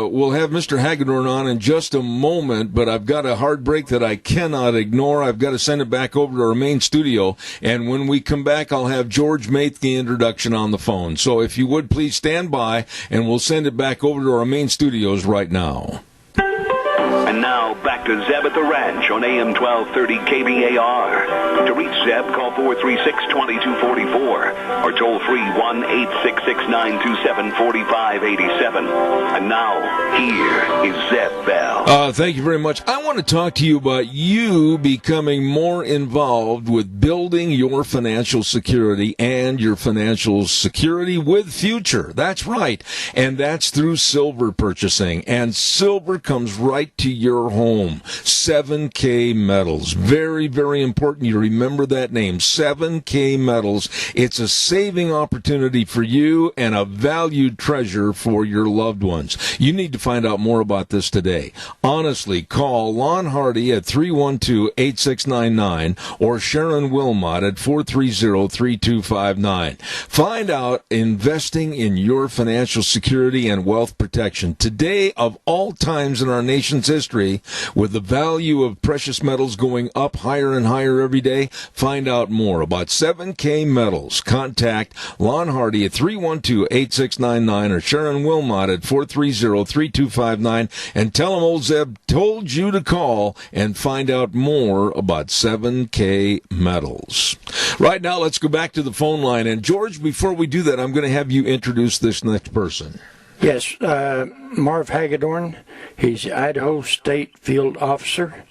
Speaker 2: We'll have Mr. Hagedorn on in just a moment, but I've got a hard break that I cannot ignore. I've got to send it back over to our main studio, and when we come back, I'll have George make the introduction on the phone. So if you would, please stand by, and we'll send it back over to our main studios right now.
Speaker 1: And now, back to Zeb at the Ranch on AM 1230 KBAR. To reach Zeb, call 436-2244 or toll free 1-866-927-4587. And now, here is Zeb Bell.
Speaker 2: Thank you very much. I want to talk to you about you becoming more involved with building your financial security and your financial security with Future. That's right. And that's through silver purchasing. And silver comes right to your home. 7K Metals. Very, very important you remember that name. 7K Metals. It's a saving opportunity for you and a valued treasure for your loved ones. You need to find out more about this today. Honestly, call Lon Hardy at 312-8699 or Sharon Wilmot at 430-3259. Find out investing in your financial security and wealth protection. Today, of all times in our nation's history, with the value of precious metals going up higher and higher every day, find out more about 7K Metals. Contact Lon Hardy at 312-8699 or Sharon Wilmot at 430-3259 and tell them old Zeb told you to call and find out more about 7K Metals. Right now, let's go back to the phone line. And George, before we do that, I'm going to have you introduce this next person.
Speaker 19: Yes, Marv Hagedorn. He's Idaho State Field Officer,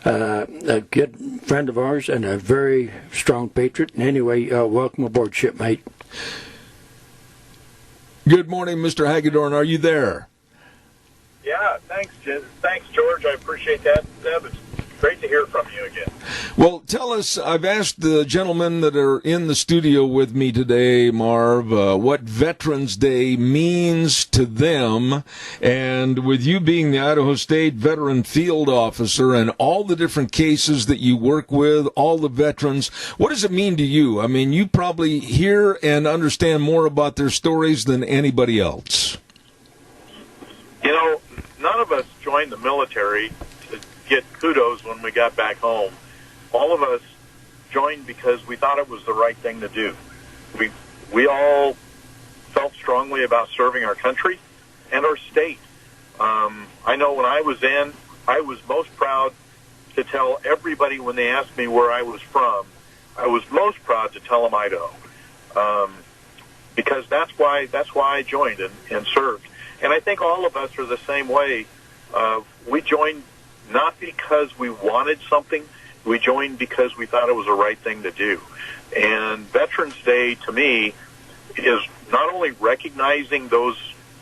Speaker 19: a good friend of ours and a very strong patriot. And anyway, welcome aboard, shipmate.
Speaker 2: Good morning, Mr. Hagedorn. Are you there?
Speaker 11: Yeah, thanks, George. I appreciate that. Zeb, it's great to hear from you again.
Speaker 2: Well, tell us, I've asked the gentlemen that are in the studio with me today, Marv, what Veterans Day means to them, and with you being the Idaho State Veteran Field Officer and all the different cases that you work with, all the veterans, what does it mean to you? I mean, you probably hear and understand more about their stories than anybody else.
Speaker 11: You know, none of us joined the military to get kudos when we got back home. All of us joined because we thought it was the right thing to do. We all felt strongly about serving our country and our state. I know when I was in, I was most proud to tell everybody when they asked me where I was from, I was most proud to tell them Idaho, because that's why I joined and served. And I think all of us are the same way. We joined not because we wanted something. We joined because we thought it was the right thing to do. And Veterans Day, to me, is not only recognizing those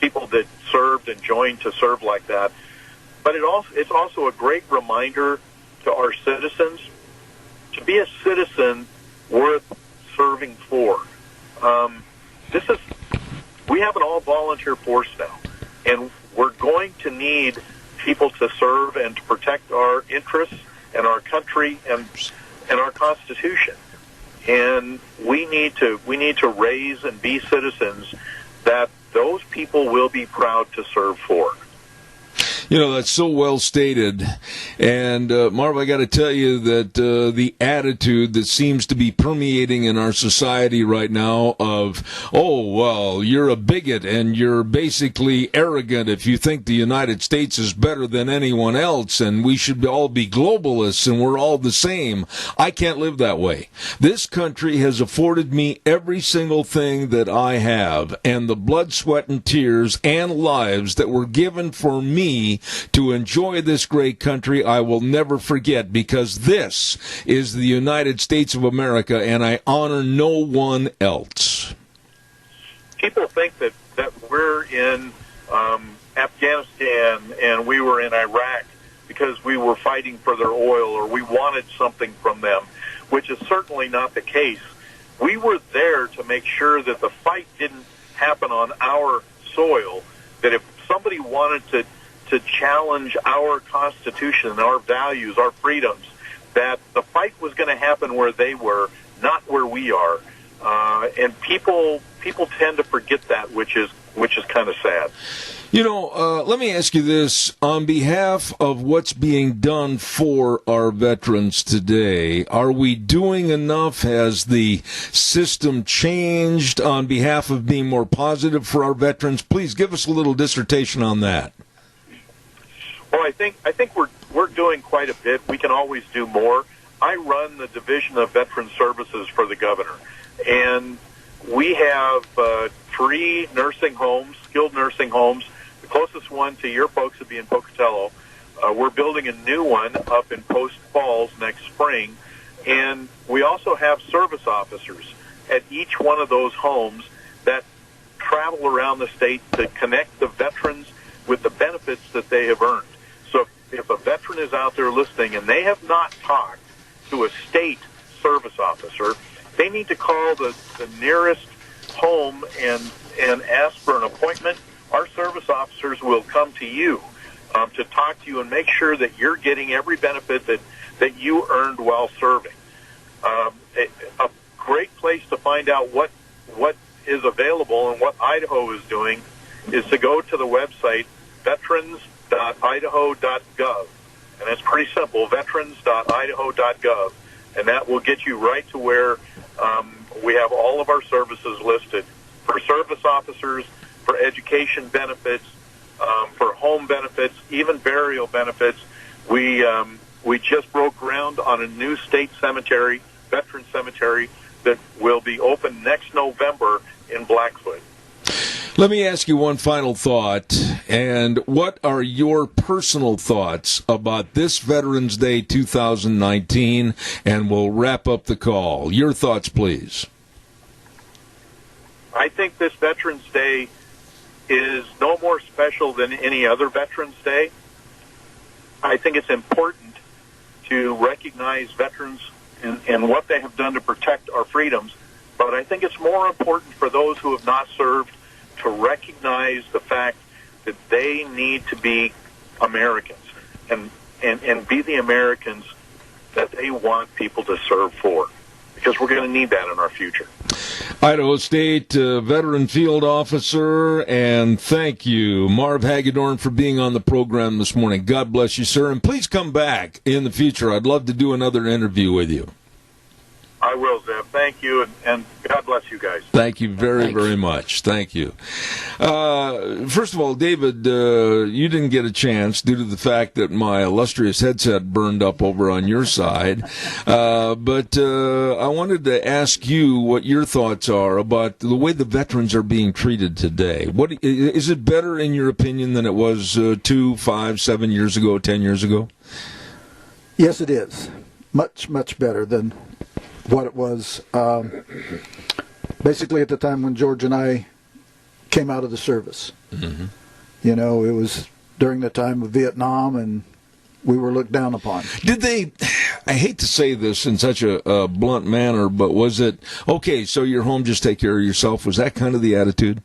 Speaker 3: people that served and joined to serve like that. But it's also a great reminder to our citizens to be a citizen worth serving for. We have an all-volunteer force now, and we're going to need people to serve and to protect our interests and our country and our Constitution. And we need to raise and be citizens that those people will be proud to serve for.
Speaker 2: You know, that's so well stated. And, Marv, I got to tell you that the attitude that seems to be permeating in our society right now of, oh, well, you're a bigot and you're basically arrogant if you think the United States is better than anyone else and we should all be globalists and we're all the same. I can't live that way. This country has afforded me every single thing that I have, and the blood, sweat, and tears and lives that were given for me to enjoy this great country, I will never forget, because this is the United States of America, and I honor no one else.
Speaker 3: People think that we're in Afghanistan and we were in Iraq because we were fighting for their oil or we wanted something from them, which is certainly not the case. We were there to make sure that the fight didn't happen on our soil, that if somebody wanted to challenge our Constitution, our values, our freedoms, that the fight was going to happen where they were, not where we are. And people tend to forget that, which is kind of sad.
Speaker 2: You know, let me ask you this. On behalf of what's being done for our veterans today, are we doing enough? Has the system changed on behalf of being more positive for our veterans? Please give us a little dissertation on that.
Speaker 3: Well, I think we're doing quite a bit. We can always do more. I run the Division of Veteran Services for the governor, and we have 3 nursing homes, skilled nursing homes. The closest one to your folks would be in Pocatello. We're building a new one up in Post Falls next spring, and we also have service officers at each one of those homes that travel around the state to connect the veterans with the benefits that they have earned. So if a veteran is out there listening and they have not talked to a state service officer, they need to call the nearest home and ask for an appointment. Our service officers will come to you to talk to you and make sure that you're getting every benefit that you earned while serving. A great place to find out what is available and what Idaho is doing is to go to the website veterans.idaho.gov. And it's pretty simple, veterans.idaho.gov. And that will get you right to where we have all of our services listed for service officers, for education benefits, for home benefits, even burial benefits. We just broke ground on a new state cemetery, veteran cemetery, that will be open next November in Blackfoot.
Speaker 2: Let me ask you one final thought, and what are your personal thoughts about this Veterans Day 2019, and we'll wrap up the call. Your thoughts, please.
Speaker 3: I think this Veterans Day is no more special than any other Veterans Day. I think it's important to recognize veterans and what they have done to protect our freedoms, but I think it's more important for those who have not served to recognize the fact that they need to be Americans and be the Americans that they want people to serve for, because we're going to need that in our future.
Speaker 2: Idaho State Veteran Field Officer, and thank you, Marv Hagedorn, for being on the program this morning. God bless you, sir, and please come back in the future. I'd love to do another interview with you.
Speaker 3: I will, Zeb. Thank you, and God bless you guys.
Speaker 2: Thank you very much. Thank you. First of all, David, you didn't get a chance due to the fact that my illustrious headset burned up over on your side. But I wanted to ask you what your thoughts are about the way the veterans are being treated today. What is it better, in your opinion, than it was 2, 5, 7 years ago, 10 years ago?
Speaker 20: Yes, it is. Much, much better than what it was basically at the time when George and I came out of the service.
Speaker 2: Mm-hmm.
Speaker 20: You know, it was during the time of Vietnam, and we were looked down upon.
Speaker 2: Did they, I hate to say this in such a blunt manner, but was it, okay, so you're home, just take care of yourself? Was that kind of the attitude?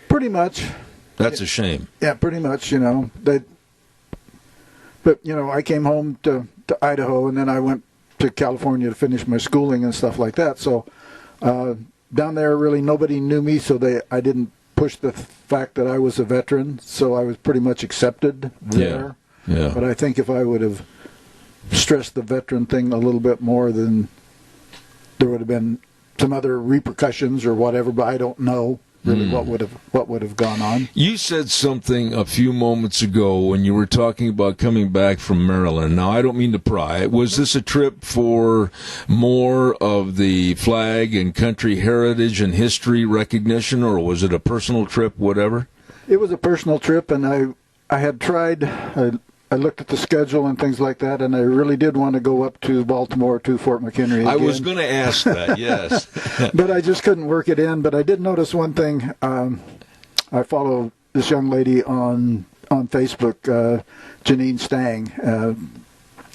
Speaker 20: Pretty much.
Speaker 2: That's a shame.
Speaker 20: Yeah, pretty much, you know. But, you know, I came home to Idaho, and then I went to California to finish my schooling and stuff like that. So down there, really, nobody knew me, so I didn't push the fact that I was a veteran, so I was pretty much accepted there.
Speaker 2: Yeah.
Speaker 20: But I think if I would have stressed the veteran thing a little bit more, then there would have been some other repercussions or whatever, but I don't know really what would have gone on.
Speaker 2: You said something a few moments ago when you were talking about coming back from Maryland. Now, I don't mean to pry. Was this a trip for more of the flag and country heritage and history recognition, or was it a personal trip, whatever?
Speaker 20: It was a personal trip, and I had tried. I looked at the schedule and things like that, and I really did want to go up to Baltimore, to Fort McHenry again.
Speaker 2: I was going to ask that, yes.
Speaker 20: But I just couldn't work it in. But I did notice one thing. I follow this young lady on Facebook, Janine Stang.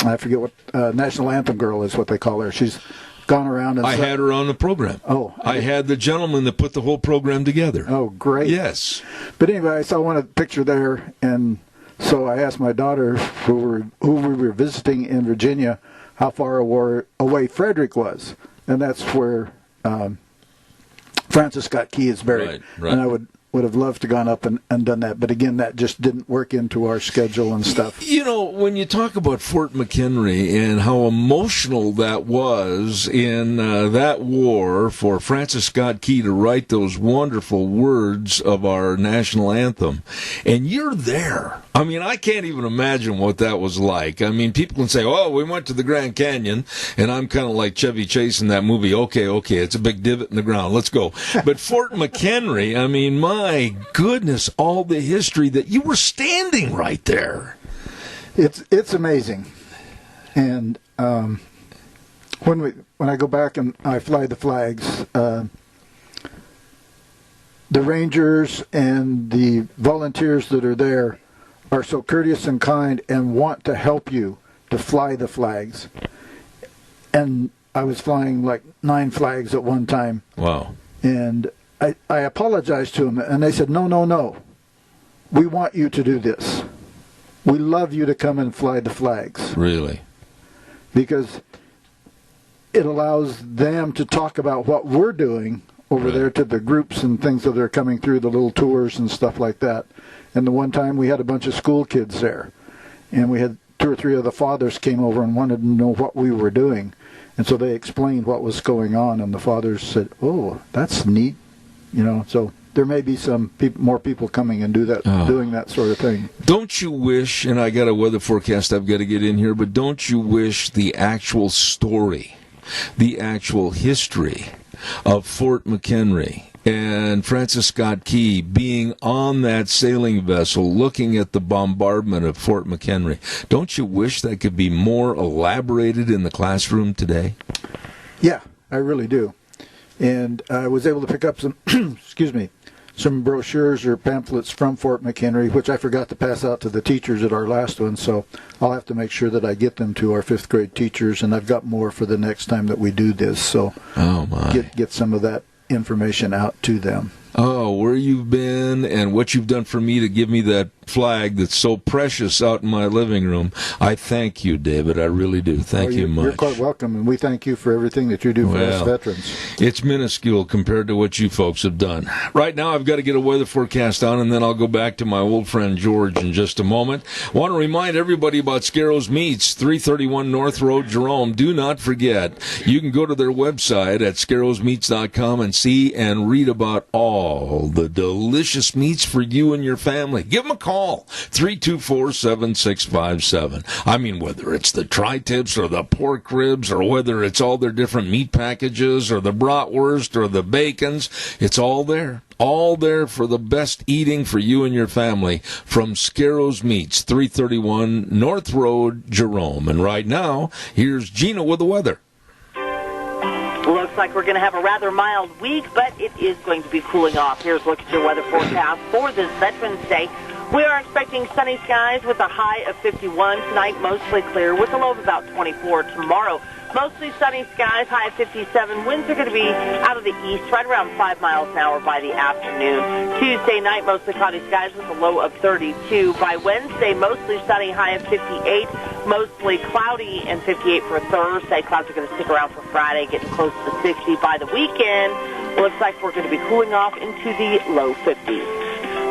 Speaker 20: I forget what National Anthem Girl is what they call her. She's gone around and...
Speaker 2: I had her on the program.
Speaker 20: Oh.
Speaker 2: I had the gentleman that put the whole program together.
Speaker 20: Oh, great.
Speaker 2: Yes.
Speaker 20: But anyway, I saw one picture there, and... So I asked my daughter, who we were visiting in Virginia, how far away Frederick was, and that's where Francis Scott Key is buried.
Speaker 2: Right.
Speaker 20: And I would have loved to gone up and done that, but again, that just didn't work into our schedule and stuff.
Speaker 2: You know, when you talk about Fort McHenry and how emotional that was in that war for Francis Scott Key to write those wonderful words of our national anthem, and you're there. I mean, I can't even imagine what that was like. I mean, people can say, oh, we went to the Grand Canyon, and I'm kind of like Chevy Chase in that movie. Okay, it's a big divot in the ground. Let's go. But Fort McHenry, I mean, my goodness, all the history that you were standing right there.
Speaker 20: It's amazing. And when I go back and I fly the flags, the Rangers and the volunteers that are there are so courteous and kind and want to help you to fly the flags. And I was flying like 9 flags at one time.
Speaker 2: Wow.
Speaker 20: And I apologized to them, and they said, no. We want you to do this. We love you to come and fly the flags.
Speaker 2: Really?
Speaker 20: Because it allows them to talk about what we're doing over there to the groups and things that are coming through, the little tours and stuff like that. And the one time we had a bunch of school kids there, and we had 2 or 3 of the fathers came over and wanted to know what we were doing. And so they explained what was going on, and the fathers said, oh, that's neat. You know, so there may be some more people coming and doing that sort of thing.
Speaker 2: Don't you wish, and I got a weather forecast I've got to get in here, but don't you wish the actual story, the actual history of Fort McHenry and Francis Scott Key being on that sailing vessel looking at the bombardment of Fort McHenry, don't you wish that could be more elaborated in the classroom today?
Speaker 20: Yeah, I really do. And I was able to pick up some, some brochures or pamphlets from Fort McHenry, which I forgot to pass out to the teachers at our last one, so I'll have to make sure that I get them to our 5th grade teachers, and I've got more for the next time that we do this, so get some of that information out to them.
Speaker 2: Oh, where you've been and what you've done for me to give me that flag that's so precious out in my living room. I thank you, David. I really do. Thank you much.
Speaker 20: You're quite welcome, and we thank you for everything that you do for us veterans.
Speaker 2: It's minuscule compared to what you folks have done. Right now, I've got to get a weather forecast on, and then I'll go back to my old friend George in just a moment. I want to remind everybody about Scarrows Meats, 331 North Road, Jerome. Do not forget, you can go to their website at scarrowsmeats.com and see and read about all the delicious meats for you and your family. Give them a call. 324-7657. I mean, whether it's the tri-tips or the pork ribs or whether it's all their different meat packages or the bratwurst or the bacons, it's all there. All there for the best eating for you and your family from Scarrows Meats, 331 North Road, Jerome. And right now, here's Gina with the weather.
Speaker 4: Looks looks like we're going to have a rather mild week, but it is going to be cooling off. Here's a look at your weather forecast for this Veterans Day. We are expecting sunny skies with a high of 51 tonight, mostly clear, with a low of about 24 tomorrow. Mostly sunny skies, high of 57. Winds are going to be out of the east, right around 5 miles an hour by the afternoon. Tuesday night, mostly cloudy skies with a low of 32. By Wednesday, mostly sunny, high of 58. Mostly cloudy and 58 for Thursday. Clouds are going to stick around for Friday, getting close to 60. By the weekend, looks like we're going to be cooling off into the low 50s.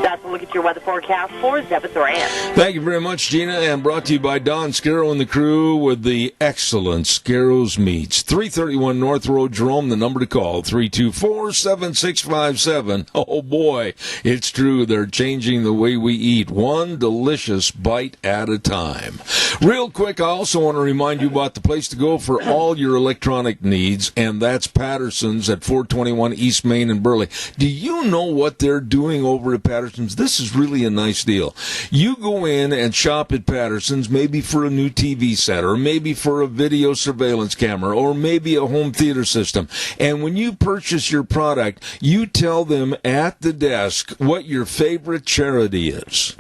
Speaker 4: That's a look at your weather forecast for Zeb at the Ranch.
Speaker 2: Thank you very much, Gina, and brought to you by Don Scarrow and the crew with the excellent Scarrow's Meats. 331 North Road, Jerome, the number to call, 324-7657. Oh, boy, it's true. They're changing the way we eat, one delicious bite at a time. Real quick, I also want to remind you about the place to go for all your electronic needs, and that's Patterson's at 421 East Main in Burley. Do you know what they're doing over at Patterson's? This is really a nice deal. You go in and shop at Patterson's, maybe for a new TV set, or maybe for a video surveillance camera, or maybe a home theater system. And when you purchase your product, you tell them at the desk what your favorite charity is.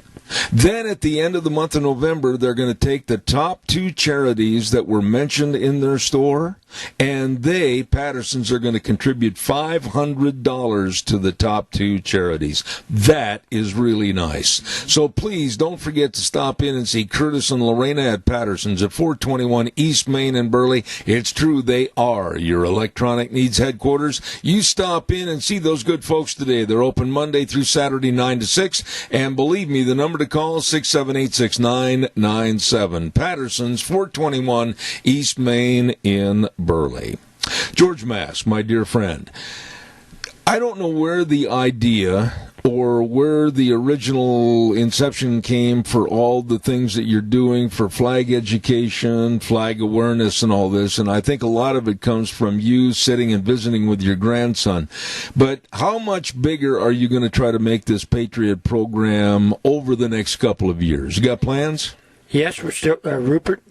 Speaker 2: Then at the end of the month of November, they're going to take the top 2 charities that were mentioned in their store, and Patterson's, are going to contribute $500 to the top 2 charities. That is really nice. So please don't forget to stop in and see Curtis and Lorena at Patterson's at 421 East Main in Burley. It's true, they are your electronic needs headquarters. You stop in and see those good folks today. They're open Monday through Saturday 9 to 6, and believe me, the number to call is 678-6997. Patterson's, 421 East Main in Burley. George Mass, my dear friend, I don't know where the idea or where the original inception came for all the things that you're doing for flag education, flag awareness, and all this, and I think a lot of it comes from you sitting and visiting with your grandson. But how much bigger are you going to try to make this Patriot program over the next couple of years? You got plans?
Speaker 19: Yes, we're still, Rupert,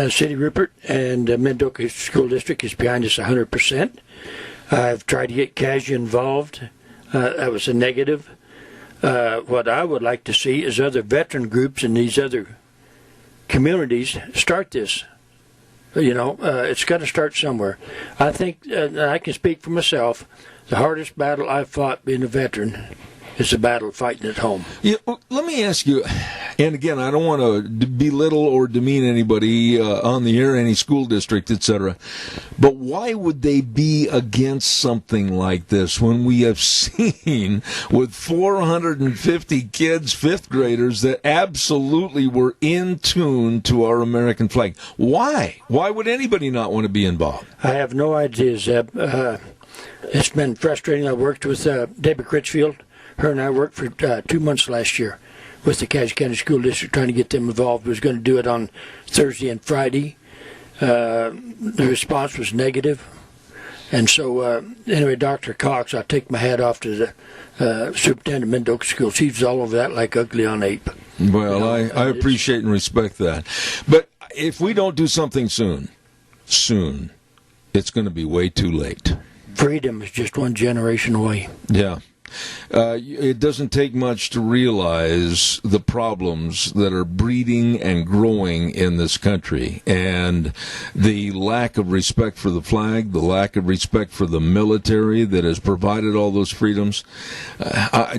Speaker 19: City Rupert, and Mid-Oka School District is behind us 100%. I've tried to get CASIA involved. That was a negative. What I would like to see is other veteran groups in these other communities start this. It's got to start somewhere. I think, I can speak for myself, the hardest battle I've fought being a veteran is the battle fighting at home.
Speaker 2: Yeah, let me ask you, and again, I don't want to belittle or demean anybody on the air, any school district, etc., but why would they be against something like this when we have seen with 450 kids, 5th graders, that absolutely were in tune to our American flag? Why? Why would anybody not want to be involved?
Speaker 19: I have no idea, Zeb. It's been frustrating. I worked with Debbie Critchfield. Her and I worked for 2 months last year with the CASIA County School District trying to get them involved. We was going to do it on Thursday and Friday. The response was negative. And so, anyway, Dr. Cox, I take my hat off to the superintendent of Mid-Oka School. She's all over that like ugly on ape.
Speaker 2: Well, I appreciate and respect that. But if we don't do something soon, it's going to be way too late.
Speaker 19: Freedom is just one generation away.
Speaker 2: Yeah. It doesn't take much to realize the problems that are breeding and growing in this country, and the lack of respect for the flag, the lack of respect for the military that has provided all those freedoms.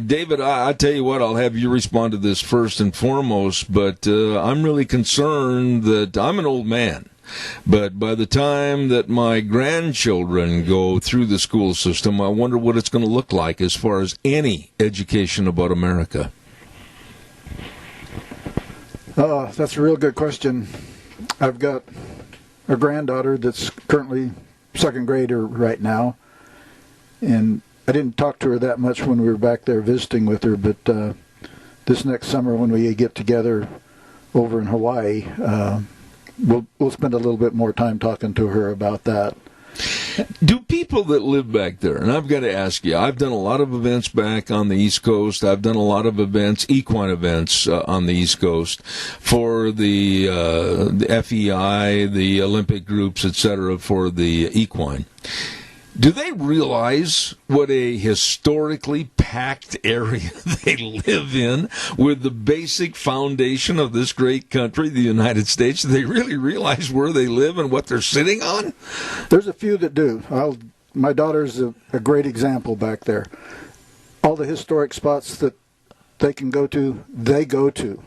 Speaker 2: David, I tell you what, I'll have you respond to this first and foremost, but I'm really concerned that I'm an old man. But by the time that my grandchildren go through the school system, I wonder what it's going to look like as far as any education about America.
Speaker 20: That's a real good question. I've got a granddaughter that's currently 2nd grader right now, and I didn't talk to her that much when we were back there visiting with her, but this next summer when we get together over in Hawaii, we'll spend a little bit more time talking to her about that.
Speaker 2: Do people that live back there, and I've got to ask you, I've done a lot of events back on the East Coast. I've done a lot of events, equine events on the East Coast for the FEI, the Olympic groups, etc., for the equine. Do they realize what a historically packed area they live in with the basic foundation of this great country, the United States? Do they really realize where they live and what they're sitting on?
Speaker 20: There's a few that do. My daughter's a great example back there. All the historic spots that they can go to, they go to.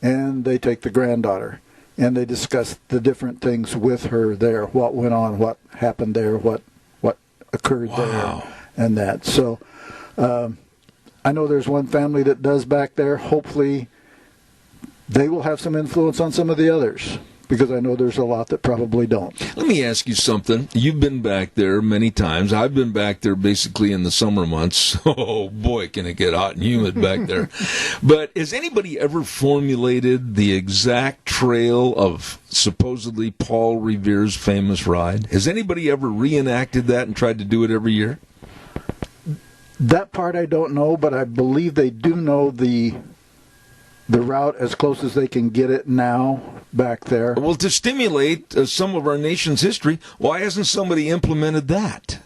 Speaker 20: And they take the granddaughter. And they discuss the different things with her there, what went on, what happened there, what occurred there, and that. So I know there's one family that does back there. Hopefully they will have some influence on some of the others, because I know there's a lot that probably don't.
Speaker 2: Let me ask you something. You've been back there many times. I've been back there basically in the summer months. Oh, boy, can it get hot and humid back there. But has anybody ever formulated the exact trail of supposedly Paul Revere's famous ride? Has anybody ever reenacted that and tried to do it every year?
Speaker 20: That part I don't know, but I believe they do know the route as close as they can get it now back there.
Speaker 2: Well, to stimulate some of our nation's history, why hasn't somebody implemented that?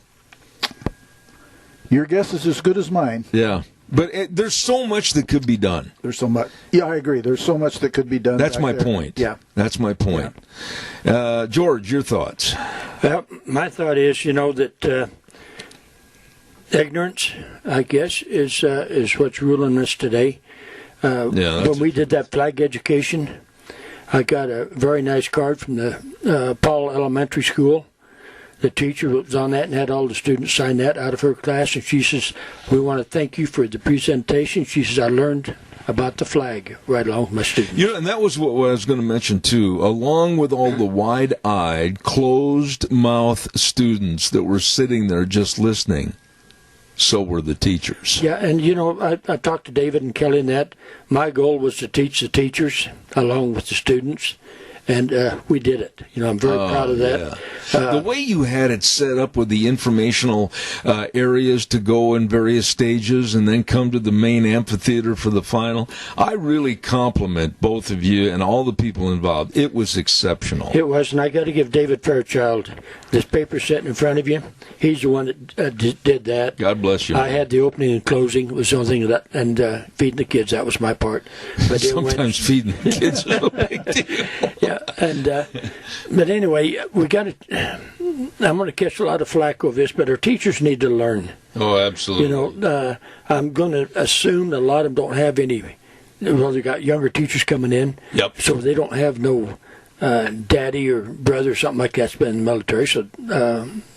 Speaker 20: Your guess is as good as mine.
Speaker 2: Yeah. But there's so much that could be done.
Speaker 20: There's so much. Yeah, I agree. There's so much that could be done.
Speaker 2: That's my
Speaker 20: there.
Speaker 2: point.
Speaker 20: Yeah.
Speaker 2: That's my point. Yeah. George, your thoughts?
Speaker 19: Well, my thought is, that ignorance, I guess, is what's ruling us today. When we did that flag education, I got a very nice card from the Paul Elementary School. The teacher was on that and had all the students sign that out of her class, and she says, "We want to thank you for the presentation." She says, "I learned about the flag right along with my students."
Speaker 2: And that was what I was going to mention, too. Along with all the wide-eyed, closed-mouth students that were sitting there just listening, so were the teachers.
Speaker 19: Yeah, and I talked to David and Kelly, and that my goal was to teach the teachers along with the students, and we did it. I'm very proud of that.
Speaker 2: Yeah. The way you had it set up with the informational areas to go in various stages and then come to the main amphitheater for the final, I really compliment both of you and all the people involved. It was exceptional.
Speaker 19: It was, and I got to give David Fairchild this paper sitting in front of you. He's the one that did that.
Speaker 2: God bless you.
Speaker 19: I had the opening and closing. It was the only thing and feeding the kids. That was my part. But
Speaker 2: sometimes feeding the kids is a big deal.
Speaker 19: Yeah, and but anyway, we got to. I'm going to catch a lot of flack over this, but our teachers need to learn.
Speaker 2: Oh, absolutely.
Speaker 19: I'm going to assume that a lot of them don't have any. Well, they got younger teachers coming in.
Speaker 2: Yep.
Speaker 19: So they don't have no daddy or brother or something like that's been in the military, so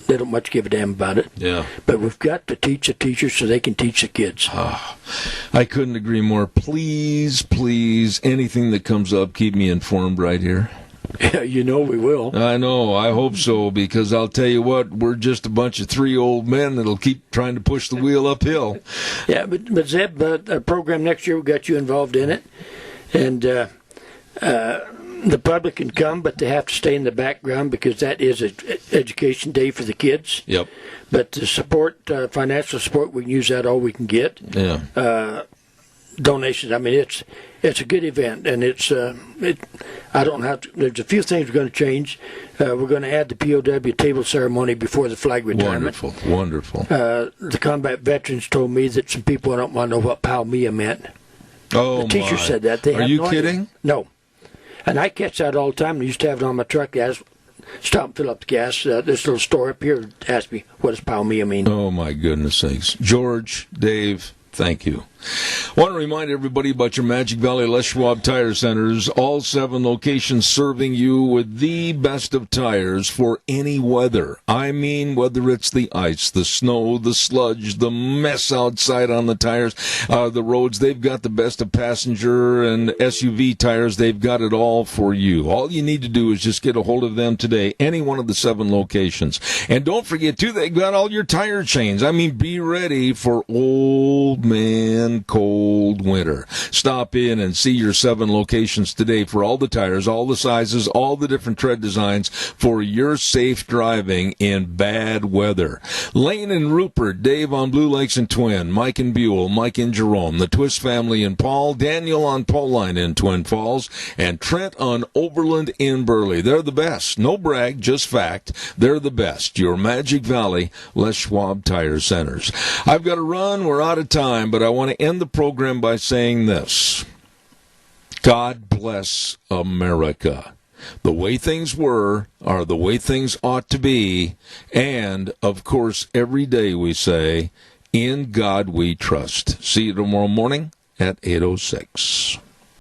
Speaker 19: they don't much give a damn about it.
Speaker 2: Yeah.
Speaker 19: But we've got to teach the teachers so they can teach the kids.
Speaker 2: I couldn't agree more. Please, anything that comes up, keep me informed right here.
Speaker 19: Yeah, we will.
Speaker 2: I know. I hope so, because I'll tell you what, we're just a bunch of three old men that'll keep trying to push the wheel uphill.
Speaker 19: Yeah, but Zeb, a program next year, we got you involved in it, and the public can come, but they have to stay in the background because that is an education day for the kids.
Speaker 2: Yep.
Speaker 19: But the support, financial support, we can use that all we can get.
Speaker 2: Yeah.
Speaker 19: Donations. I mean, it's a good event, and I don't have to. There's a few things we're going to change. We're going to add the POW table ceremony before the flag retirement.
Speaker 2: Wonderful.
Speaker 19: The combat veterans told me that some people don't want to know what Pal Mia meant.
Speaker 2: Oh,
Speaker 19: the teacher said that.
Speaker 2: Are you kidding?
Speaker 19: No. And I catch that all the time. I used to have it on my truck. Guys, stop and fill up the gas. This little store up here asked me, what does Pal Mia mean?
Speaker 2: Oh, my goodness sakes. George, Dave, thank you. I want to remind everybody about your Magic Valley Les Schwab Tire Centers, all 7 locations serving you with the best of tires for any weather. I mean, whether it's the ice, the snow, the sludge, the mess outside on the tires, the roads, they've got the best of passenger and SUV tires. They've got it all for you. All you need to do is just get a hold of them today, any one of the 7 locations. And don't forget, too, they've got all your tire chains. I mean, be ready for Old Man and cold winter. Stop in and see your 7 locations today for all the tires, all the sizes, all the different tread designs for your safe driving in bad weather. Lane and Rupert, Dave on Blue Lakes and Twin, Mike and Buell, Mike and Jerome, the Twist family in Paul, Daniel on Pauline in Twin Falls, and Trent on Overland in Burley. They're the best. No brag, just fact. They're the best. Your Magic Valley Les Schwab Tire Centers. I've got to run. We're out of time, but I want to end the program by saying this. God bless America. The way things were are the way things ought to be. And, of course, every day we say, in God we trust. See you tomorrow morning at 8:06.